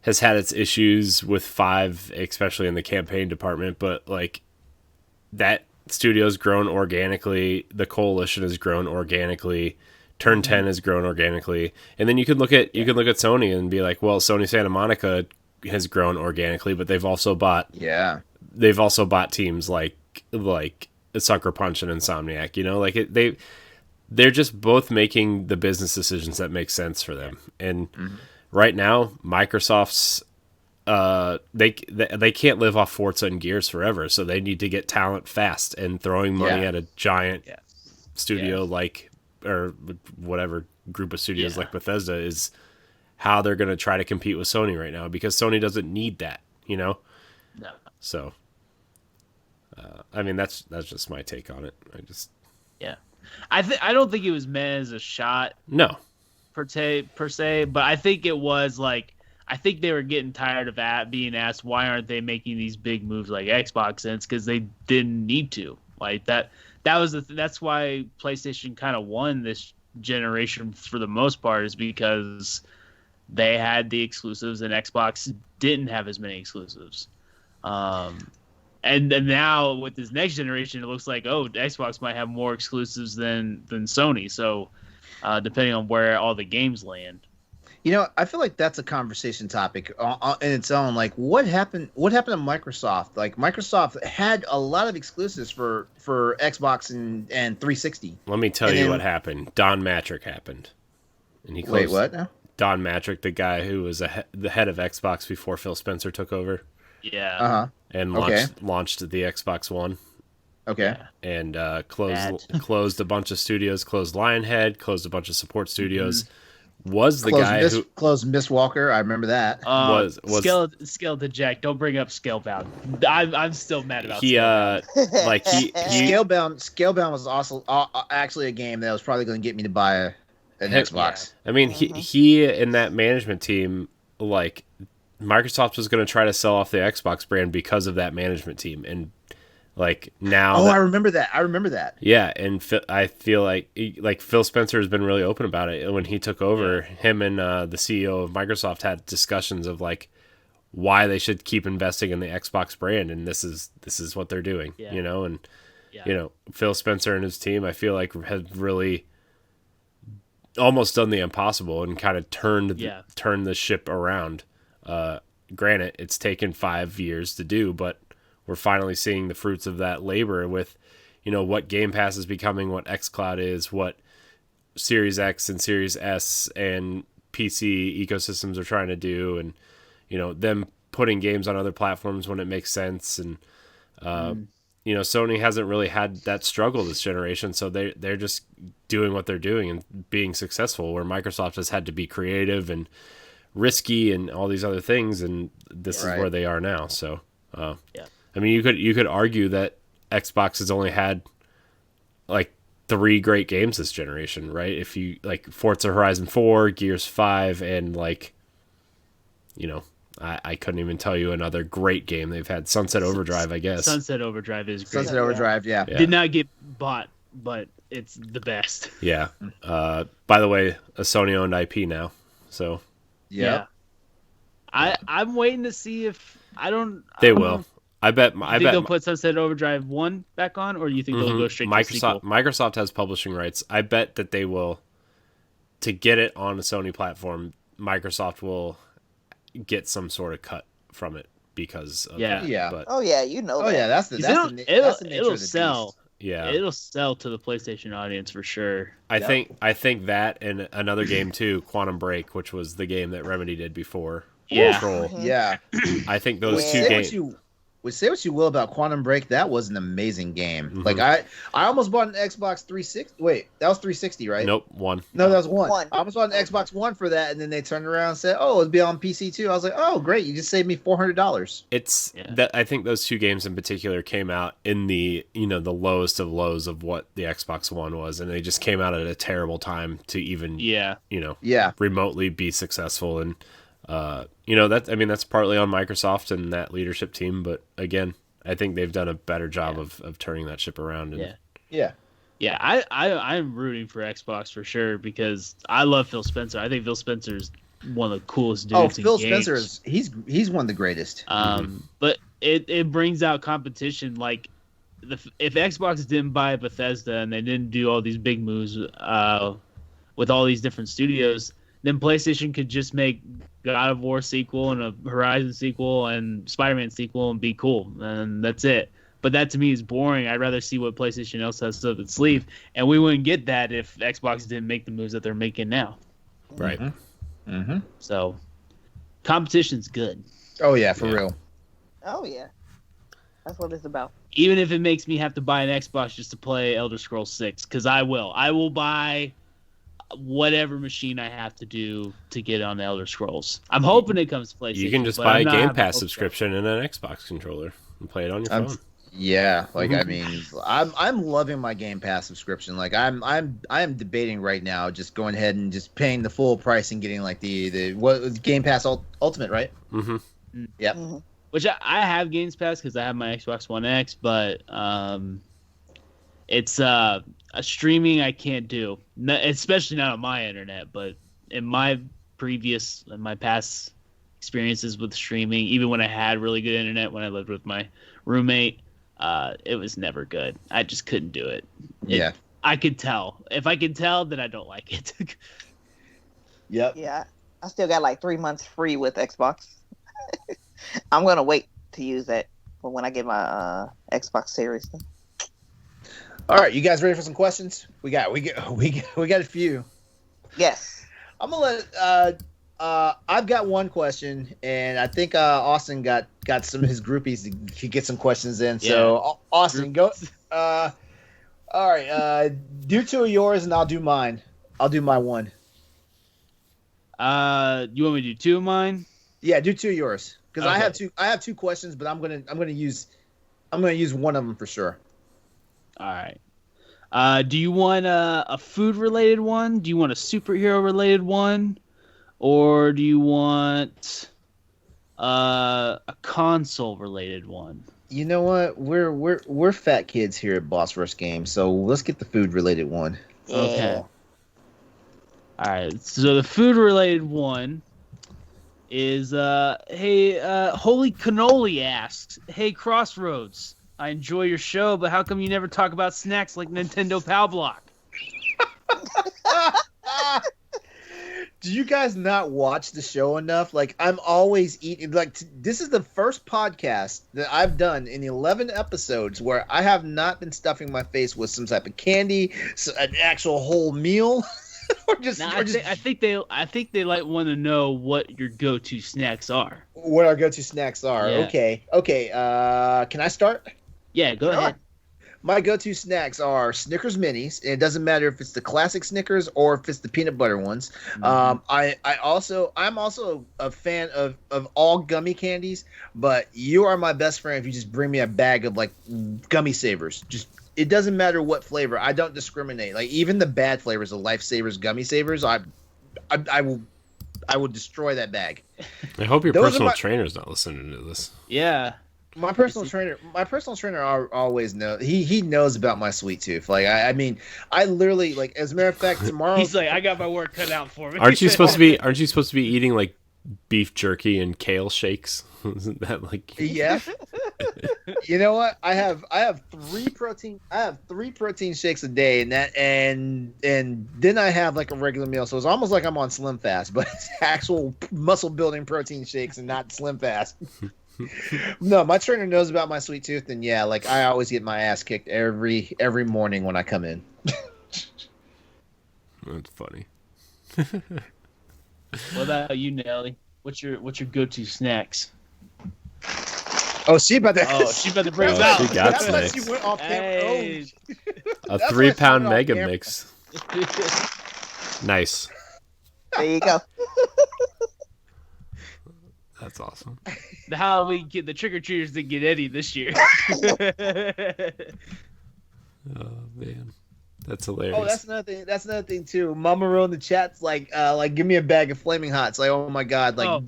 has had its issues with 5, especially in the campaign department, but like that studio's grown organically, the Coalition has grown organically, Turn 10 has grown organically, and then you could look at Sony and be like, well, Sony Santa Monica has grown organically, but they've also bought teams like Sucker Punch and Insomniac. They're just both making the business decisions that make sense for them. And right now, Microsoft's they can't live off Forza and Gears forever, so they need to get talent fast, and throwing money at a giant studio or whatever group of studios like Bethesda is how they're going to try to compete with Sony right now, because Sony doesn't need that, No. So, that's just my take on it. I don't think it was meant as a shot. No. Per se, but I think it was I think they were getting tired of being asked why aren't they making these big moves like Xbox, and it's because they didn't need to. Like that was that's why PlayStation kind of won this generation for the most part, is because they had the exclusives and Xbox didn't have as many exclusives. And now with this next generation, it looks like Xbox might have more exclusives than Sony. So depending on where all the games land. I feel like that's a conversation topic in its own. Like, what happened to Microsoft? Like, Microsoft had a lot of exclusives for Xbox and 360. Let me tell you what happened. Don Matrick happened. And he closed. Wait, what now? Don Matrick, the guy who was the head of Xbox before Phil Spencer took over. Yeah. And launched the Xbox One. Okay. And closed a bunch of studios, closed Lionhead, closed a bunch of support studios. Was the guy who closed Miss Walker? I remember that. Was Skeleton Jack? Don't bring up Scalebound. I'm still mad about Scalebound. Scalebound was also actually a game that was probably going to get me to buy an Xbox. Yeah. He and that management team, Microsoft was going to try to sell off the Xbox brand because of that management team, and now. I remember that. Yeah, and I feel like Phil Spencer has been really open about it. When he took over, him and the CEO of Microsoft had discussions of why they should keep investing in the Xbox brand, and this is what they're doing. Phil Spencer and his team, I feel like, have really almost done the impossible and kind of turned the ship around. Granted, it's taken 5 years to do, but we're finally seeing the fruits of that labor with, what Game Pass is becoming, what xCloud is, what Series X and Series S and PC ecosystems are trying to do, and, them putting games on other platforms when it makes sense. And, Sony hasn't really had that struggle this generation, so they're just doing what they're doing and being successful, where Microsoft has had to be creative and risky and all these other things, and this is where they are now. So, you could argue that Xbox has only had 3 great games this generation, right? If you Forza Horizon 4, Gears 5, and I couldn't even tell you another great game they've had. Sunset Overdrive, I guess. Sunset Overdrive is great. Sunset Overdrive, yeah. Did not get bought, but it's the best. Yeah. By the way, a Sony-owned IP now, so. Yeah. I'm waiting to see if They will. I bet they'll put Sunset Overdrive 1 back on, or do you think they'll go straight to the sequel? Microsoft has publishing rights. I bet that they will, to get it on a Sony platform, Microsoft will get some sort of cut from it because of that. Yeah. But, that's the nature of the sell. beast. Yeah. It'll sell to the PlayStation audience for sure. I think that, and another game too, Quantum Break, which was the game that Remedy did before. Yeah. Control. Yeah. I think those two games. say what you will about Quantum Break, that was an amazing game. Mhm. Like I almost bought an Xbox 360. Wait, that was 360, right? Nope, one. No, that was one. One. I almost bought an Xbox One for that, and then they turned around and said, "Oh, it'll be on PC too." I was like, "Oh, great! You just saved me $400." It's that I think those two games in particular came out in the the lowest of lows of what the Xbox One was, and they just came out at a terrible time to even remotely be successful. And that's partly on Microsoft and that leadership team, but again, I think they've done a better job of turning that ship around. And, I'm rooting for Xbox for sure because I love Phil Spencer. I think Phil Spencer's one of the coolest dudes. Phil Spencer he's one of the greatest. But it brings out competition. Like if Xbox didn't buy Bethesda and they didn't do all these big moves with all these different studios, then PlayStation could just make God of War sequel and a Horizon sequel and Spider-Man sequel and be cool, and that's it. But that to me is boring. I'd rather see what PlayStation else has up its sleeve, and we wouldn't get that if Xbox didn't make the moves that they're making now. Right. Mm-hmm. So, competition's good. Oh yeah, for real. Oh yeah, that's what it's about. Even if it makes me have to buy an Xbox just to play Elder Scrolls 6, because I will buy whatever machine I have to do to get on the Elder Scrolls. I'm hoping it comes to PlayStation. You can just buy a Game Pass subscription and an Xbox controller and play it on your phone. Yeah, like I mean, I'm loving my Game Pass subscription. Like I'm debating right now, just going ahead and just paying the full price and getting like the Game Pass Ultimate, right? Mm-hmm. Yep. Mm-hmm. Which I have Games Pass because I have my Xbox One X, but it's a streaming I can't do, especially not on my internet. But in my past experiences with streaming, even when I had really good internet when I lived with my roommate, it was never good. I just couldn't do it. I could tell. If I could tell, then I don't like it. Yep. Yeah, I still got like 3 months free with Xbox. I'm gonna wait to use that for when I get my Xbox Series. All right, you guys ready for some questions? We got a few. Yes. I'm gonna let. I've got one question, and I think Austin got some of his groupies to get some questions in. Yeah. So Austin, go. All right. Do two of yours, and I'll do mine. I'll do my one. You want me to do two of mine? Yeah, do two of yours because okay. I have two questions, but I'm gonna use one of them for sure. All right. Do you want a food related one? Do you want a superhero related one? Or do you want a console related one? You know what? We're fat kids here at Boss Rush Games, so let's get the food related one. Yeah. Okay. All right. So the food related one is hey, Holy Cannoli asks, "Hey Crossroads, I enjoy your show, but how come you never talk about snacks like Nintendo Pal Block?" Do you guys not watch the show enough? Like, I'm always eating. Like, this is the first podcast that I've done in 11 episodes where I have not been stuffing my face with some type of candy, an actual whole meal, I think they like want to know what your go-to snacks are. What our go-to snacks are. Yeah. Okay. Can I start? Yeah, go ahead. My go-to snacks are Snickers Minis. And it doesn't matter if it's the classic Snickers or if it's the peanut butter ones. Mm-hmm. I'm also a fan of all gummy candies, but you are my best friend if you just bring me a bag of like gummy savers. Just it doesn't matter what flavor. I don't discriminate. Like even the bad flavors, the Lifesavers, gummy savers, I will destroy that bag. I hope your personal trainer's not listening to this. Yeah. My personal trainer always knows. He knows about my sweet tooth. Like I mean, I literally like as a matter of fact tomorrow. He's like, I got my work cut out for me. Aren't you supposed to be eating like beef jerky and kale shakes? Isn't that like? Yeah. You know what? I have three protein shakes a day, and then I have like a regular meal. So it's almost like I'm on Slim Fast, but it's actual muscle building protein shakes and not Slim Fast. No, my trainer knows about my sweet tooth, and yeah, like I always get my ass kicked every morning when I come in. That's funny. What about you, Nellie? What's your go-to snacks? Oh, she about to. Oh, she about to bring Oh, them out. she got That's why snacks. she went off camera. Hey. A That's 3-pound why I mega saw it on mix. Nice. There you go. That's awesome. The Halloween kid, the trick or treaters didn't get any this year. Oh man, that's hilarious. Oh, that's another thing. That's another thing too. Mama Ro in the chat's like give me a bag of Flaming Hots. Like, oh my god, like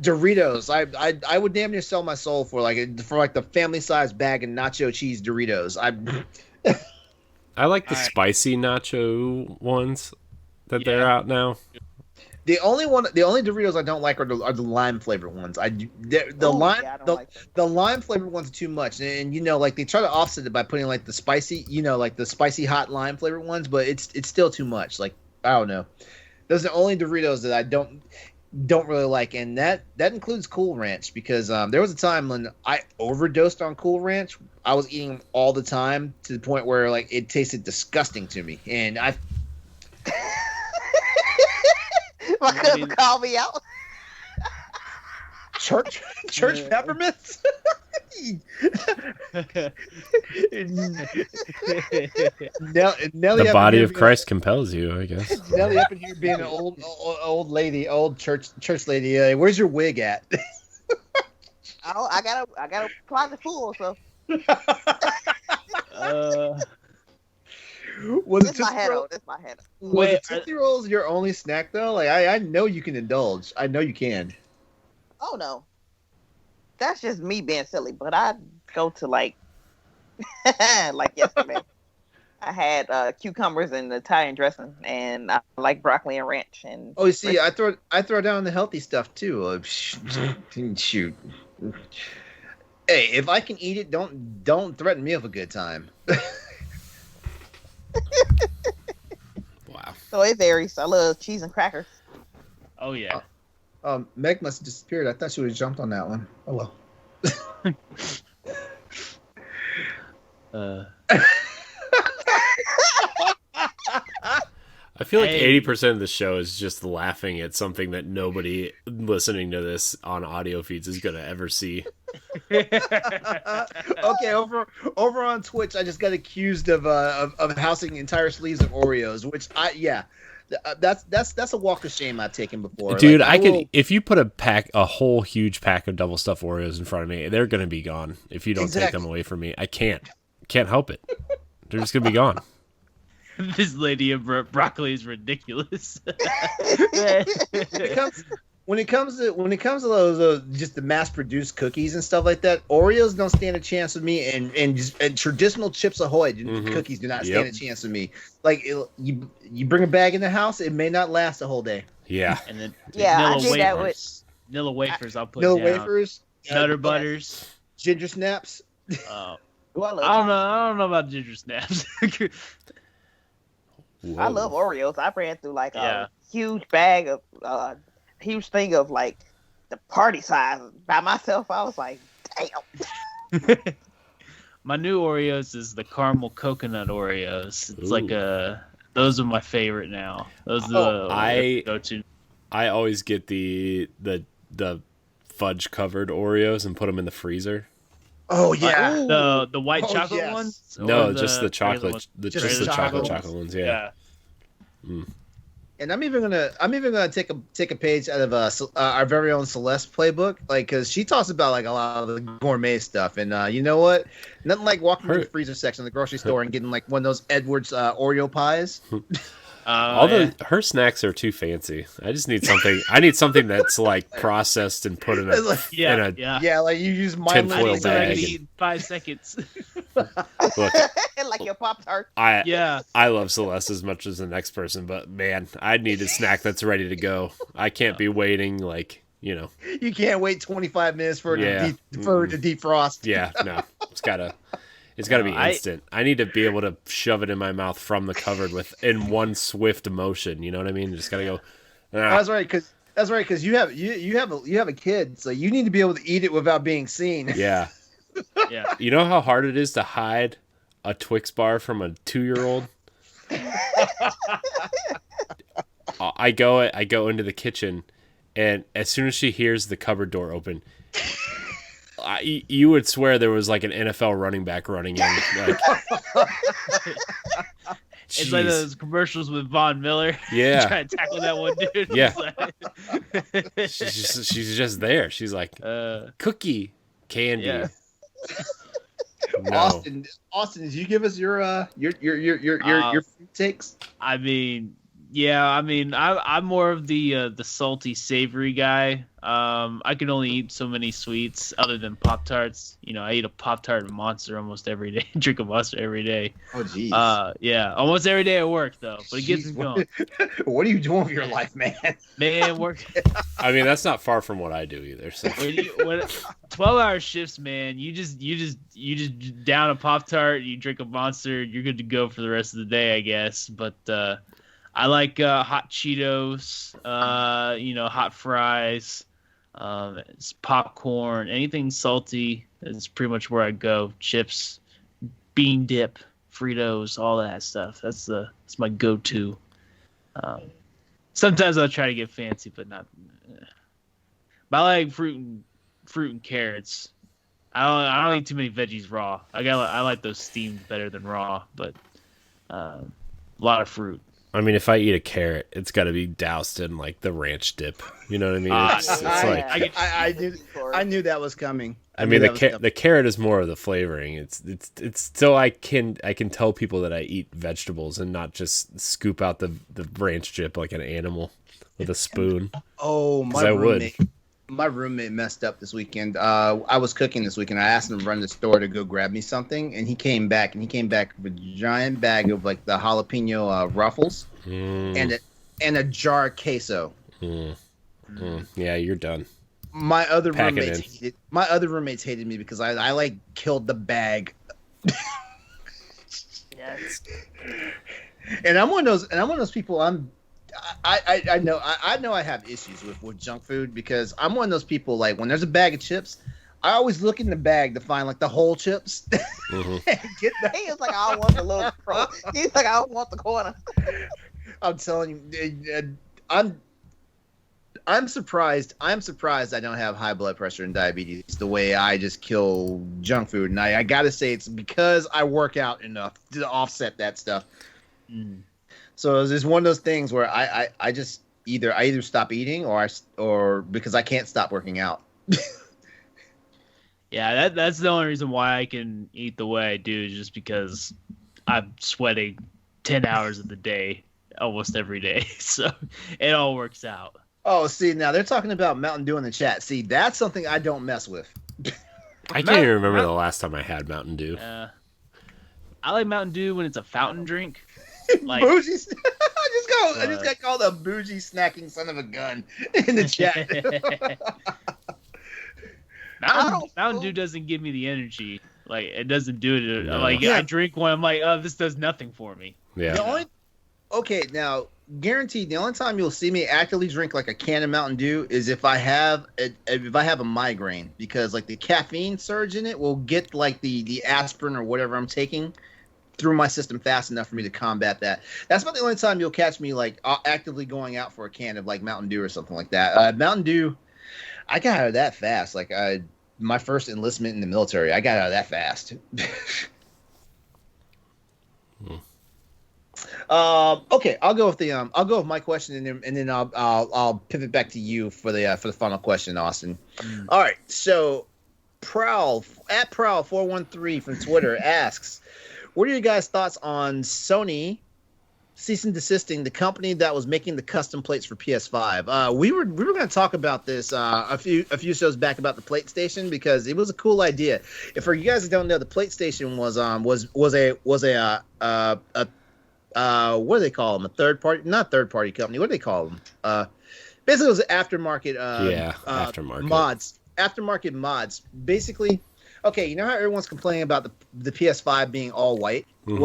Doritos. I would damn near sell my soul for the family size bag of nacho cheese Doritos. I like the spicy nacho ones that they're out now. The only Doritos I don't like are the lime flavored ones. The lime flavored ones are too much, and like they try to offset it by putting like the spicy, like the spicy hot lime flavored ones, but it's still too much. Like, I don't know. Those are the only Doritos that I don't really like, and that includes Cool Ranch, because there was a time when I overdosed on Cool Ranch. I was eating them all the time to the point where like it tasted disgusting to me, and I. My cousin called me out. Church peppermints. Nellie, The body of Christ compels you, I guess. Nellie up in here being an old lady, old church lady. Where's your wig at? Oh, I gotta closet full. So Was my head on. That's my head. Was it Tootsie Rolls your only snack though? Like, I know you can indulge. I know you can. Oh no, that's just me being silly. But I go to like yesterday. I had cucumbers and Italian dressing, and I like broccoli and ranch. And you see, I throw down the healthy stuff too. Shoot. Hey, if I can eat it, don't threaten me with a good time. Wow. So it varies. I love cheese and crackers. Oh yeah. Meg must have disappeared. I thought she would have jumped on that one. Oh well. I feel like 80% of the show is just laughing at something that nobody listening to this on audio feeds is going to ever see. Okay, over on Twitch, I just got accused of housing entire sleeves of Oreos, which that's a walk of shame I've taken before. Dude, like, if you put a whole huge pack of double stuffed Oreos in front of me, they're going to be gone if you don't take them away from me. I can't help it. They're just going to be gone. This lady of broccoli is ridiculous. When it comes to those just the mass produced cookies and stuff like that, Oreos don't stand a chance with me, and traditional Chips Ahoy cookies do not stand a chance with me. Like, you bring a bag in the house, it may not last a whole day. Yeah. And then I did that with Nilla wafers. I'll put Nilla down. wafers, Nutter butters, ginger snaps. I well, don't know about ginger snaps. I love Oreos. I ran through like a huge bag of huge thing of like the party size by myself. I was like, damn. My new Oreos is the caramel coconut Oreos. It's like those are my favorite now. Those are the go-to. I always get the fudge covered Oreos and put them in the freezer. Oh yeah, the white chocolate ones. No, just the chocolate, just the chocolate ones. Yeah. Mm. And I'm even gonna take a page out of our very own Celeste playbook, like, because she talks about like a lot of the gourmet stuff, and you know what? Nothing like walking in the freezer section of the grocery store and getting like one of those Edwards Oreo pies. Her snacks are too fancy. I just need something. I need something that's like processed and put in a like you use tinfoil bag. In 5 seconds. Look, like your Pop-Tart. I love Celeste as much as the next person, but man, I need a snack that's ready to go. I can't be waiting You can't wait 25 minutes for it to defrost. Yeah, no, it's gotta be instant. I need to be able to shove it in my mouth from the cupboard in one swift motion. You know what I mean? Just gotta go. That's right, because you have a kid, so you need to be able to eat it without being seen. Yeah. Yeah. You know how hard it is to hide a Twix bar from a 2-year-old? I go into the kitchen, and as soon as she hears the cupboard door open, you would swear there was like an NFL running back running in. Like, it's like those commercials with Von Miller. Yeah. Trying to tackle that one dude. Yeah. Like... she's just there. She's like, cookie, candy. Yeah. No. Austin, did you give us your food takes? I mean, yeah. I mean, I'm more of the salty, savory guy. I can only eat so many sweets other than Pop-Tarts. You know, I eat a Pop-Tart and Monster almost every day. Drink a Monster every day. Oh, jeez. Yeah, almost every day at work though. But it gets me going. What are you doing with your life, man? Man, work. I mean, that's not far from what I do either. So. When 12-hour shifts, man, you just down a Pop-Tart, you drink a Monster, you're good to go for the rest of the day, I guess. But I like hot Cheetos, hot fries, popcorn, anything salty is pretty much where I go. Chips, bean dip, Fritos, all that stuff. That's my go-to. Sometimes I'll try to get fancy, but not. But I like fruit and carrots. I don't eat too many veggies raw. I like those steamed better than raw, but a lot of fruit. I mean, if I eat a carrot, it's got to be doused in like the ranch dip. You know what I mean? I knew that was coming. I mean, the carrot is more of the flavoring. It's still I can tell people that I eat vegetables and not just scoop out the ranch dip like an animal with a spoon. Oh, my roommate messed up this weekend. I was cooking this weekend. I asked him to run to the store to go grab me something, and he came back with a giant bag of like the jalapeno ruffles and a jar of queso. Yeah, you're done. My other roommates hated me because I like killed the bag. Yes. And I'm one of those people. I know I have issues with junk food because I'm one of those people, like when there's a bag of chips, I always look in the bag to find like the whole chips. He was like, I don't want the little pro. He's like, I don't want the corner. I'm telling you, I'm surprised I don't have high blood pressure and diabetes the way I just kill junk food. And I gotta say it's because I work out enough to offset that stuff. So it's one of those things where I just either stop eating or because I can't stop working out. Yeah, that's the only reason why I can eat the way I do, is just because I'm sweating 10 hours of the day almost every day. So it all works out. Oh, see, now they're talking about Mountain Dew in the chat. See, that's something I don't mess with. I can't even remember the last time I had Mountain Dew. I like Mountain Dew when it's a fountain drink. Like, bougie. I just got called a bougie snacking son of a gun in the chat. Mountain Dew doesn't give me the energy. Like, it doesn't do it. No. Like, I drink one, I'm like, oh, this does nothing for me. Yeah. Now, guaranteed, the only time you'll see me actively drink like a can of Mountain Dew is if I have a migraine, because like the caffeine surge in it will get like the aspirin or whatever I'm taking through my system fast enough for me to combat that. That's about the only time you'll catch me like actively going out for a can of like Mountain Dew or something like that. Mountain Dew, I got out of that fast. Like my first enlistment in the military, I got out of that fast. Okay, I'll go with my question, and then I'll pivot back to you for the final question, Austin. All right, so Prowl 413 from Twitter asks, what are your guys' thoughts on Sony cease and desisting the company that was making the custom plates for PS5? We were going to talk about this a few shows back about the PlayStation, because it was a cool idea. If for you guys that don't know, the PlayStation was a what do they call them? Not third party company. What do they call them? Basically, it was aftermarket. Aftermarket Aftermarket mods. Basically, okay. You know how everyone's complaining about the PS5 being all white? Mm-hmm.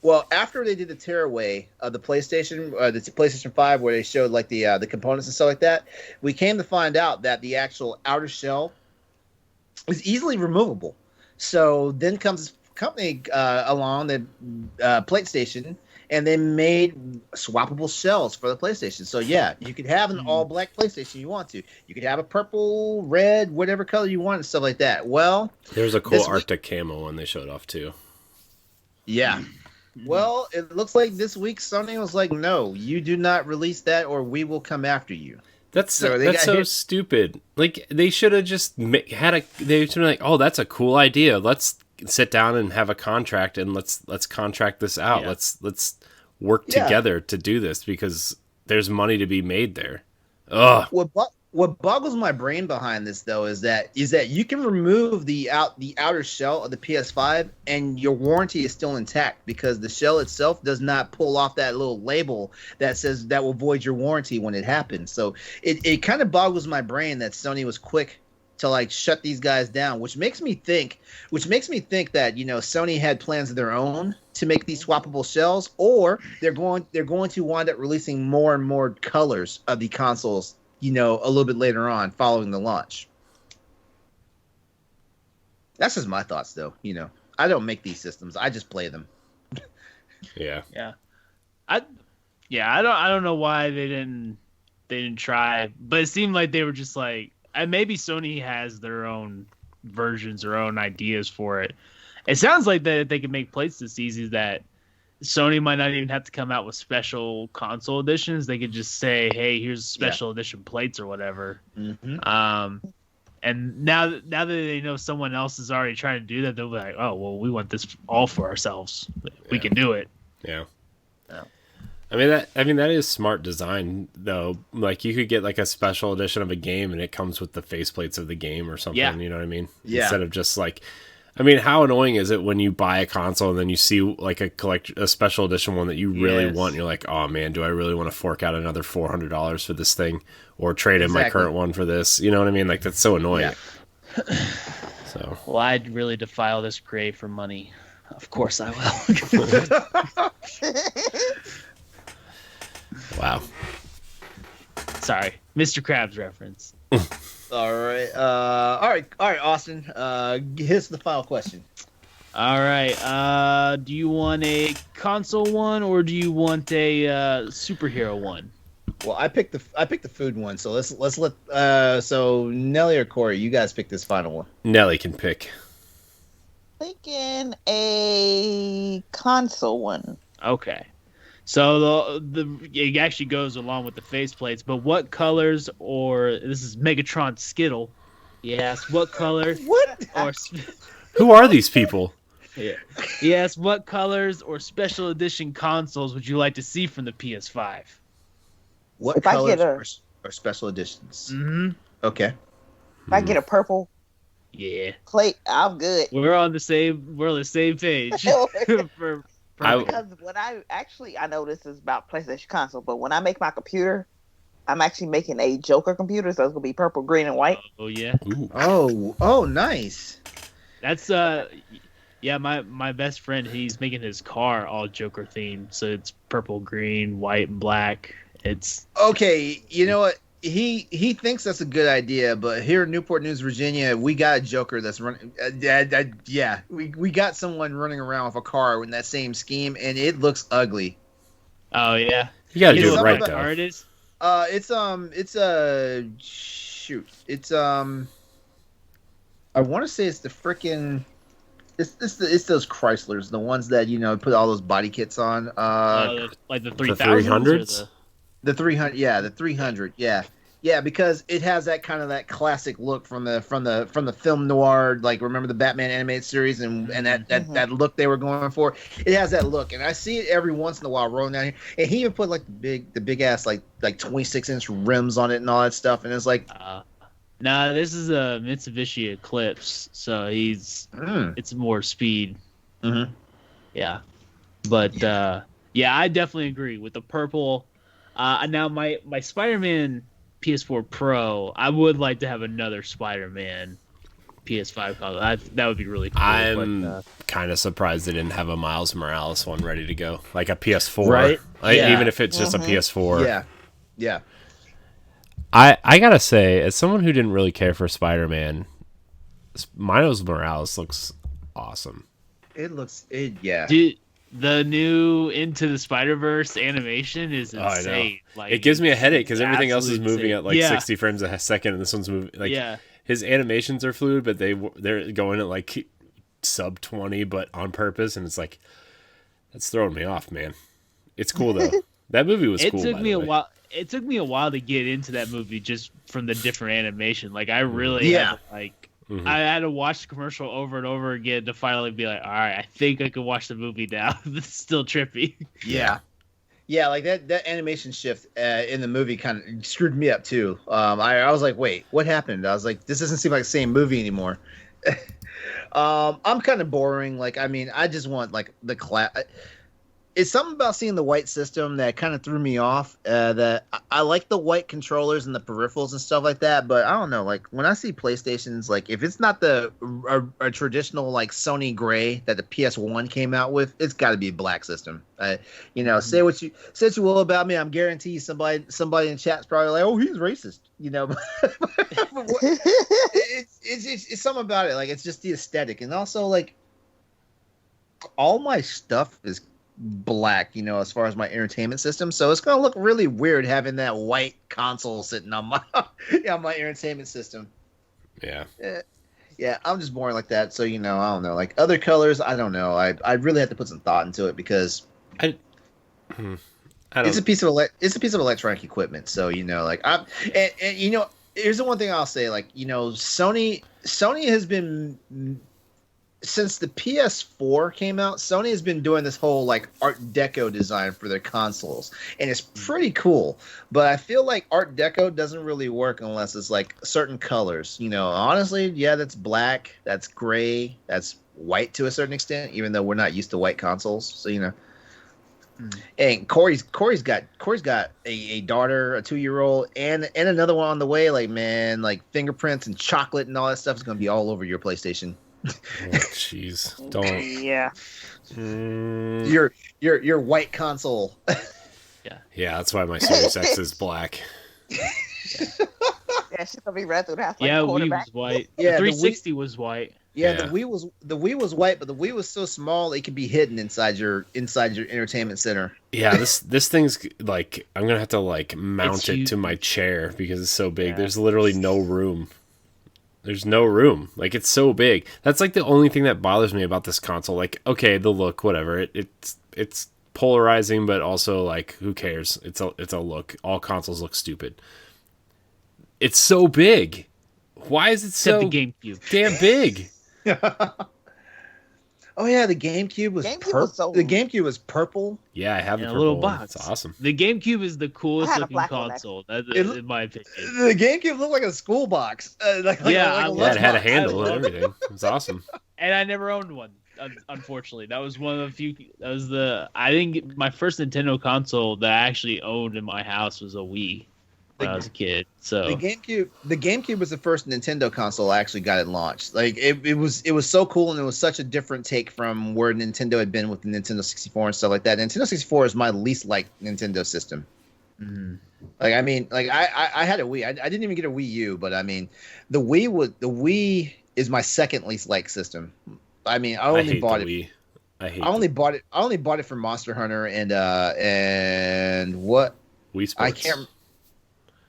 Well, after they did the tearaway of the PlayStation 5, where they showed like the components and stuff like that, we came to find out that the actual outer shell is easily removable. So then comes this company along, the PlayStation, and they made swappable shells for the PlayStation. So yeah, you could have an all black PlayStation you want to. You could have a purple, red, whatever color you want and stuff like that. Well, there's a cool Arctic camo one they showed off too. Yeah. Well, it looks like this week Sony was like, "No, you do not release that, or we will come after you." That's so stupid. Like they should have just had a. They should have like, "Oh, that's a cool idea. Let's sit down and have a contract, and let's contract this out. Yeah. Let's work together to do this because there's money to be made there." Ugh. What boggles my brain behind this though is that you can remove the outer shell of the PS5 and your warranty is still intact because the shell itself does not pull off that little label that says that will void your warranty when it happens. So it kind of boggles my brain that Sony was quick to like shut these guys down, which makes me think that, you know, Sony had plans of their own to make these swappable shells, or they're going to wind up releasing more and more colors of the consoles, you know, a little bit later on following the launch. That's just my thoughts though. You know, I don't make these systems. I just play them. Yeah. I don't know why they didn't try, but it seemed like they were just like, maybe Sony has their own versions, their own ideas for it. It sounds like that they can make plates this easy that Sony might not even have to come out with special console editions. They could just say, "Hey, here's special edition plates or whatever." Mm-hmm. And now that they know someone else is already trying to do that, they'll be like, "Oh, well, we want this all for ourselves. We can do it." Yeah. I mean that is smart design though. Like you could get like a special edition of a game and it comes with the faceplates of the game or something. Yeah. You know what I mean? Yeah. Instead of just like. I mean, how annoying is it when you buy a console and then you see like a special edition one that you really want? And you're like, oh man, do I really want to fork out another $400 for this thing or trade in my current one for this? You know what I mean? Like that's so annoying. Yeah. So. Well, I'd really defile this parade for money. Of course I will. Wow. Sorry, Mr. Krabs reference. All right, Austin. Here's the final question. All right. Do you want a console one or do you want a superhero one? Well, I picked the food one. So let's let so Nellie or Corey, you guys pick this final one. Nellie can pick. Picking a console one. Okay. So it actually goes along with the faceplates, but what colors or this is Megatron Skittle? Yes, what color? What? Or who are these people? Yeah. Yes, what colors or special edition consoles would you like to see from the PS5? What colors or special editions? Mm-hmm. Okay. If I get a purple, plate, I'm good. We're on the same page. Because when I know this is about PlayStation console, but when I make my computer, I'm actually making a Joker computer, so it's gonna be purple, green, and white. Oh yeah. Ooh. Oh, nice. That's my best friend. He's making his car all Joker themed, so it's purple, green, white, and black. It's okay. You know what? He thinks that's a good idea, but here in Newport News, Virginia, we got a Joker that's running. We got someone running around with a car in that same scheme, and it looks ugly. Oh yeah, you gotta do it right though. Art is? It's I want to say it's the freaking. It's those Chryslers, the ones that put all those body kits on. Like the 300s. The 300, the 300, yeah, because it has that classic look from the film noir, like remember the Batman animated series and that look they were going for. It has that look, and I see it every once in a while rolling down here. And he even put like the big ass like 26-inch rims on it and all that stuff, and it's like, nah, this is a Mitsubishi Eclipse, so it's more speed. Mm-hmm. Yeah, but I definitely agree with the purple. Now my Spider-Man PS4 Pro, I would like to have another Spider-Man PS5 console. That would be really cool. I'm kind of surprised they didn't have a Miles Morales one ready to go, like a PS4, right? Even if it's just a PS4. Yeah. I gotta say, as someone who didn't really care for Spider-Man, Miles Morales looks awesome. It looks. The new Into the Spider-Verse animation is Oh, I know. insane. Like, It gives me a headache because it's everything else is absolutely moving insane. at like Yeah. 60 frames a second, and this one's moving like Yeah. his animations are fluid, but they're going at like sub 20, but on purpose, and it's like that's throwing me off, man. It's cool though. That movie was It cool. took by me the a way. while. It took me a while to get into that movie just from the different animation. Like I really Yeah. had to, like Mhm. I had to watch the commercial over and over again to finally be like, all right, I think I can watch the movie now. It's still trippy. Yeah. Yeah, like that animation shift in the movie kind of screwed me up too. I was like, wait, what happened? I was like, this doesn't seem like the same movie anymore. I'm kind of boring. Like, I mean, I just want like the class. It's something about seeing the white system that kind of threw me off. That I like the white controllers and the peripherals and stuff like that, but I don't know. Like when I see PlayStations, like if it's not a traditional like Sony gray that the PS1 came out with, it's got to be a black system. Say what you will about me. I'm guarantee somebody in chat's probably like, oh, he's racist. It's something about it. Like it's just the aesthetic, and also like all my stuff is black, as far as my entertainment system. So it's gonna look really weird having that white console sitting on my on my entertainment system. Yeah. Yeah, I'm just boring like that. So I don't know. Like other colors, I don't know. I really have to put some thought into it because I don't. it's a piece of electronic equipment. So like I'm and here's the one thing I'll say. Like Sony has been. Since the PS4 came out, Sony has been doing this whole like Art Deco design for their consoles, and it's pretty cool. But I feel like Art Deco doesn't really work unless it's like certain colors. Honestly, yeah, that's black, that's gray, that's white to a certain extent, even though we're not used to white consoles. So And Corey's got a daughter, a 2-year-old, and another one on the way. Like man, like fingerprints and chocolate and all that stuff is gonna be all over your PlayStation. Jeez, don't. Yeah. Your white console. Yeah, that's why my Series X is black. Yeah, she's gonna be red through the house. Like Yeah, a Wii quarterback. was white. Yeah, The the 360 was white. Yeah, Yeah. the Wii was white, but the Wii was so small it could be hidden inside your entertainment center. Yeah, this thing's like I'm gonna have to like mount It's it huge. to my chair because it's so big. Yeah. There's literally no room. There's no room. Like it's so big. That's like the only thing that bothers me about this console. Like, okay, the look, whatever. It's polarizing, but also like, who cares? It's a look. All consoles look stupid. It's so big. Why is it Except so the GameCube. damn big? Oh yeah, the GameCube was GameCube purple. was so- The GameCube was purple. Yeah, I have In the a little purple one. box. It's awesome. The GameCube is the coolest I had a looking black one, console. That's It- in my opinion. The GameCube looked like a school box. Yeah, I like Yeah, it had a I handle and love everything. It was awesome. And I never owned one. Unfortunately, that was one of the few. That was I didn't get my first Nintendo console that I actually owned in my house was a Wii when I was a kid. So The GameCube was the first Nintendo console I actually got it launched. Like it was so cool, and it was such a different take from where Nintendo had been with the Nintendo 64 and stuff like that. Nintendo 64 is my least liked Nintendo system. Mhm. Like I mean, like I had a Wii. I didn't even get a Wii U, but I mean, the Wii is my second least liked system. I mean, I I only hate bought the it. Wii. I only bought it for Monster Hunter and what Wii Sports. I can't.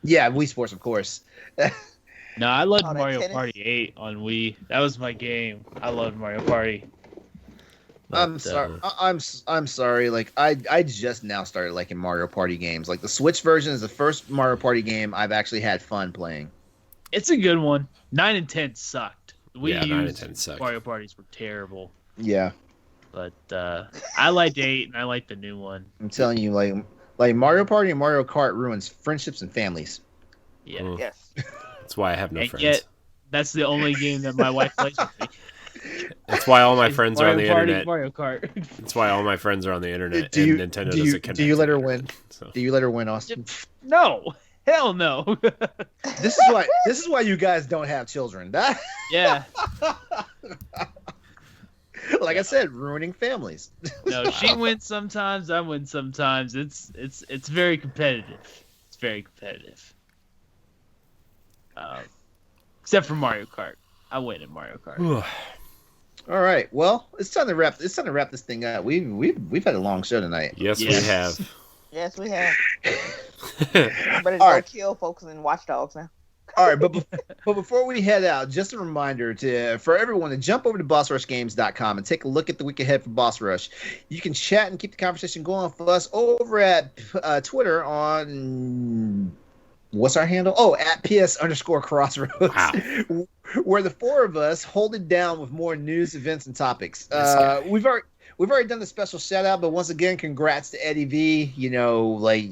Yeah, Wii Sports, of course. no, I loved Oh, that Mario tennis? Party 8 on Wii. That was my game. I loved Mario Party. I'm But, sorry. I'm sorry. Like I just now started liking Mario Party games. Like the Switch version is the first Mario Party game I've actually had fun playing. It's a good one. 9 and 10 sucked. The Wii Yeah, 9 and U's 10 sucked. Mario Parties were terrible. Yeah, But I liked 8 and I liked the new one. I'm telling you, like Mario Party and Mario Kart ruins friendships and families. Yeah. Mm. Yes. That's why I have no And friends. yet, that's the only game that my wife plays with me. That's why all my It's friends are on the Mario Party, internet. Mario Kart. That's why all my friends are on the internet, Do you- and Nintendo do you- doesn't connect. do you let to her the win? internet, so. Do you let her win, Austin? No. Hell no. This is why you guys don't have children. That, Yeah. like I said, ruining families. No, she wins sometimes, I win sometimes. It's very competitive. It's very competitive. Except for Mario Kart. I win in Mario Kart. All right. Well, it's time to wrap. It's time to wrap this thing up. We've had a long show tonight. Yes, we have. Yes, we have. I'm ready to All go right. kill folks in Watch Dogs now. All right, but before we head out, just a reminder for everyone to jump over to bossrushgames.com and take a look at the week ahead for Boss Rush. You can chat and keep the conversation going with us over at Twitter on what's our handle? Oh, at @PS_Crossroads. Wow. Where the four of us hold it down with more news, events, and topics. We've already done the special shout out, but once again, congrats to Eddie V. You know, like.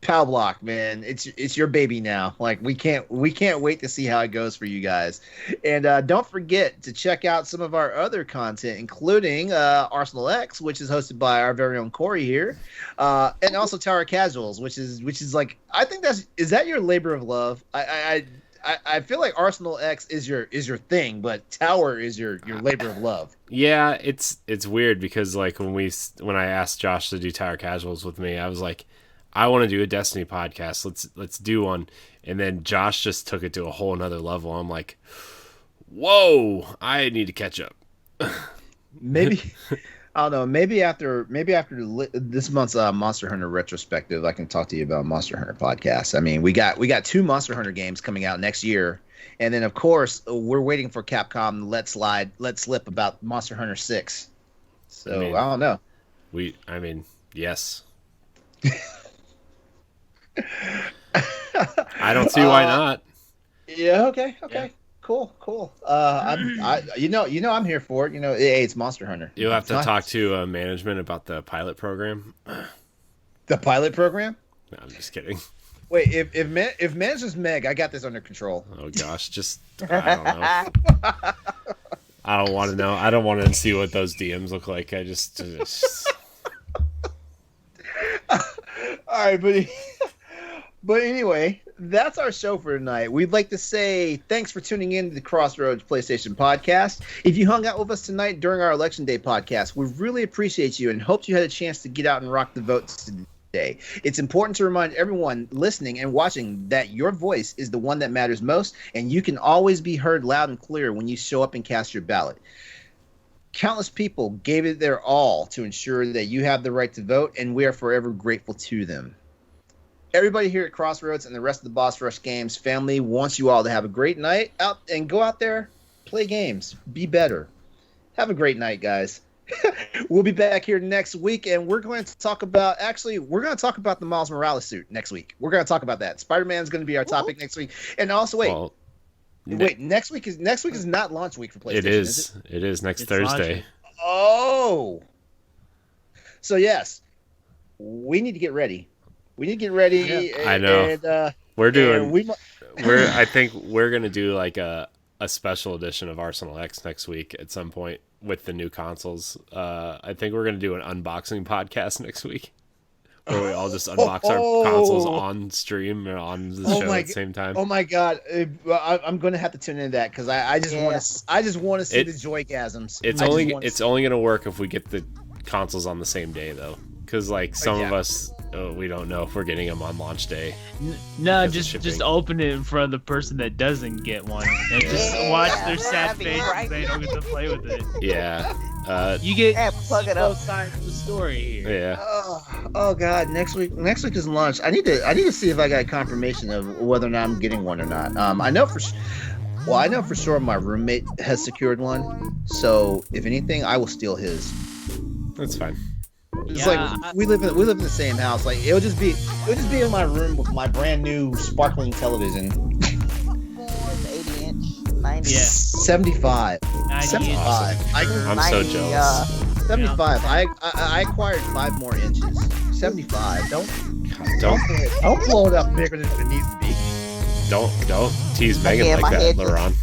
Pow Block, man, it's your baby now. Like we can't wait to see how it goes for you guys. And don't forget to check out some of our other content, including Arsenal X, which is hosted by our very own Corey here, and also Tower Casuals, which is like I think is that your labor of love. I feel like Arsenal X is your thing, but Tower is your labor of love. Yeah, it's weird because like when I asked Josh to do Tower Casuals with me, I was like, I want to do a Destiny podcast. Let's do one. And then Josh just took it to a whole nother level. I'm like, whoa, I need to catch up. Maybe I don't know. Maybe after this month's Monster Hunter retrospective, I can talk to you about Monster Hunter podcast. I mean, we got 2 Monster Hunter games coming out next year, and then of course we're waiting for Capcom to let slip about Monster Hunter 6. So I don't know. Yes. I don't see why not. Yeah. Okay. Yeah. Cool. I'm here for it. You know, hey, it's Monster Hunter. You'll have to talk to management about the pilot program. The pilot program? No, I'm just kidding. Wait, if management's Meg, I got this under control. Oh gosh, I don't know. I don't want to know. I don't want to see what those DMs look like. I just... All right, but anyway, that's our show for tonight. We'd like to say thanks for tuning in to the Crossroads PlayStation podcast. If you hung out with us tonight during our Election Day podcast, we really appreciate you and hope you had a chance to get out and rock the votes today. It's important to remind everyone listening and watching that your voice is the one that matters most, and you can always be heard loud and clear when you show up and cast your ballot. Countless people gave it their all to ensure that you have the right to vote, and we are forever grateful to them. Everybody here at Crossroads and the rest of the Boss Rush Games family wants you all to have a great night out and go out there, play games, be better. Have a great night, guys. We'll be back here next week, and we're going to talk about the Miles Morales suit next week. We're going to talk about that. Spider-Man is going to be our topic next week, and also next week is not launch week for PlayStation. It is next Thursday. Launching. Oh, so yes, we need to get ready. Yeah. I know. And, I think we're gonna do like a special edition of Arsenal X next week at some point with the new consoles. I think we're gonna do an unboxing podcast next week, where we all just unbox our consoles on stream or on the show at the same time. Oh my god, I'm gonna have to tune into that because I just want to see the joygasms. It's only gonna work if we get the consoles on the same day though, because like some of us. We don't know if we're getting them on launch day. No, just open it in front of the person that doesn't get one, and just watch their sad face if they don't get to play with it. Yeah, you get plug it up. both sides of the story here. Yeah. Oh god, next week is launch. I need to see if I got confirmation of whether or not I'm getting one or not. I know for sure my roommate has secured one. So if anything, I will steal his. That's fine. It's like we live in the same house. Like it would just be in my room with my brand new sparkling television. 80-inch, 90. Yeah. 75. 75. I'm so jealous. 75. I acquired 5 more inches. 75. Don't blow it up bigger than it needs to be. Don't tease Megan like that, LeRon.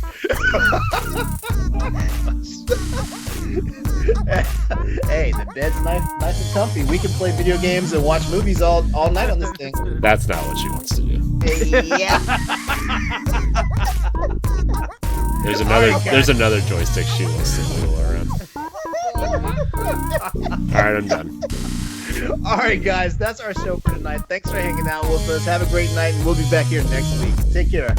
Hey, the bed's nice and comfy. We can play video games and watch movies all night on this thing. That's not what she wants to do. Yeah. There's another joystick she wants to wiggle around. All right, I'm done. All right, guys, that's our show for tonight. Thanks for hanging out with us. Have a great night, and we'll be back here next week. Take care.